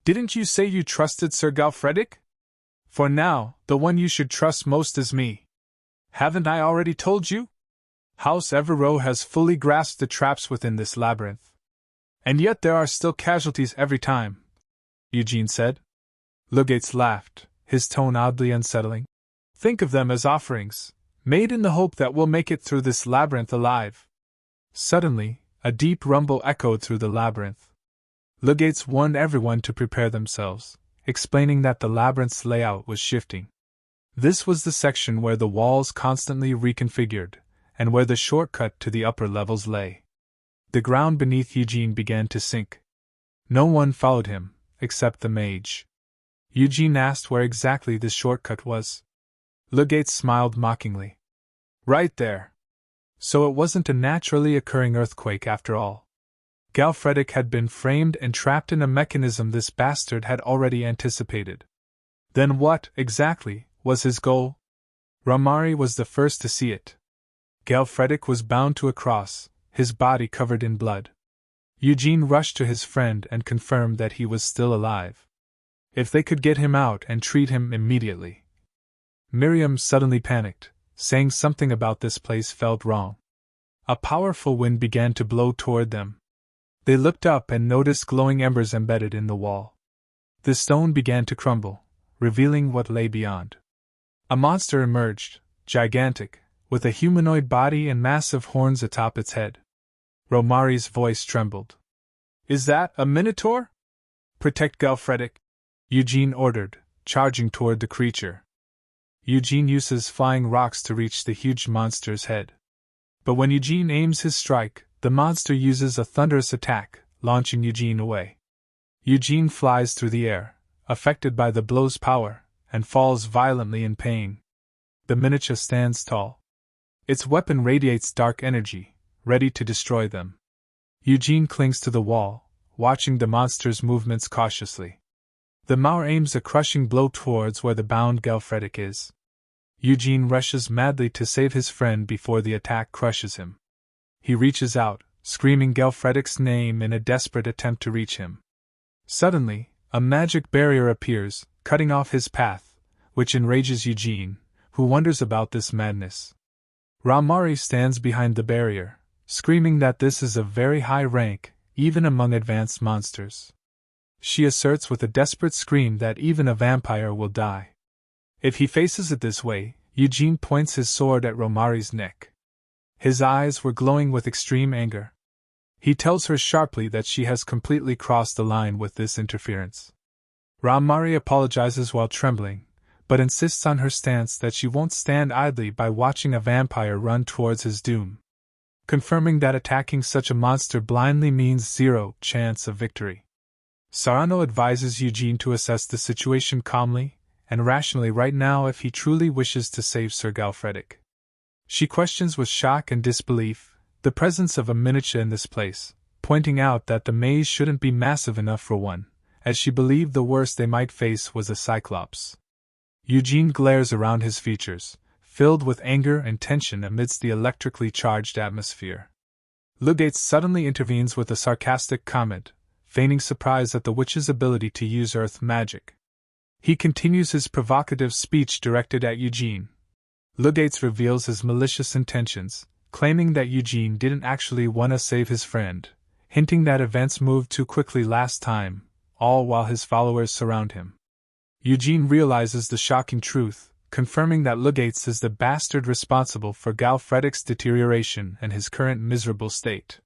Didn't you say you trusted Sir Galfredic? For now, the one you should trust most is me. Haven't I already told you? House Evero has fully grasped the traps within this labyrinth. And yet there are still casualties every time, Eugene said. Legates laughed, his tone oddly unsettling. Think of them as offerings, made in the hope that we'll make it through this labyrinth alive. Suddenly, a deep rumble echoed through the labyrinth. Legates warned everyone to prepare themselves, explaining that the labyrinth's layout was shifting. This was the section where the walls constantly reconfigured, and where the shortcut to the upper levels lay. The ground beneath Eugene began to sink. No one followed him, except the mage. Eugene asked where exactly this shortcut was. Legates smiled mockingly. Right there. So it wasn't a naturally occurring earthquake after all. Galfredic had been framed and trapped in a mechanism this bastard had already anticipated. Then what, exactly, was his goal? Ramari was the first to see it. Galfredic was bound to a cross, his body covered in blood. Eugene rushed to his friend and confirmed that he was still alive. If they could get him out and treat him immediately. Miriam suddenly panicked, saying something about this place felt wrong. A powerful wind began to blow toward them. They looked up and noticed glowing embers embedded in the wall. The stone began to crumble, revealing what lay beyond. A monster emerged, gigantic, with a humanoid body and massive horns atop its head. Romari's voice trembled. Is that a minotaur? Protect Galfredic, Eugene ordered, charging toward the creature. Eugene uses flying rocks to reach the huge monster's head. But when Eugene aims his strike, the monster uses a thunderous attack, launching Eugene away. Eugene flies through the air, affected by the blow's power, and falls violently in pain. The miniature stands tall. Its weapon radiates dark energy, ready to destroy them. Eugene clings to the wall, watching the monster's movements cautiously. The Maur aims a crushing blow towards where the bound Galfredic is. Eugene rushes madly to save his friend before the attack crushes him. He reaches out, screaming Galfredic's name in a desperate attempt to reach him. Suddenly, a magic barrier appears, cutting off his path, which enrages Eugene, who wonders about this madness. Ramari stands behind the barrier, screaming that this is a very high rank, even among advanced monsters. She asserts with a desperate scream that even a vampire will die. If he faces it this way, Eugene points his sword at Romari's neck. His eyes were glowing with extreme anger. He tells her sharply that she has completely crossed the line with this interference. Ramari apologizes while trembling, but insists on her stance that she won't stand idly by watching a vampire run towards his doom, confirming that attacking such a monster blindly means zero chance of victory. Sarano advises Eugene to assess the situation calmly and rationally right now if he truly wishes to save Sir Galfredic. She questions with shock and disbelief the presence of a miniature in this place, pointing out that the maze shouldn't be massive enough for one, as she believed the worst they might face was a cyclops. Eugene glares around his features, filled with anger and tension amidst the electrically charged atmosphere. Legates suddenly intervenes with a sarcastic comment, feigning surprise at the witch's ability to use earth magic. He continues his provocative speech directed at Eugene. Legates reveals his malicious intentions, claiming that Eugene didn't actually want to save his friend, hinting that events moved too quickly last time, all while his followers surround him. Eugene realizes the shocking truth, confirming that Legates is the bastard responsible for Galfredic's deterioration and his current miserable state.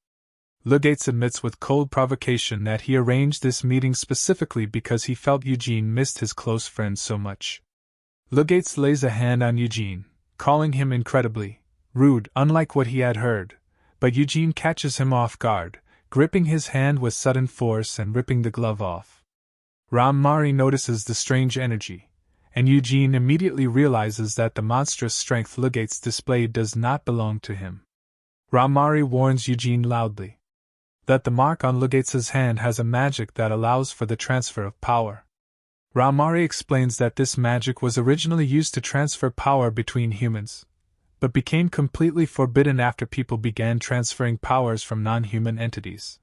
Legates admits with cold provocation that he arranged this meeting specifically because he felt Eugene missed his close friend so much. Legates lays a hand on Eugene, calling him incredibly rude, unlike what he had heard, but Eugene catches him off guard, gripping his hand with sudden force and ripping the glove off. Ramari notices the strange energy, and Eugene immediately realizes that the monstrous strength Legates displayed does not belong to him. Ramari warns Eugene loudly that the mark on Legates' hand has a magic that allows for the transfer of power. Ramari explains that this magic was originally used to transfer power between humans, but became completely forbidden after people began transferring powers from non-human entities.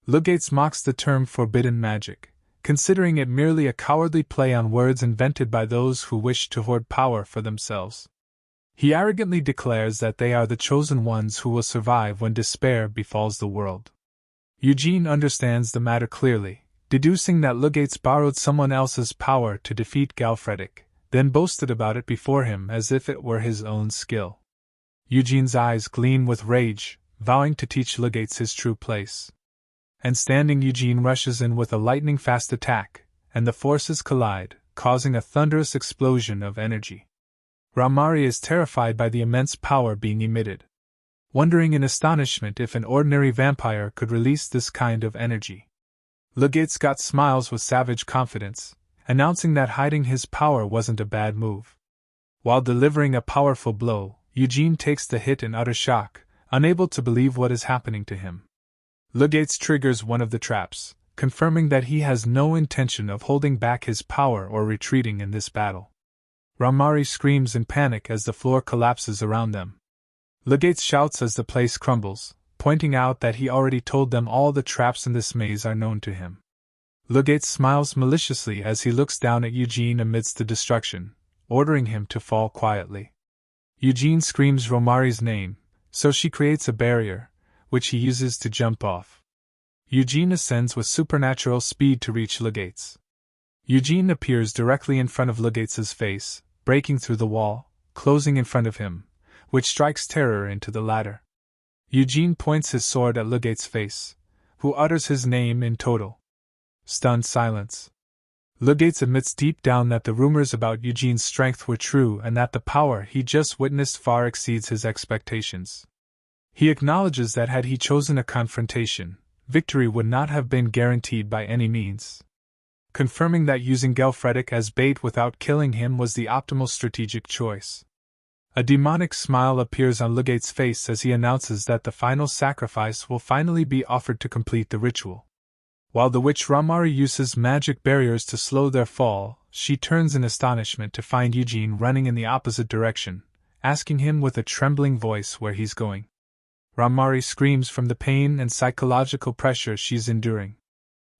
Lugates mocks the term forbidden magic, considering it merely a cowardly play on words invented by those who wish to hoard power for themselves. He arrogantly declares that they are the chosen ones who will survive when despair befalls the world. Eugene understands the matter clearly, deducing that Lugates borrowed someone else's power to defeat Galfredic, then boasted about it before him as if it were his own skill. Eugene's eyes gleam with rage, vowing to teach Lugates his true place. And standing, Eugene rushes in with a lightning-fast attack, and the forces collide, causing a thunderous explosion of energy. Ramari is terrified by the immense power being emitted, wondering in astonishment if an ordinary vampire could release this kind of energy. Lugates smiles with savage confidence, announcing that hiding his power wasn't a bad move. While delivering a powerful blow, Eugene takes the hit in utter shock, unable to believe what is happening to him. Lugates triggers one of the traps, confirming that he has no intention of holding back his power or retreating in this battle. Ramari screams in panic as the floor collapses around them. Lugates shouts as the place crumbles, pointing out that he already told them all the traps in this maze are known to him. Lugates smiles maliciously as he looks down at Eugene amidst the destruction, ordering him to fall quietly. Eugene screams Ramari's name, so she creates a barrier, which he uses to jump off. Eugene ascends with supernatural speed to reach Lugates. Eugene appears directly in front of Lugates' face, breaking through the wall, closing in front of him, which strikes terror into the latter. Eugene points his sword at Lugates' face, who utters his name in total stunned silence. Lugates admits deep down that the rumors about Eugene's strength were true and that the power he just witnessed far exceeds his expectations. He acknowledges that had he chosen a confrontation, victory would not have been guaranteed by any means, confirming that using Galfredic as bait without killing him was the optimal strategic choice. A demonic smile appears on Lugates' face as he announces that the final sacrifice will finally be offered to complete the ritual. While the witch Ramari uses magic barriers to slow their fall, she turns in astonishment to find Eugene running in the opposite direction, asking him with a trembling voice where he's going. Ramari screams from the pain and psychological pressure she's enduring.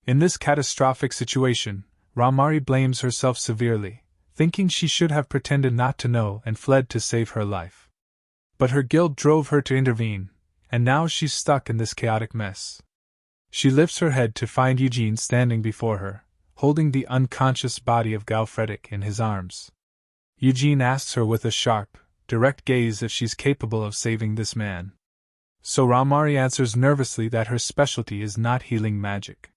In this catastrophic situation, Ramari blames herself severely, thinking she should have pretended not to know and fled to save her life. But her guilt drove her to intervene, and now she's stuck in this chaotic mess. She lifts her head to find Eugene standing before her, holding the unconscious body of Galfredic in his arms. Eugene asks her with a sharp, direct gaze if she's capable of saving this man. So Ramari answers nervously that her specialty is not healing magic.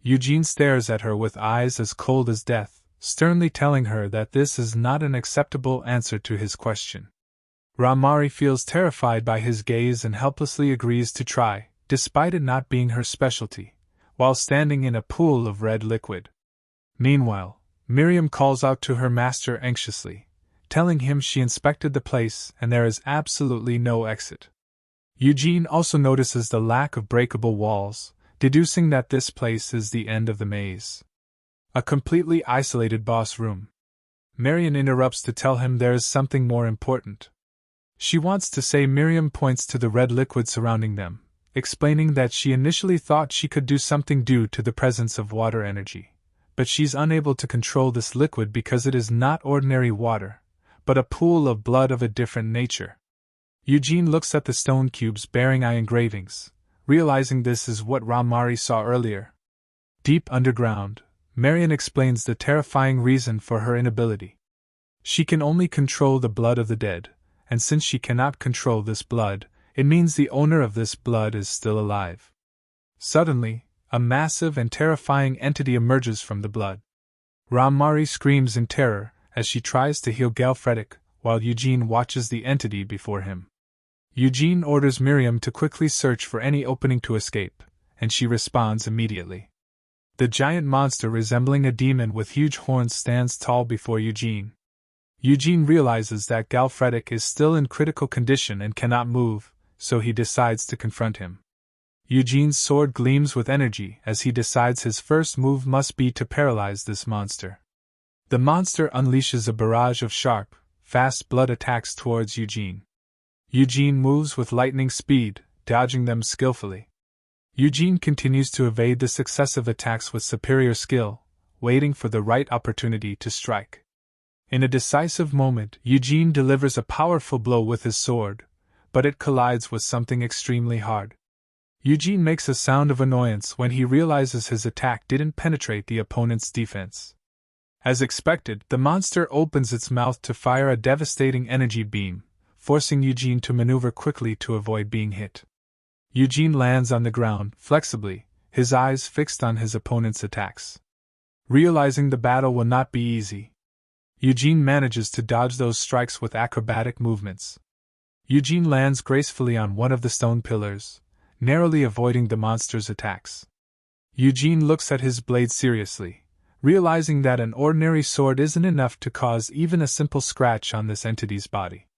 Eugene stares at her with eyes as cold as death, sternly telling her that this is not an acceptable answer to his question. Ramari feels terrified by his gaze and helplessly agrees to try, despite it not being her specialty, while standing in a pool of red liquid. Meanwhile, Miriam calls out to her master anxiously, telling him she inspected the place and there is absolutely no exit. Eugene also notices the lack of breakable walls, deducing that this place is the end of the maze. A completely isolated boss room. Marion interrupts to tell him there is something more important. She wants to say Miriam points to the red liquid surrounding them, explaining that she initially thought she could do something due to the presence of water energy, but she's unable to control this liquid because it is not ordinary water, but a pool of blood of a different nature. Eugene looks at the stone cubes bearing eye engravings, realizing this is what Ramari saw earlier. Deep underground, Marion explains the terrifying reason for her inability. She can only control the blood of the dead, and since she cannot control this blood, it means the owner of this blood is still alive. Suddenly, a massive and terrifying entity emerges from the blood. Ramari screams in terror as she tries to heal Galfredic, while Eugene watches the entity before him. Eugene orders Miriam to quickly search for any opening to escape, and she responds immediately. The giant monster resembling a demon with huge horns stands tall before Eugene. Eugene realizes that Galfredic is still in critical condition and cannot move, so he decides to confront him. Eugene's sword gleams with energy as he decides his first move must be to paralyze this monster. The monster unleashes a barrage of sharp, fast blood attacks towards Eugene. Eugene moves with lightning speed, dodging them skillfully. Eugene continues to evade the successive attacks with superior skill, waiting for the right opportunity to strike. In a decisive moment, Eugene delivers a powerful blow with his sword, but it collides with something extremely hard. Eugene makes a sound of annoyance when he realizes his attack didn't penetrate the opponent's defense. As expected, the monster opens its mouth to fire a devastating energy beam, forcing Eugene to maneuver quickly to avoid being hit. Eugene lands on the ground, flexibly, his eyes fixed on his opponent's attacks. Realizing the battle will not be easy, Eugene manages to dodge those strikes with acrobatic movements. Eugene lands gracefully on one of the stone pillars, narrowly avoiding the monster's attacks. Eugene looks at his blade seriously, realizing that an ordinary sword isn't enough to cause even a simple scratch on this entity's body.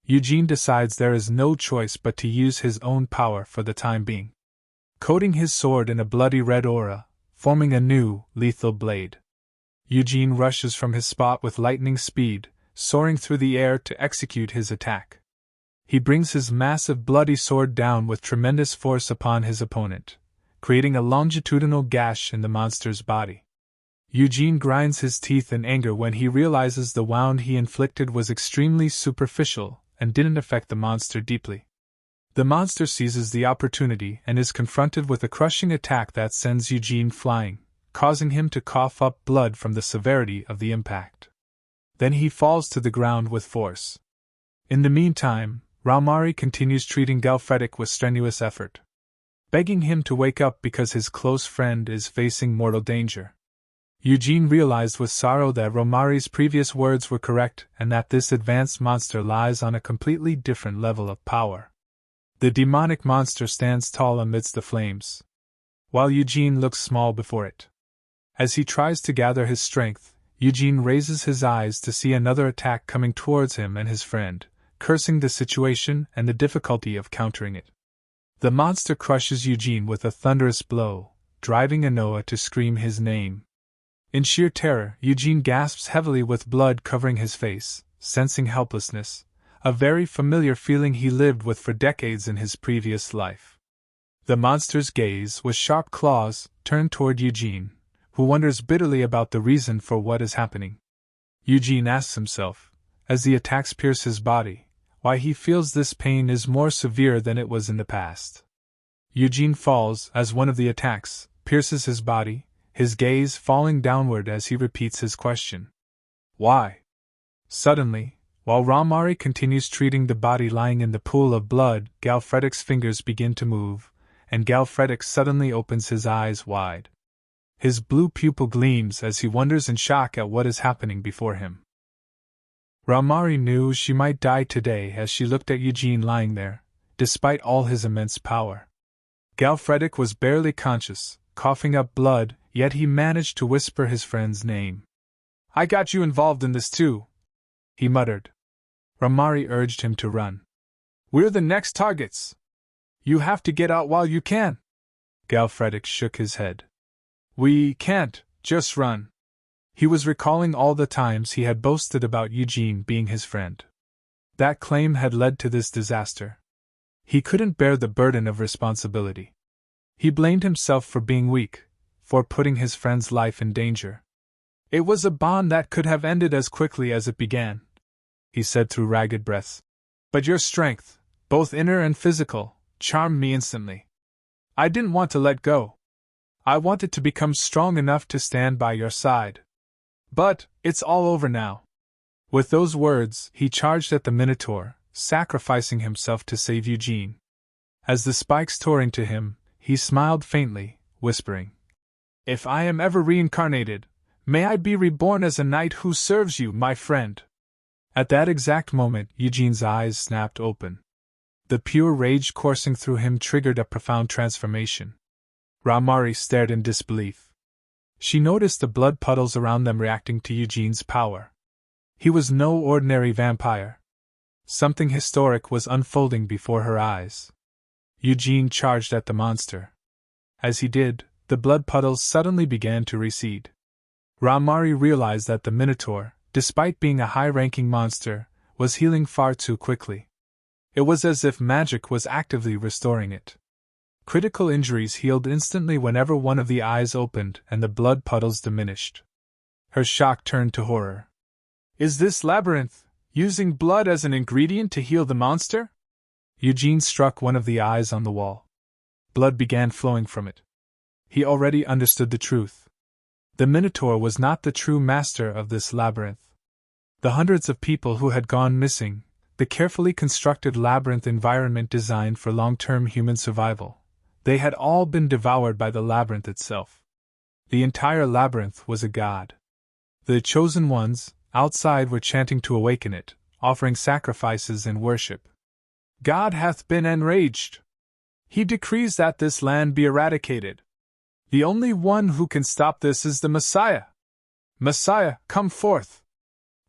Eugene decides there is no choice but to use his own power for the time being, coating his sword in a bloody red aura, forming a new, lethal blade. Eugene rushes from his spot with lightning speed, soaring through the air to execute his attack. He brings his massive bloody sword down with tremendous force upon his opponent, creating a longitudinal gash in the monster's body. Eugene grinds his teeth in anger when he realizes the wound he inflicted was extremely superficial and didn't affect the monster deeply. The monster seizes the opportunity and is confronted with a crushing attack that sends Eugene flying, causing him to cough up blood from the severity of the impact. Then he falls to the ground with force. In the meantime, Raumari continues treating Galfredik with strenuous effort, begging him to wake up because his close friend is facing mortal danger. Eugene realized with sorrow that Raumari's previous words were correct and that this advanced monster lies on a completely different level of power. The demonic monster stands tall amidst the flames, while Eugene looks small before it. As he tries to gather his strength, Eugene raises his eyes to see another attack coming towards him and his friend, cursing the situation and the difficulty of countering it. The monster crushes Eugene with a thunderous blow, driving Anoa to scream his name. In sheer terror, Eugene gasps heavily with blood covering his face, sensing helplessness, a very familiar feeling he lived with for decades in his previous life. The monster's gaze, with sharp claws, turned toward Eugene, who wonders bitterly about the reason for what is happening. Eugene asks himself, as the attacks pierce his body, why he feels this pain is more severe than it was in the past. Eugene falls as one of the attacks pierces his body, his gaze falling downward as he repeats his question. Why? Suddenly, while Raumari continues treating the body lying in the pool of blood, Galfredik's fingers begin to move, and Galfredik suddenly opens his eyes wide. His blue pupil gleams as he wonders in shock at what is happening before him. Raumari knew she might die today as she looked at Eugene lying there, despite all his immense power. Galfredik was barely conscious, coughing up blood, yet he managed to whisper his friend's name. "I got you involved in this too," he muttered. Raumari urged him to run. "We're the next targets. You have to get out while you can." Galfredik shook his head. "We can't, just run." He was recalling all the times he had boasted about Eugene being his friend. That claim had led to this disaster. He couldn't bear the burden of responsibility. He blamed himself for being weak, for putting his friend's life in danger. "It was a bond that could have ended as quickly as it began," he said through ragged breaths. "But your strength, both inner and physical, charmed me instantly. I didn't want to let go. I wanted to become strong enough to stand by your side. But, it's all over now." With those words, he charged at the Minotaur, sacrificing himself to save Eugene. As the spikes tore into him, he smiled faintly, whispering, "If I am ever reincarnated, may I be reborn as a knight who serves you, my friend." At that exact moment, Eugene's eyes snapped open. The pure rage coursing through him triggered a profound transformation. Raumari stared in disbelief. She noticed the blood puddles around them reacting to Eugene's power. He was no ordinary vampire. Something historic was unfolding before her eyes. Eugene charged at the monster. As he did, the blood puddles suddenly began to recede. Ramari realized that the Minotaur, despite being a high-ranking monster, was healing far too quickly. It was as if magic was actively restoring it. Critical injuries healed instantly whenever one of the eyes opened and the blood puddles diminished. Her shock turned to horror. Is this labyrinth using blood as an ingredient to heal the monster? Eugene struck one of the eyes on the wall. Blood began flowing from it. He already understood the truth. The Minotaur was not the true master of this labyrinth. The hundreds of people who had gone missing, the carefully constructed labyrinth environment designed for long-term human survival, they had all been devoured by the labyrinth itself. The entire labyrinth was a god. The chosen ones, outside, were chanting to awaken it, offering sacrifices and worship. God hath been enraged. He decrees that this land be eradicated. The only one who can stop this is the Messiah. Messiah, come forth.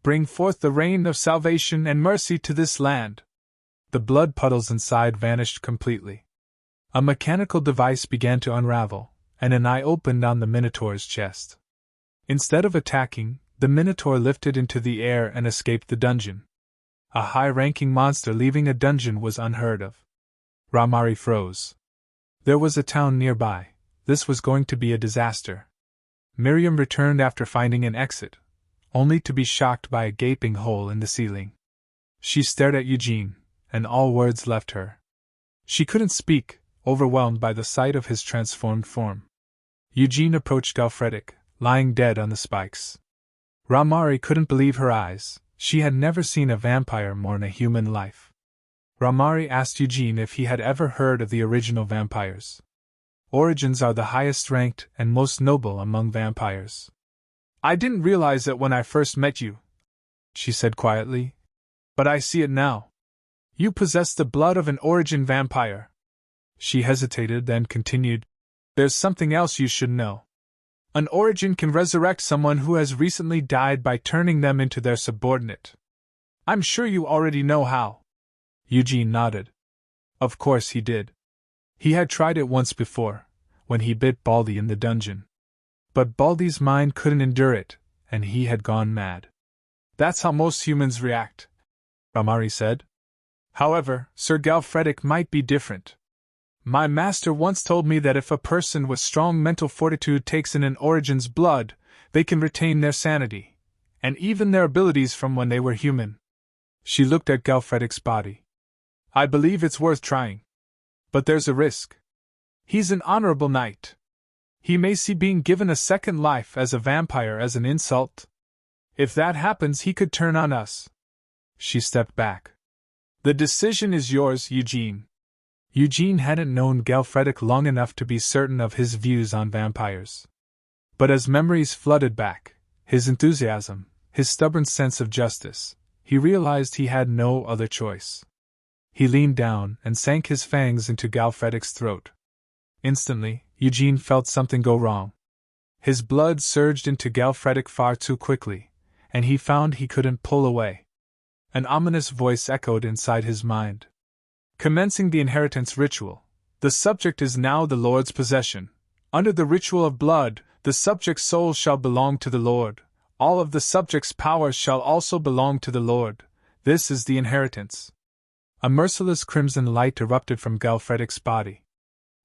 Bring forth the reign of salvation and mercy to this land. The blood puddles inside vanished completely. A mechanical device began to unravel, and an eye opened on the Minotaur's chest. Instead of attacking, the Minotaur lifted into the air and escaped the dungeon. A high-ranking monster leaving a dungeon was unheard of. Ramari froze. There was a town nearby. This was going to be a disaster. Miriam returned after finding an exit, only to be shocked by a gaping hole in the ceiling. She stared at Eugene, and all words left her. She couldn't speak, overwhelmed by the sight of his transformed form. Eugene approached Galfredic, lying dead on the spikes. Ramari couldn't believe her eyes. She had never seen a vampire mourn a human life. Ramari asked Eugene if he had ever heard of the original vampires. Origins are the highest ranked and most noble among vampires. I didn't realize it when I first met you, she said quietly, but I see it now. You possess the blood of an origin vampire. She hesitated, then continued, There's something else you should know. An origin can resurrect someone who has recently died by turning them into their subordinate. I'm sure you already know how. Eugene nodded. Of course he did. He had tried it once before, when he bit Baldy in the dungeon. But Baldy's mind couldn't endure it, and he had gone mad. That's how most humans react, Ramari said. However, Sir Galfredic might be different. My master once told me that if a person with strong mental fortitude takes in an origin's blood, they can retain their sanity, and even their abilities from when they were human. She looked at Galfredic's body. I believe it's worth trying. But there's a risk. He's an honorable knight. He may see being given a second life as a vampire as an insult. If that happens, he could turn on us. She stepped back. The decision is yours, Eugene. Eugene hadn't known Galfredic long enough to be certain of his views on vampires. But as memories flooded back, his enthusiasm, his stubborn sense of justice, he realized he had no other choice. He leaned down and sank his fangs into Galfredic's throat. Instantly, Eugene felt something go wrong. His blood surged into Galfredic far too quickly, and he found he couldn't pull away. An ominous voice echoed inside his mind. Commencing the inheritance ritual, the subject is now the Lord's possession. Under the ritual of blood, the subject's soul shall belong to the Lord. All of the subject's powers shall also belong to the Lord. This is the inheritance. A merciless crimson light erupted from Galfredic's body.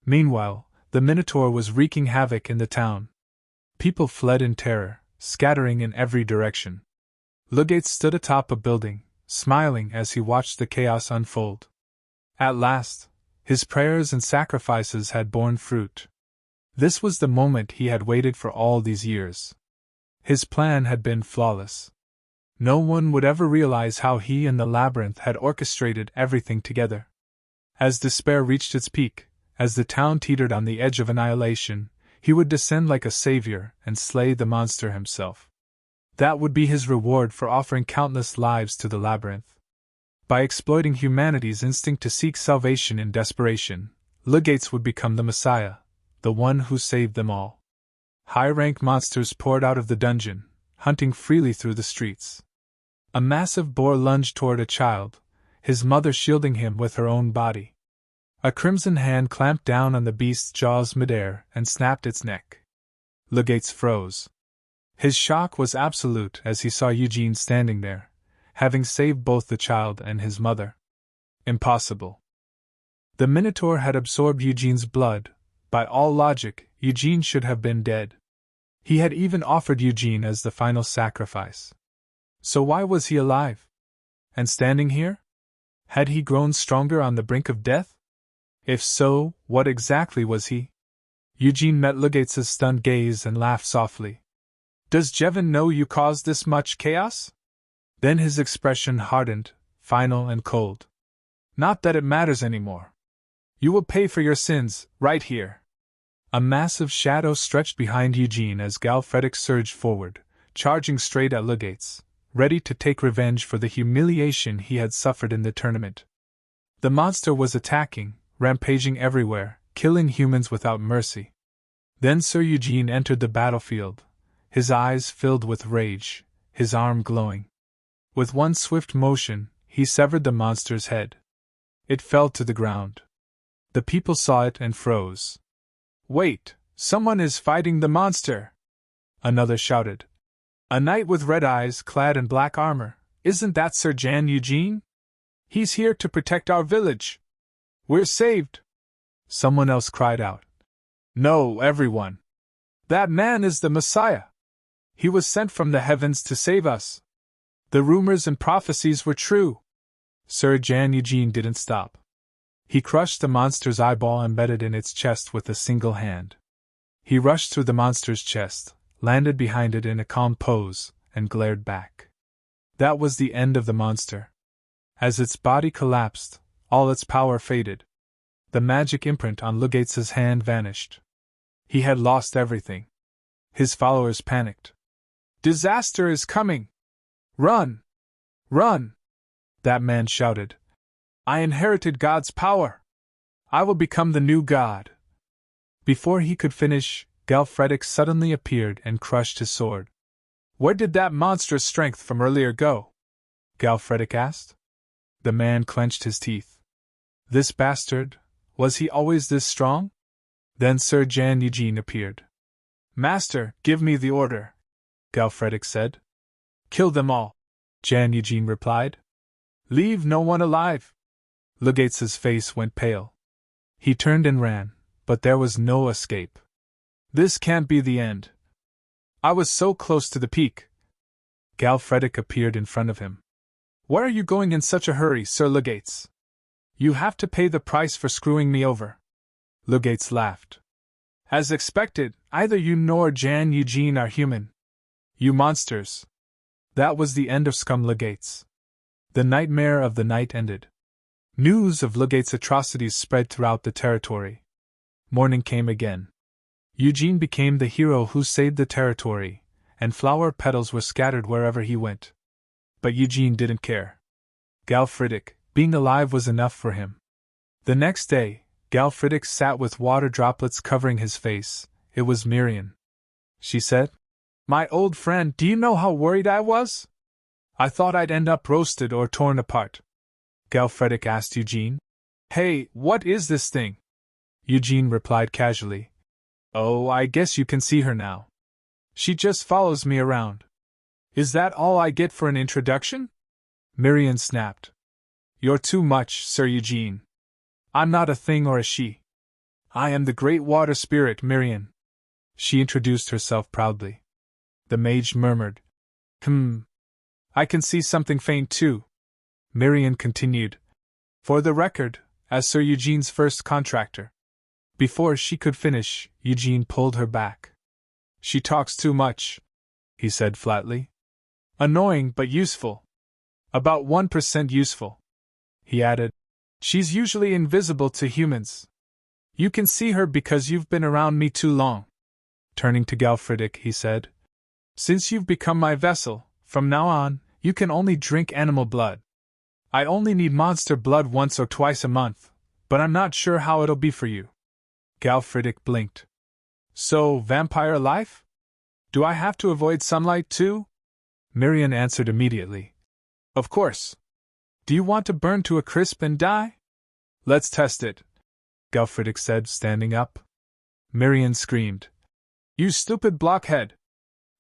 Meanwhile, the Minotaur was wreaking havoc in the town. People fled in terror, scattering in every direction. Lugates stood atop a building, smiling as he watched the chaos unfold. At last, his prayers and sacrifices had borne fruit. This was the moment he had waited for all these years. His plan had been flawless. No one would ever realize how he and the labyrinth had orchestrated everything together. As despair reached its peak, as the town teetered on the edge of annihilation, he would descend like a savior and slay the monster himself. That would be his reward for offering countless lives to the labyrinth. By exploiting humanity's instinct to seek salvation in desperation, Lugates would become the Messiah, the one who saved them all. High-rank monsters poured out of the dungeon, hunting freely through the streets. A massive boar lunged toward a child, his mother shielding him with her own body. A crimson hand clamped down on the beast's jaws midair and snapped its neck. Legates froze. His shock was absolute as he saw Eugene standing there, having saved both the child and his mother. Impossible. The Minotaur had absorbed Eugene's blood. By all logic, Eugene should have been dead. He had even offered Eugene as the final sacrifice. So why was he alive? And standing here? Had he grown stronger on the brink of death? If so, what exactly was he? Eugene met Legates' stunned gaze and laughed softly. Does Jevon know you caused this much chaos? Then his expression hardened, final and cold. Not that it matters anymore. You will pay for your sins, right here. A massive shadow stretched behind Eugene as Galfredic surged forward, charging straight at Legates, ready to take revenge for the humiliation he had suffered in the tournament. The monster was attacking, rampaging everywhere, killing humans without mercy. Then Sir Eugene entered the battlefield, his eyes filled with rage, his arm glowing. With one swift motion, he severed the monster's head. It fell to the ground. The people saw it and froze. Wait, someone is fighting the monster! Another shouted. A knight with red eyes clad in black armor, isn't that Sir Jan Eugene? He's here to protect our village. We're saved! Someone else cried out. No, everyone! That man is the Messiah! He was sent from the heavens to save us! The rumors and prophecies were true! Sir Jan Eugene didn't stop. He crushed the monster's eyeball embedded in its chest with a single hand. He rushed through the monster's chest, landed behind it in a calm pose, and glared back. That was the end of the monster. As its body collapsed, all its power faded. The magic imprint on Legates' hand vanished. He had lost everything. His followers panicked. Disaster is coming! Run! Run! That man shouted. I inherited God's power! I will become the new God! Before he could finish, Galfredic suddenly appeared and crushed his sword. Where did that monstrous strength from earlier go? Galfredic asked. The man clenched his teeth. This bastard, was he always this strong? Then Sir Jan Eugene appeared. Master, give me the order, Galfredic said. Kill them all, Jan Eugene replied. Leave no one alive. Legates' face went pale. He turned and ran, but there was no escape. This can't be the end. I was so close to the peak. Galfredic appeared in front of him. Where are you going in such a hurry, Sir Legates? You have to pay the price for screwing me over. Legates laughed. As expected, either you nor Jan Eugene are human. You monsters. That was the end of Scum Legates. The nightmare of the night ended. News of Legates' atrocities spread throughout the territory. Morning came again. Eugene became the hero who saved the territory, and flower petals were scattered wherever he went. But Eugene didn't care. Galfredic, being alive was enough for him. The next day, Galfredic sat with water droplets covering his face. It was Miriam. She said, My old friend, do you know how worried I was? I thought I'd end up roasted or torn apart. Galfredic asked Eugene. Hey, what is this thing? Eugene replied casually. Oh, I guess you can see her now. She just follows me around. Is that all I get for an introduction? Miriam snapped. You're too much, Sir Eugene. I'm not a thing or a she. I am the great water spirit, Miriam. She introduced herself proudly. The mage murmured. I can see something faint too. Miriam continued. For the record, as Sir Eugene's first contractor. Before she could finish, Eugene pulled her back. She talks too much, he said flatly. Annoying but useful. About 1% useful. He added. She's usually invisible to humans. You can see her because you've been around me too long. Turning to Galfredic, he said. Since you've become my vessel, from now on, you can only drink animal blood. I only need monster blood once or twice a month, but I'm not sure how it'll be for you. Galfredic blinked. So, vampire life? Do I have to avoid sunlight too? Miriam answered immediately. Of course. Do you want to burn to a crisp and die? Let's test it, Galfridic said, standing up. Miriam screamed. You stupid blockhead!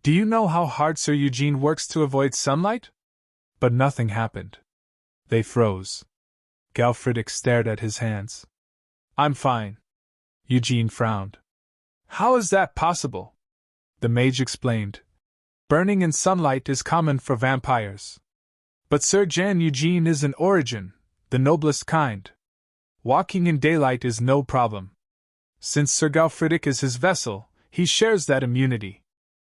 Do you know how hard Sir Eugene works to avoid sunlight? But nothing happened. They froze. Galfridic stared at his hands. I'm fine. Eugene frowned. How is that possible? The mage explained. Burning in sunlight is common for vampires. But Sir Jan Eugene is an origin, the noblest kind. Walking in daylight is no problem. Since Sir Galfridic is his vessel, he shares that immunity.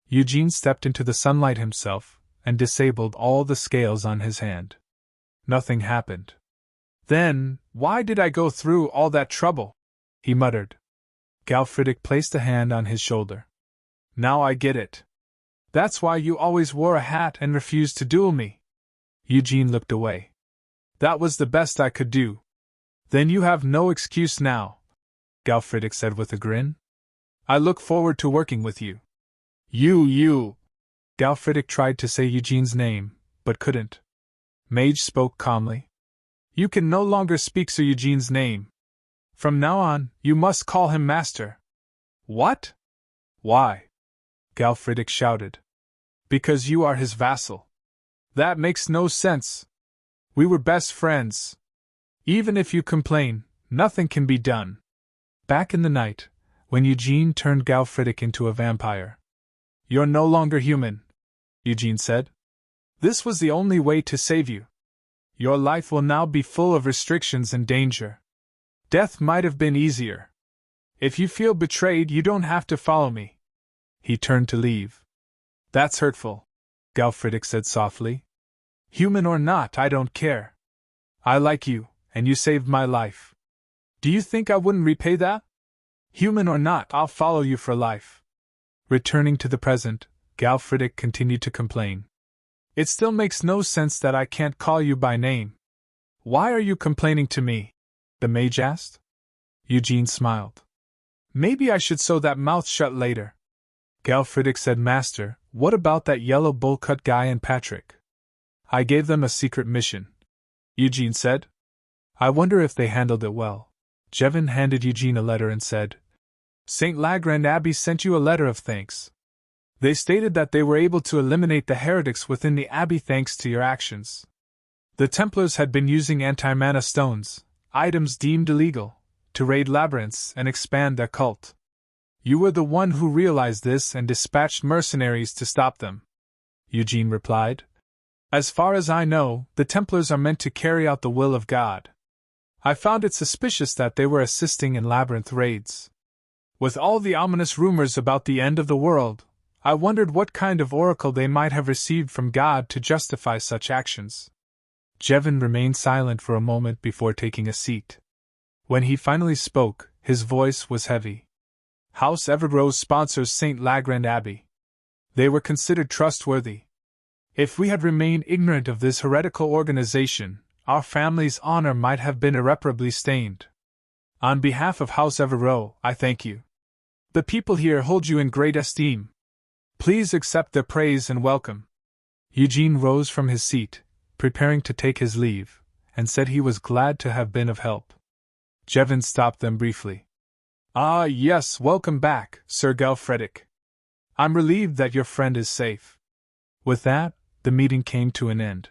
Eugene stepped into the sunlight himself, and disabled all the scales on his hand. Nothing happened. Then, why did I go through all that trouble? He muttered. Galfridic placed a hand on his shoulder. Now I get it. That's why you always wore a hat and refused to duel me. Eugene looked away. That was the best I could do. Then you have no excuse now, Galfridic said with a grin. I look forward to working with you. You. Galfridic tried to say Eugene's name, but couldn't. Mage spoke calmly. You can no longer speak Sir Eugene's name. From now on, you must call him Master. What? Why? Galfridic shouted. Because you are his vassal. That makes no sense. We were best friends. Even if you complain, nothing can be done. Back in the night, when Eugene turned Galfridic into a vampire. You're no longer human, Eugene said. This was the only way to save you. Your life will now be full of restrictions and danger. Death might have been easier. If you feel betrayed, you don't have to follow me. He turned to leave. That's hurtful, Galfridic said softly. Human or not, I don't care. I like you, and you saved my life. Do you think I wouldn't repay that? Human or not, I'll follow you for life. Returning to the present, Galfridic continued to complain. It still makes no sense that I can't call you by name. Why are you complaining to me? The mage asked. Eugene smiled. Maybe I should sew that mouth shut later. Galfridic said, Master, what about that yellow bowl-cut guy and Patrick? I gave them a secret mission, Eugene said. I wonder if they handled it well. Jevin handed Eugene a letter and said, St. Lagrand Abbey sent you a letter of thanks. They stated that they were able to eliminate the heretics within the abbey thanks to your actions. The Templars had been using anti-mana stones, items deemed illegal, to raid labyrinths and expand their cult. You were the one who realized this and dispatched mercenaries to stop them, Eugene replied. As far as I know, the Templars are meant to carry out the will of God. I found it suspicious that they were assisting in labyrinth raids. With all the ominous rumors about the end of the world, I wondered what kind of oracle they might have received from God to justify such actions. Jevin remained silent for a moment before taking a seat. When he finally spoke, his voice was heavy. House Evergrove sponsors St. Lagrand Abbey. They were considered trustworthy. If we had remained ignorant of this heretical organization, our family's honor might have been irreparably stained. On behalf of House Evergrove, I thank you. The people here hold you in great esteem. Please accept their praise and welcome. Eugene rose from his seat, preparing to take his leave, and said he was glad to have been of help. Jevin stopped them briefly. Ah, yes, welcome back, Sir Galfridic. I'm relieved that your friend is safe. With that, the meeting came to an end.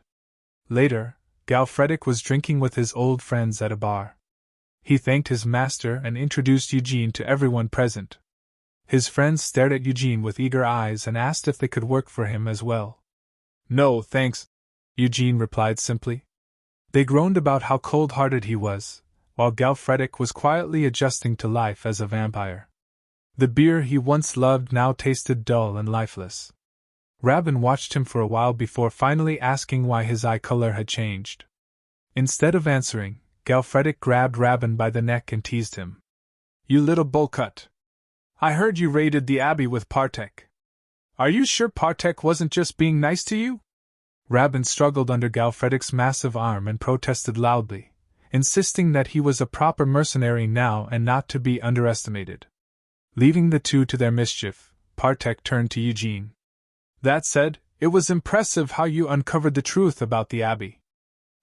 Later, Galfridic was drinking with his old friends at a bar. He thanked his master and introduced Eugene to everyone present. His friends stared at Eugene with eager eyes and asked if they could work for him as well. No, thanks, Eugene replied simply. They groaned about how cold-hearted he was, while Galfridic was quietly adjusting to life as a vampire. The beer he once loved now tasted dull and lifeless. Rabin watched him for a while before finally asking why his eye color had changed. Instead of answering, Galfridic grabbed Rabin by the neck and teased him. You little bullcut! I heard you raided the abbey with Partek. Are you sure Partek wasn't just being nice to you? Rabin struggled under Galfridic's massive arm and protested loudly, insisting that he was a proper mercenary now and not to be underestimated. Leaving the two to their mischief, Partek turned to Eugene. That said, it was impressive how you uncovered the truth about the abbey.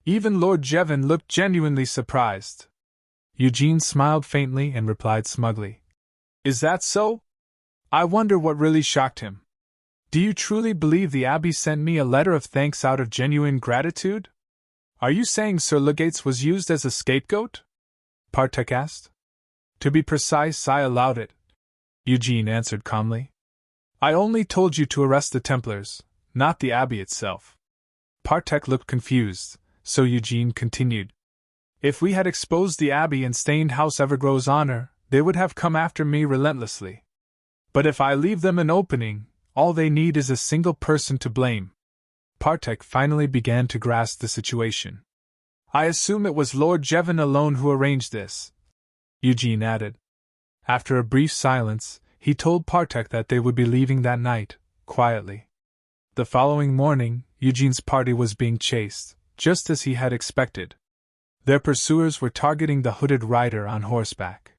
Even Lord Jevin looked genuinely surprised. Eugene smiled faintly and replied smugly. Is that so? I wonder what really shocked him. Do you truly believe the Abbey sent me a letter of thanks out of genuine gratitude? Are you saying Sir Legates was used as a scapegoat? Partek asked. To be precise, I allowed it, Eugene answered calmly. I only told you to arrest the Templars, not the Abbey itself. Partek looked confused, so Eugene continued. If we had exposed the Abbey and stained House Evergrow's honor, they would have come after me relentlessly. But if I leave them an opening, all they need is a single person to blame. Partek finally began to grasp the situation. I assume it was Lord Jevon alone who arranged this, Eugene added. After a brief silence, he told Partek that they would be leaving that night, quietly. The following morning, Eugene's party was being chased, just as he had expected. Their pursuers were targeting the hooded rider on horseback.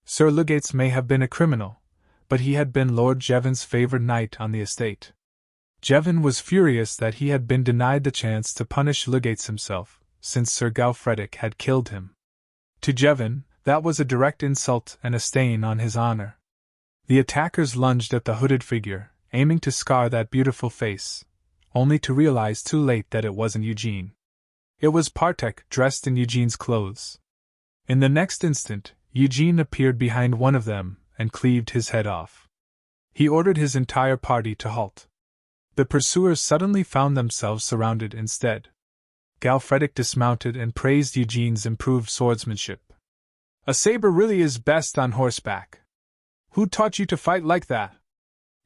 Sir Legates may have been a criminal, but he had been Lord Jevon's favored knight on the estate. Jevon was furious that he had been denied the chance to punish Legates himself, since Sir Galfredic had killed him. To Jevon, that was a direct insult and a stain on his honor. The attackers lunged at the hooded figure, aiming to scar that beautiful face, only to realize too late that it wasn't Eugene. It was Partek dressed in Eugene's clothes. In the next instant, Eugene appeared behind one of them and cleaved his head off. He ordered his entire party to halt. The pursuers suddenly found themselves surrounded instead. Galfredic dismounted and praised Eugene's improved swordsmanship. A saber really is best on horseback. Who taught you to fight like that?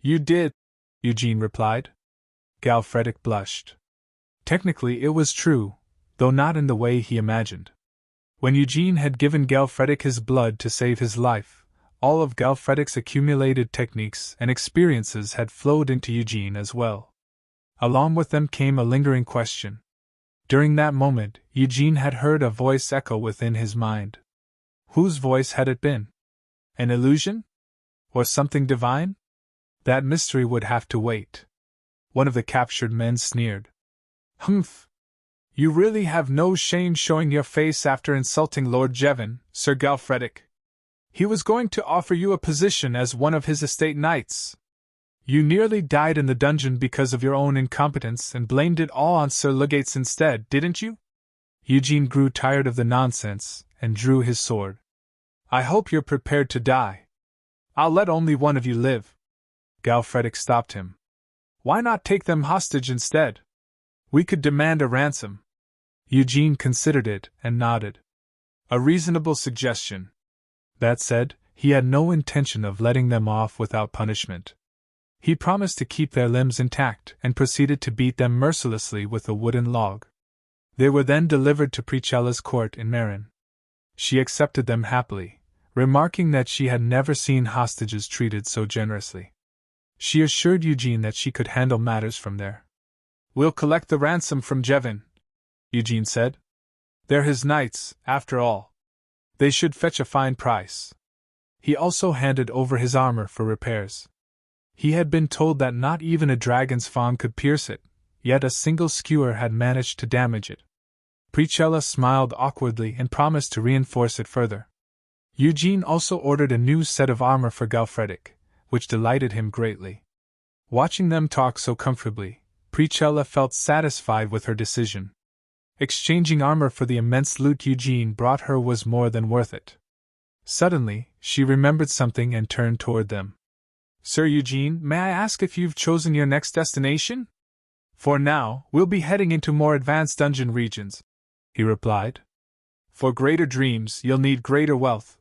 You did, Eugene replied. Galfredic blushed. Technically it was true, though not in the way he imagined. When Eugene had given Galfredic his blood to save his life, all of Galfredic's accumulated techniques and experiences had flowed into Eugene as well. Along with them came a lingering question. During that moment, Eugene had heard a voice echo within his mind. Whose voice had it been? An illusion? Or something divine? That mystery would have to wait. One of the captured men sneered. Humph! You really have no shame showing your face after insulting Lord Jevon, Sir Galfredic. He was going to offer you a position as one of his estate knights. You nearly died in the dungeon because of your own incompetence and blamed it all on Sir Legates instead, didn't you? Eugene grew tired of the nonsense and drew his sword. I hope you're prepared to die. I'll let only one of you live. Galfredic stopped him. Why not take them hostage instead? We could demand a ransom. Eugene considered it and nodded. A reasonable suggestion. That said, he had no intention of letting them off without punishment. He promised to keep their limbs intact and proceeded to beat them mercilessly with a wooden log. They were then delivered to Pricella's court in Marin. She accepted them happily, remarking that she had never seen hostages treated so generously. She assured Eugene that she could handle matters from there. We'll collect the ransom from Jevon, Eugene said. They're his knights, after all. They should fetch a fine price. He also handed over his armor for repairs. He had been told that not even a dragon's fang could pierce it, yet a single skewer had managed to damage it. Pricella smiled awkwardly and promised to reinforce it further. Eugene also ordered a new set of armor for Galfredic, which delighted him greatly. Watching them talk so comfortably, Pricella felt satisfied with her decision. Exchanging armor for the immense loot Eugene brought her was more than worth it. Suddenly, she remembered something and turned toward them. Sir Eugene, may I ask if you've chosen your next destination? For now, we'll be heading into more advanced dungeon regions, he replied. For greater dreams, you'll need greater wealth,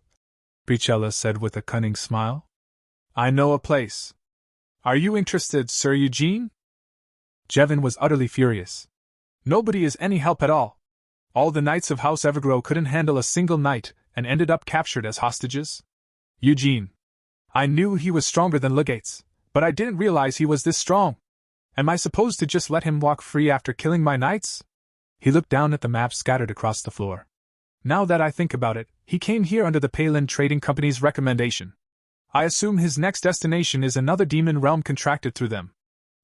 Pricella said with a cunning smile. I know a place. Are you interested, Sir Eugene? Jevon was utterly furious. Nobody is any help at all. All the knights of House Evergrow couldn't handle a single knight and ended up captured as hostages. Eugene. I knew he was stronger than Legates, but I didn't realize he was this strong. Am I supposed to just let him walk free after killing my knights? He looked down at the map scattered across the floor. Now that I think about it, he came here under the Palin Trading Company's recommendation. I assume his next destination is another demon realm contracted through them.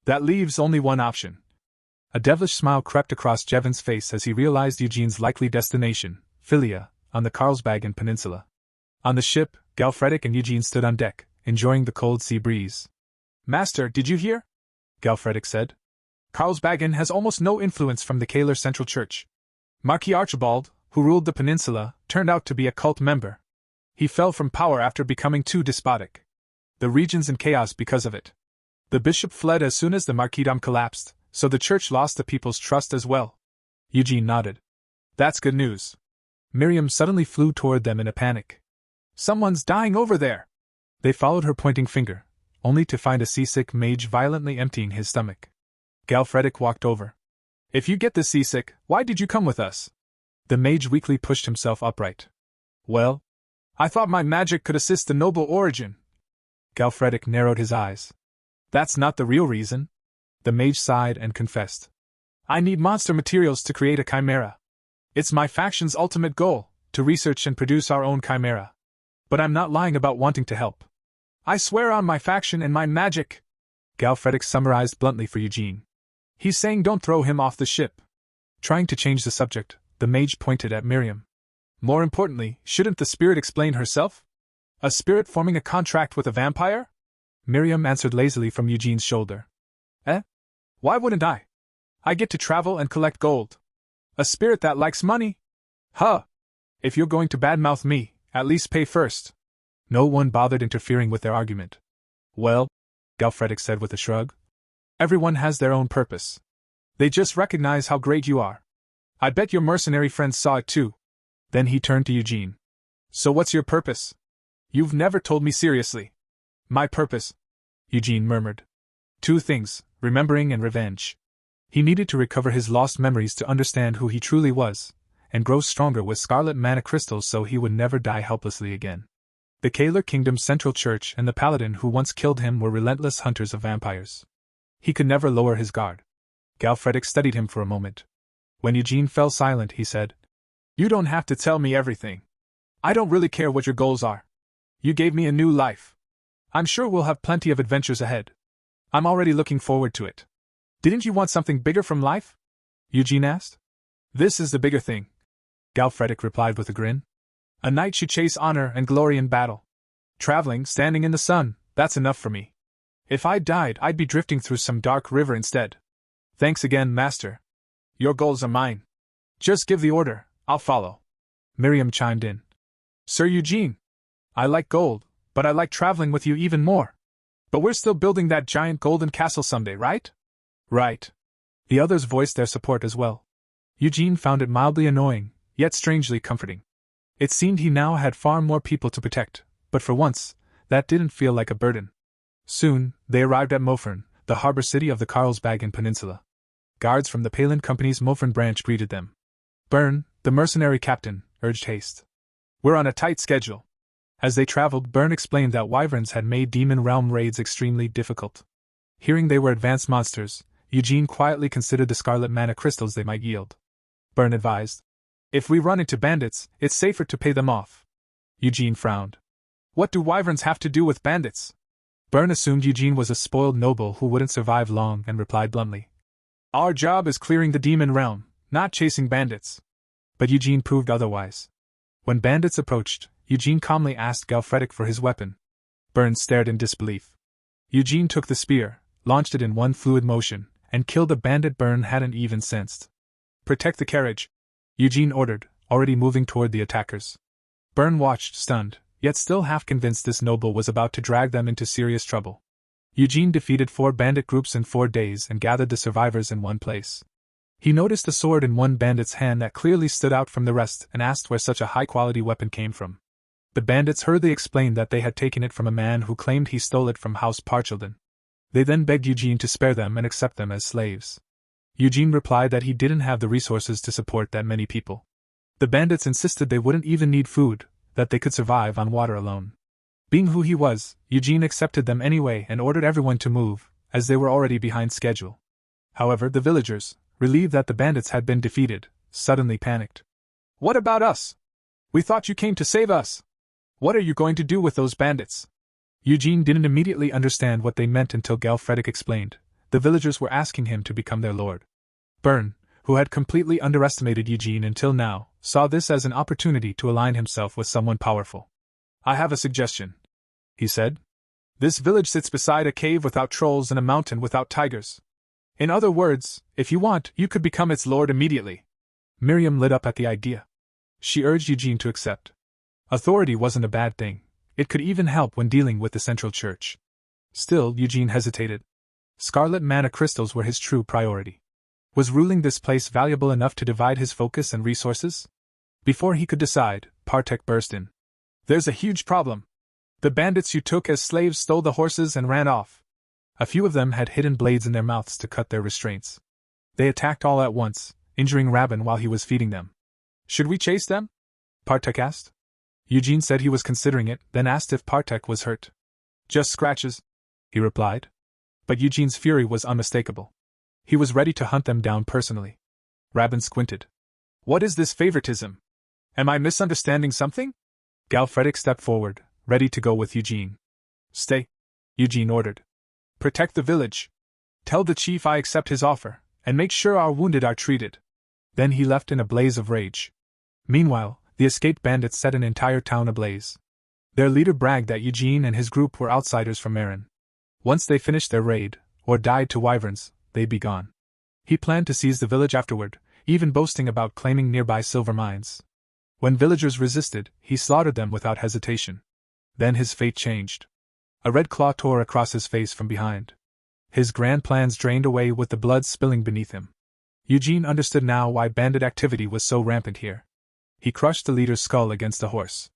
That leaves only one option. A devilish smile crept across Jevon's face as he realized Eugene's likely destination, Philia, on the Karlsbagen Peninsula. On the ship, Galfredik and Eugene stood on deck, enjoying the cold sea breeze. "Master, did you hear?" Galfredik said. "Karlsbagen has almost no influence from the Kaler Central Church. Marquis Archibald, who ruled the peninsula, turned out to be a cult member. He fell from power after becoming too despotic. The region's in chaos because of it. The bishop fled as soon as the marquisdom collapsed, so the church lost the people's trust as well." Eugene nodded. "That's good news." Miriam suddenly flew toward them in a panic. "Someone's dying over there!" They followed her pointing finger, only to find a seasick mage violently emptying his stomach. Galfredik walked over. "If you get this seasick, why did you come with us?" The mage weakly pushed himself upright. "Well, I thought my magic could assist the noble origin." Galfredik narrowed his eyes. "That's not the real reason." The mage sighed and confessed. "I need monster materials to create a chimera. It's my faction's ultimate goal, to research and produce our own chimera. But I'm not lying about wanting to help. I swear on my faction and my magic." Galfredik summarized bluntly for Eugene. "He's saying don't throw him off the ship." Trying to change the subject, the mage pointed at Miriam. "More importantly, shouldn't the spirit explain herself? A spirit forming a contract with a vampire?" Miriam answered lazily from Eugene's shoulder. "Eh? Why wouldn't I? I get to travel and collect gold. A spirit that likes money? Huh! If you're going to badmouth me, at least pay first." No one bothered interfering with their argument. "Well," Galfredik said with a shrug, "everyone has their own purpose. They just recognize how great you are. I bet your mercenary friends saw it too." Then he turned to Eugene. "So what's your purpose? You've never told me seriously." "My purpose," Eugene murmured. "Two things, remembering and revenge." He needed to recover his lost memories to understand who he truly was, and grow stronger with scarlet mana crystals so he would never die helplessly again. The Kaler Kingdom's Central Church and the paladin who once killed him were relentless hunters of vampires. He could never lower his guard. Galfredik studied him for a moment. When Eugene fell silent, he said, "You don't have to tell me everything. I don't really care what your goals are. You gave me a new life. I'm sure we'll have plenty of adventures ahead. I'm already looking forward to it." "Didn't you want something bigger from life?" Eugene asked. "This is the bigger thing," Galfredik replied with a grin. "A knight should chase honor and glory in battle. Traveling, standing in the sun, that's enough for me. If I died, I'd be drifting through some dark river instead." "Thanks again, Master. Your goals are mine. Just give the order, I'll follow." Miriam chimed in. "Sir Eugene, I like gold, but I like traveling with you even more. But we're still building that giant golden castle someday, right?" "Right." The others voiced their support as well. Eugene found it mildly annoying, yet strangely comforting. It seemed he now had far more people to protect, but for once, that didn't feel like a burden. Soon, they arrived at Mofern, the harbor city of the Karlsbagen Peninsula. Guards from the Palin Company's Mofern branch greeted them. Byrne, the mercenary captain, urged haste. "We're on a tight schedule." As they traveled, Byrne explained that wyverns had made demon realm raids extremely difficult. Hearing they were advanced monsters, Eugene quietly considered the scarlet mana crystals they might yield. Byrne advised, "If we run into bandits, it's safer to pay them off." Eugene frowned. "What do wyverns have to do with bandits?" Byrne assumed Eugene was a spoiled noble who wouldn't survive long and replied bluntly, "Our job is clearing the demon realm, not chasing bandits." But Eugene proved otherwise. When bandits approached, Eugene calmly asked Galfredik for his weapon. Byrne stared in disbelief. Eugene took the spear, launched it in one fluid motion, and killed a bandit Byrne hadn't even sensed. "Protect the carriage," Eugene ordered, already moving toward the attackers. Byrne watched, stunned, yet still half convinced this noble was about to drag them into serious trouble. Eugene defeated 4 bandit groups in 4 days and gathered the survivors in one place. He noticed a sword in one bandit's hand that clearly stood out from the rest and asked where such a high-quality weapon came from. The bandits hurriedly explained that they had taken it from a man who claimed he stole it from House Parchilden. They then begged Eugene to spare them and accept them as slaves. Eugene replied that he didn't have the resources to support that many people. The bandits insisted they wouldn't even need food, that they could survive on water alone. Being who he was, Eugene accepted them anyway and ordered everyone to move, as they were already behind schedule. However, the villagers, relieved that the bandits had been defeated, suddenly panicked. "What about us? We thought you came to save us. What are you going to do with those bandits?" Eugene didn't immediately understand what they meant until Galfredik explained. The villagers were asking him to become their lord. Byrne, who had completely underestimated Eugene until now, saw this as an opportunity to align himself with someone powerful. I have a suggestion, he said. This village sits beside a cave without trolls and a mountain without tigers. In other words, if you want, you could become its lord immediately. Miriam lit up at the idea. She urged Eugene to accept. Authority wasn't a bad thing. It could even help when dealing with the central church. Still, Eugene hesitated. Scarlet mana crystals were his true priority. Was ruling this place valuable enough to divide his focus and resources? Before he could decide, Partek burst in. There's a huge problem. The bandits you took as slaves stole the horses and ran off. A few of them had hidden blades in their mouths to cut their restraints. They attacked all at once, injuring Rabin while he was feeding them. Should we chase them? Partek asked. Eugene said he was considering it, then asked if Partek was hurt. Just scratches, he replied. But Eugene's fury was unmistakable. He was ready to hunt them down personally. Rabin squinted. What is this favoritism? Am I misunderstanding something? Galfredic stepped forward, ready to go with Eugene. Stay, Eugene ordered. Protect the village. Tell the chief I accept his offer, and make sure our wounded are treated. Then he left in a blaze of rage. Meanwhile, the escaped bandits set an entire town ablaze. Their leader bragged that Eugene and his group were outsiders from Marin. Once they finished their raid, or died to wyverns, they'd be gone. He planned to seize the village afterward, even boasting about claiming nearby silver mines. When villagers resisted, he slaughtered them without hesitation. Then his fate changed. A red claw tore across his face from behind. His grand plans drained away with the blood spilling beneath him. Eugene understood now why bandit activity was so rampant here. He crushed the leader's skull against a horse.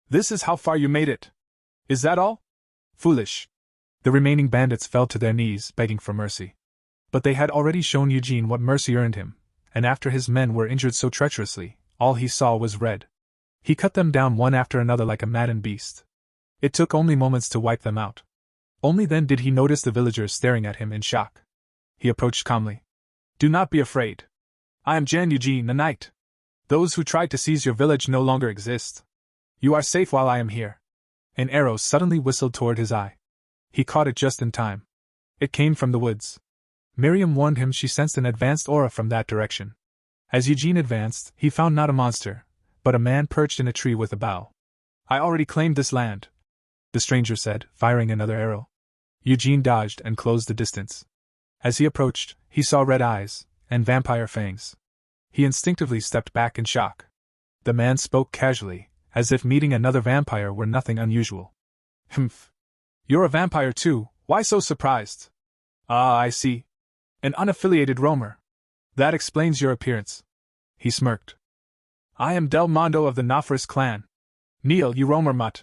This is how far you made it. Is that all? Foolish. The remaining bandits fell to their knees, begging for mercy. But they had already shown Eugene what mercy earned him, and after his men were injured so treacherously, all he saw was red. He cut them down one after another like a maddened beast. It took only moments to wipe them out. Only then did he notice the villagers staring at him in shock. He approached calmly. Do not be afraid. I am Jan Eugene, the knight. Those who tried to seize your village no longer exist. You are safe while I am here. An arrow suddenly whistled toward his eye. He caught it just in time. It came from the woods. Miriam warned him she sensed an advanced aura from that direction. As Eugene advanced, he found not a monster, but a man perched in a tree with a bow. I already claimed this land, the stranger said, firing another arrow. Eugene dodged and closed the distance. As he approached, he saw red eyes and vampire fangs. He instinctively stepped back in shock. The man spoke casually, as if meeting another vampire were nothing unusual. Humph. You're a vampire too, why so surprised? Ah, I see. An unaffiliated roamer. That explains your appearance. He smirked. I am Del Mondo of the Nafris clan. Kneel, you roamer mutt.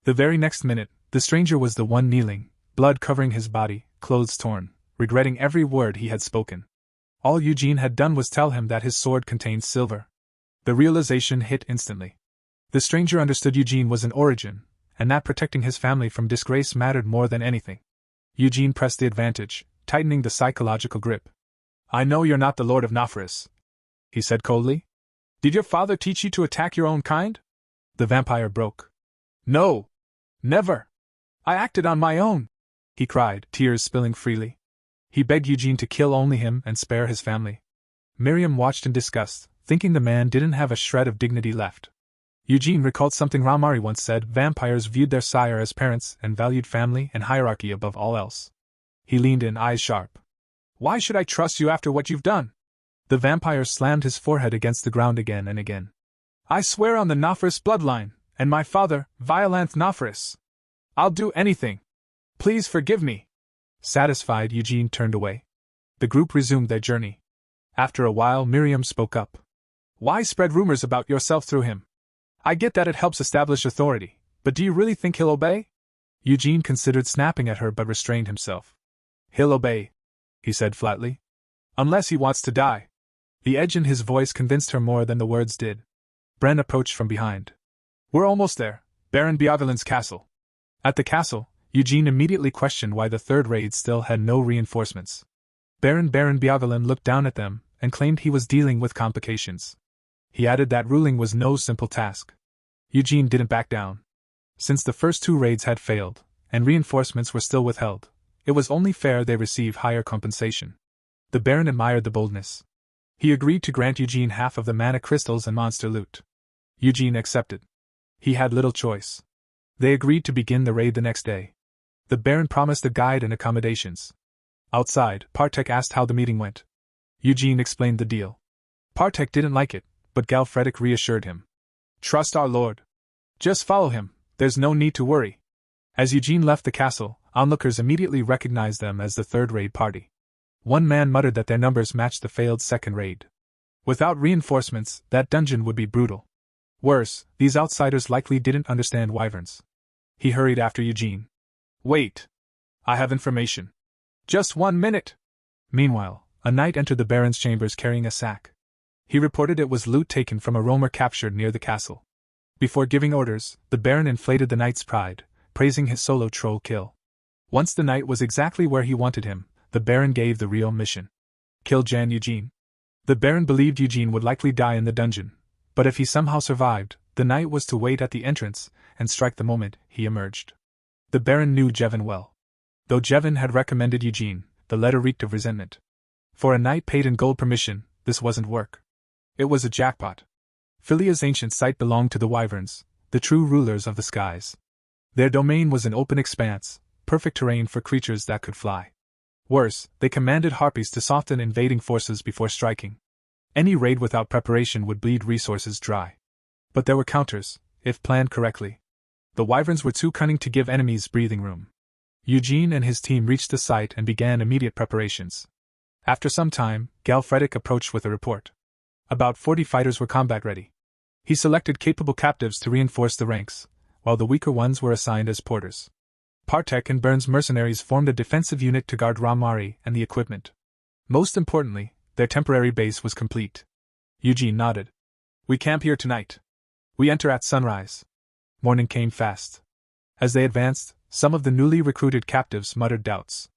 The very next minute, the stranger was the one kneeling, blood covering his body, clothes torn, regretting every word he had spoken. All Eugene had done was tell him that his sword contained silver. The realization hit instantly. The stranger understood Eugene was an origin, and that protecting his family from disgrace mattered more than anything. Eugene pressed the advantage, tightening the psychological grip. I know you're not the Lord of Nafris, he said coldly. Did your father teach you to attack your own kind? The vampire broke. No! Never! I acted on my own, he cried, tears spilling freely. He begged Eugene to kill only him and spare his family. Miriam watched in disgust, thinking the man didn't have a shred of dignity left. Eugene recalled something Ramari once said: vampires viewed their sire as parents and valued family and hierarchy above all else. He leaned in, eyes sharp. Why should I trust you after what you've done? The vampire slammed his forehead against the ground again and again. I swear on the Nafris bloodline, and my father, Violanth Nafris. I'll do anything. Please forgive me. Satisfied, Eugene turned away. The group resumed their journey. After a while, Miriam spoke up. Why spread rumors about yourself through him? I get that it helps establish authority, but do you really think he'll obey? Eugene considered snapping at her but restrained himself. He'll obey, he said flatly. Unless he wants to die. The edge in his voice convinced her more than the words did. Bren approached from behind. We're almost there, Baron Biagalin's castle. At the castle, Eugene immediately questioned why the third raid still had no reinforcements. Baron Biagalin looked down at them and claimed he was dealing with complications. He added that ruling was no simple task. Eugene didn't back down. Since the first two raids had failed, and reinforcements were still withheld, it was only fair they receive higher compensation. The Baron admired the boldness. He agreed to grant Eugene half of the mana crystals and monster loot. Eugene accepted. He had little choice. They agreed to begin the raid the next day. The Baron promised a guide and accommodations. Outside, Partek asked how the meeting went. Eugene explained the deal. Partek didn't like it, but Galfredic reassured him. Trust our lord. Just follow him, there's no need to worry. As Eugene left the castle, onlookers immediately recognized them as the third raid party. One man muttered that their numbers matched the failed second raid. Without reinforcements, that dungeon would be brutal. Worse, these outsiders likely didn't understand wyverns. He hurried after Eugene. Wait. I have information. Just 1 minute. Meanwhile, a knight entered the Baron's chambers carrying a sack. He reported it was loot taken from a roamer captured near the castle. Before giving orders, the Baron inflated the knight's pride, praising his solo troll kill. Once the knight was exactly where he wanted him, the Baron gave the real mission. Kill Jan Eugene. The Baron believed Eugene would likely die in the dungeon, but if he somehow survived, the knight was to wait at the entrance and strike the moment he emerged. The Baron knew Jevin well. Though Jevin had recommended Eugene, the letter reeked of resentment. For a knight paid in gold permission, this wasn't work. It was a jackpot. Philia's ancient site belonged to the wyverns, the true rulers of the skies. Their domain was an open expanse, perfect terrain for creatures that could fly. Worse, they commanded harpies to soften invading forces before striking. Any raid without preparation would bleed resources dry. But there were counters, if planned correctly. The wyverns were too cunning to give enemies breathing room. Eugene and his team reached the site and began immediate preparations. After some time, Galfredic approached with a report. About 40 fighters were combat ready. He selected capable captives to reinforce the ranks, while the weaker ones were assigned as porters. Partek and Byrne's mercenaries formed a defensive unit to guard Ramari and the equipment. Most importantly, their temporary base was complete. Eugene nodded. We camp here tonight. We enter at sunrise. Morning came fast. As they advanced, some of the newly recruited captives muttered doubts.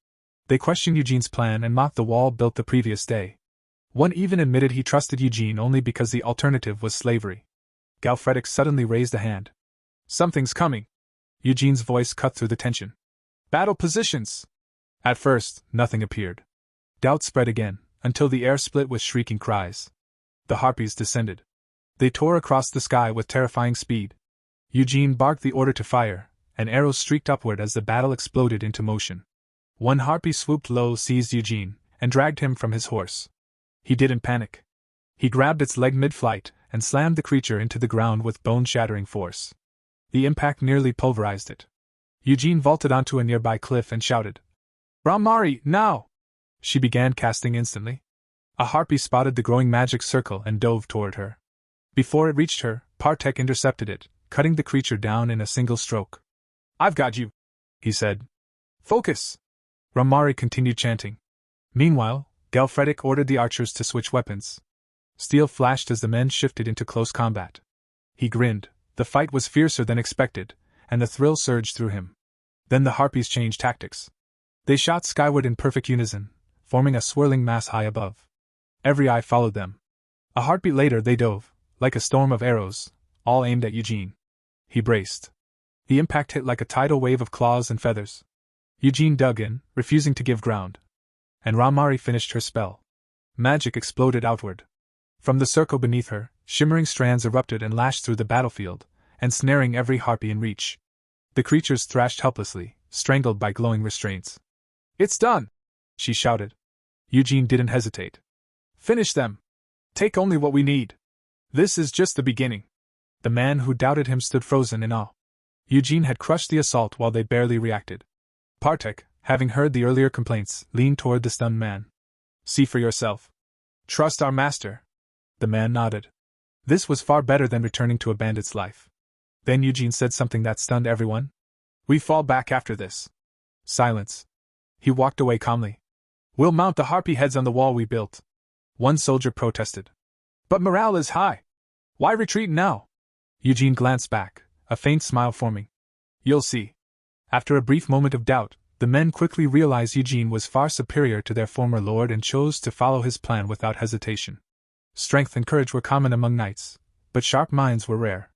They questioned Eugene's plan and mocked the wall built the previous day. One even admitted he trusted Eugene only because the alternative was slavery. Galfredic suddenly raised a hand. Something's coming. Eugene's voice cut through the tension. Battle positions! At first, nothing appeared. Doubt spread again, until the air split with shrieking cries. The harpies descended. They tore across the sky with terrifying speed. Eugene barked the order to fire, and arrows streaked upward as the battle exploded into motion. One harpy swooped low, seized Eugene, and dragged him from his horse. He didn't panic. He grabbed its leg mid-flight and slammed the creature into the ground with bone-shattering force. The impact nearly pulverized it. Eugene vaulted onto a nearby cliff and shouted, Ramari, now! She began casting instantly. A harpy spotted the growing magic circle and dove toward her. Before it reached her, Partek intercepted it, cutting the creature down in a single stroke. I've got you, he said. Focus! Ramari continued chanting. Meanwhile, Galfredic ordered the archers to switch weapons. Steel flashed as the men shifted into close combat. He grinned. The fight was fiercer than expected, and the thrill surged through him. Then the harpies changed tactics. They shot skyward in perfect unison, forming a swirling mass high above. Every eye followed them. A heartbeat later they dove, like a storm of arrows, all aimed at Eugene. He braced. The impact hit like a tidal wave of claws and feathers. Eugene dug in, refusing to give ground. And Ramari finished her spell. Magic exploded outward. From the circle beneath her, shimmering strands erupted and lashed through the battlefield, ensnaring every harpy in reach. The creatures thrashed helplessly, strangled by glowing restraints. It's done! She shouted. Eugene didn't hesitate. Finish them! Take only what we need. This is just the beginning. The man who doubted him stood frozen in awe. Eugene had crushed the assault while they barely reacted. Partek, having heard the earlier complaints, leaned toward the stunned man. See for yourself. Trust our master. The man nodded. This was far better than returning to a bandit's life. Then Eugene said something that stunned everyone. We fall back after this. Silence. He walked away calmly. We'll mount the harpy heads on the wall we built. One soldier protested. But morale is high. Why retreat now? Eugene glanced back, a faint smile forming. You'll see. After a brief moment of doubt, the men quickly realized Eugene was far superior to their former lord and chose to follow his plan without hesitation. Strength and courage were common among knights, but sharp minds were rare.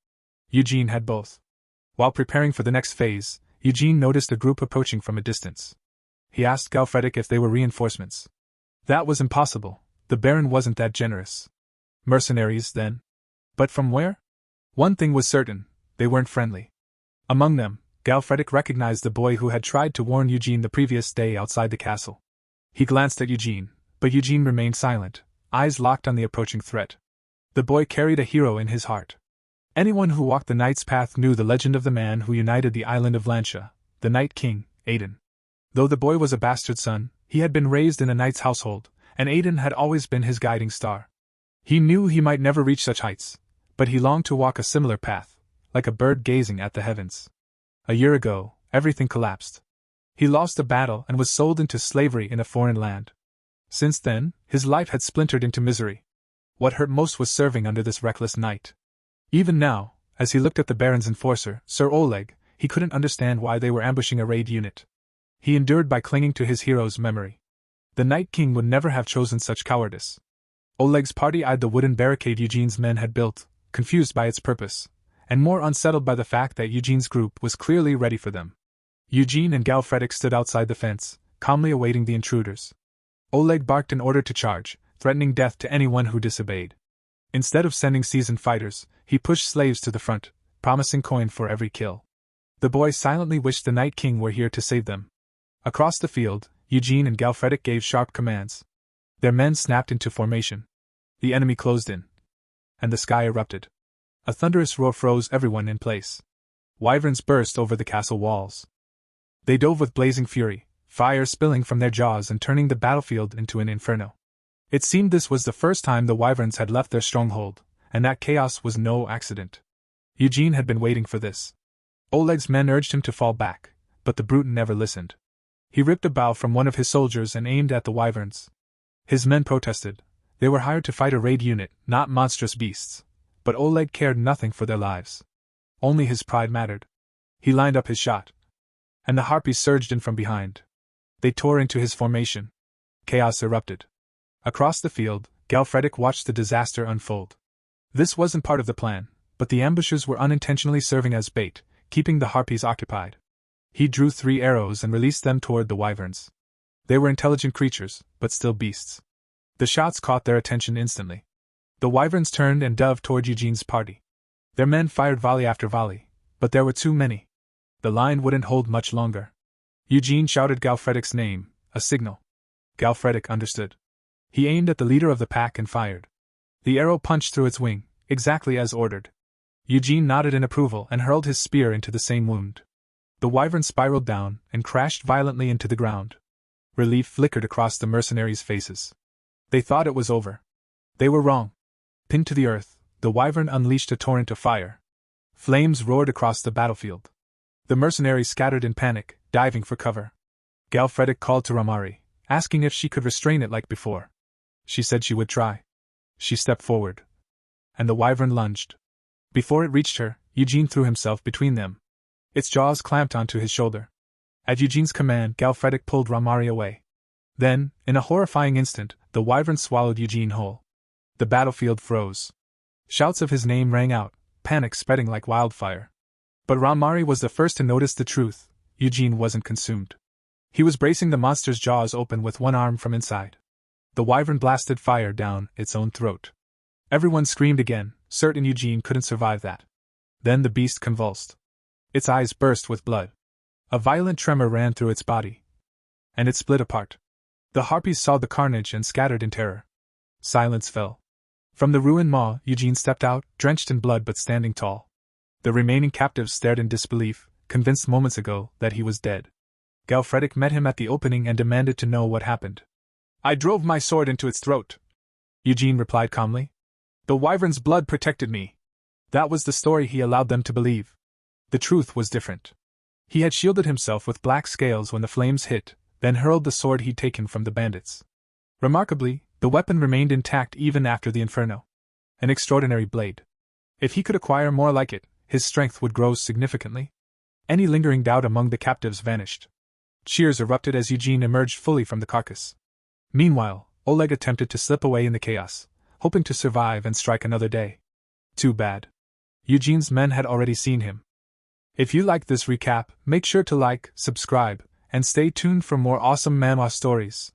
Eugene had both. While preparing for the next phase, Eugene noticed a group approaching from a distance. He asked Galfredic if they were reinforcements. That was impossible, the Baron wasn't that generous. Mercenaries, then? But from where? One thing was certain, they weren't friendly. Among them, Galfredic recognized the boy who had tried to warn Eugene the previous day outside the castle. He glanced at Eugene, but Eugene remained silent, eyes locked on the approaching threat. The boy carried a hero in his heart. Anyone who walked the knight's path knew the legend of the man who united the island of Lancia, the Night King, Aiden. Though the boy was a bastard son, he had been raised in a knight's household, and Aiden had always been his guiding star. He knew he might never reach such heights, but he longed to walk a similar path, like a bird gazing at the heavens. A year ago, everything collapsed. He lost a battle and was sold into slavery in a foreign land. Since then, his life had splintered into misery. What hurt most was serving under this reckless knight. Even now, as he looked at the Baron's enforcer, Sir Oleg, he couldn't understand why they were ambushing a raid unit. He endured by clinging to his hero's memory. The Night King would never have chosen such cowardice. Oleg's party eyed the wooden barricade Eugene's men had built, confused by its purpose, and more unsettled by the fact that Eugene's group was clearly ready for them. Eugene and Galfredic stood outside the fence, calmly awaiting the intruders. Oleg barked an order to charge, threatening death to anyone who disobeyed. Instead of sending seasoned fighters, he pushed slaves to the front, promising coin for every kill. The boy silently wished the Night King were here to save them. Across the field, Eugene and Galfredic gave sharp commands. Their men snapped into formation. The enemy closed in. And the sky erupted. A thunderous roar froze everyone in place. Wyverns burst over the castle walls. They dove with blazing fury, fire spilling from their jaws and turning the battlefield into an inferno. It seemed this was the first time the Wyverns had left their stronghold, and that chaos was no accident. Eugene had been waiting for this. Oleg's men urged him to fall back, but the brute never listened. He ripped a bow from one of his soldiers and aimed at the Wyverns. His men protested. They were hired to fight a raid unit, not monstrous beasts. But Oleg cared nothing for their lives. Only his pride mattered. He lined up his shot. And the harpies surged in from behind. They tore into his formation. Chaos erupted. Across the field, Galfredic watched the disaster unfold. This wasn't part of the plan, but the ambushers were unintentionally serving as bait, keeping the harpies occupied. He drew 3 arrows and released them toward the Wyverns. They were intelligent creatures, but still beasts. The shots caught their attention instantly. The Wyverns turned and dove toward Eugene's party. Their men fired volley after volley, but there were too many. The line wouldn't hold much longer. Eugene shouted Galfredic's name, a signal. Galfredic understood. He aimed at the leader of the pack and fired. The arrow punched through its wing, exactly as ordered. Eugene nodded in approval and hurled his spear into the same wound. The Wyvern spiraled down and crashed violently into the ground. Relief flickered across the mercenaries' faces. They thought it was over. They were wrong. Pinned to the earth, the Wyvern unleashed a torrent of fire. Flames roared across the battlefield. The mercenaries scattered in panic, diving for cover. Galfredic called to Ramari, asking if she could restrain it like before. She said she would try. She stepped forward. And the Wyvern lunged. Before it reached her, Eugene threw himself between them. Its jaws clamped onto his shoulder. At Eugene's command, Galfredic pulled Ramari away. Then, in a horrifying instant, the Wyvern swallowed Eugene whole. The battlefield froze. Shouts of his name rang out, panic spreading like wildfire. But Ramari was the first to notice the truth. Eugene wasn't consumed. He was bracing the monster's jaws open with one arm from inside. The Wyvern blasted fire down its own throat. Everyone screamed again, certain Eugene couldn't survive that. Then the beast convulsed. Its eyes burst with blood. A violent tremor ran through its body. And it split apart. The harpies saw the carnage and scattered in terror. Silence fell. From the ruined maw, Eugene stepped out, drenched in blood but standing tall. The remaining captives stared in disbelief, convinced moments ago that he was dead. Galfredic met him at the opening and demanded to know what happened. "I drove my sword into its throat," Eugene replied calmly. "The Wyvern's blood protected me." That was the story he allowed them to believe. The truth was different. He had shielded himself with black scales when the flames hit, then hurled the sword he'd taken from the bandits. Remarkably, the weapon remained intact even after the inferno. An extraordinary blade. If he could acquire more like it, his strength would grow significantly. Any lingering doubt among the captives vanished. Cheers erupted as Eugene emerged fully from the carcass. Meanwhile, Oleg attempted to slip away in the chaos, hoping to survive and strike another day. Too bad. Eugene's men had already seen him. If you liked this recap, make sure to like, subscribe, and stay tuned for more awesome manhwa stories.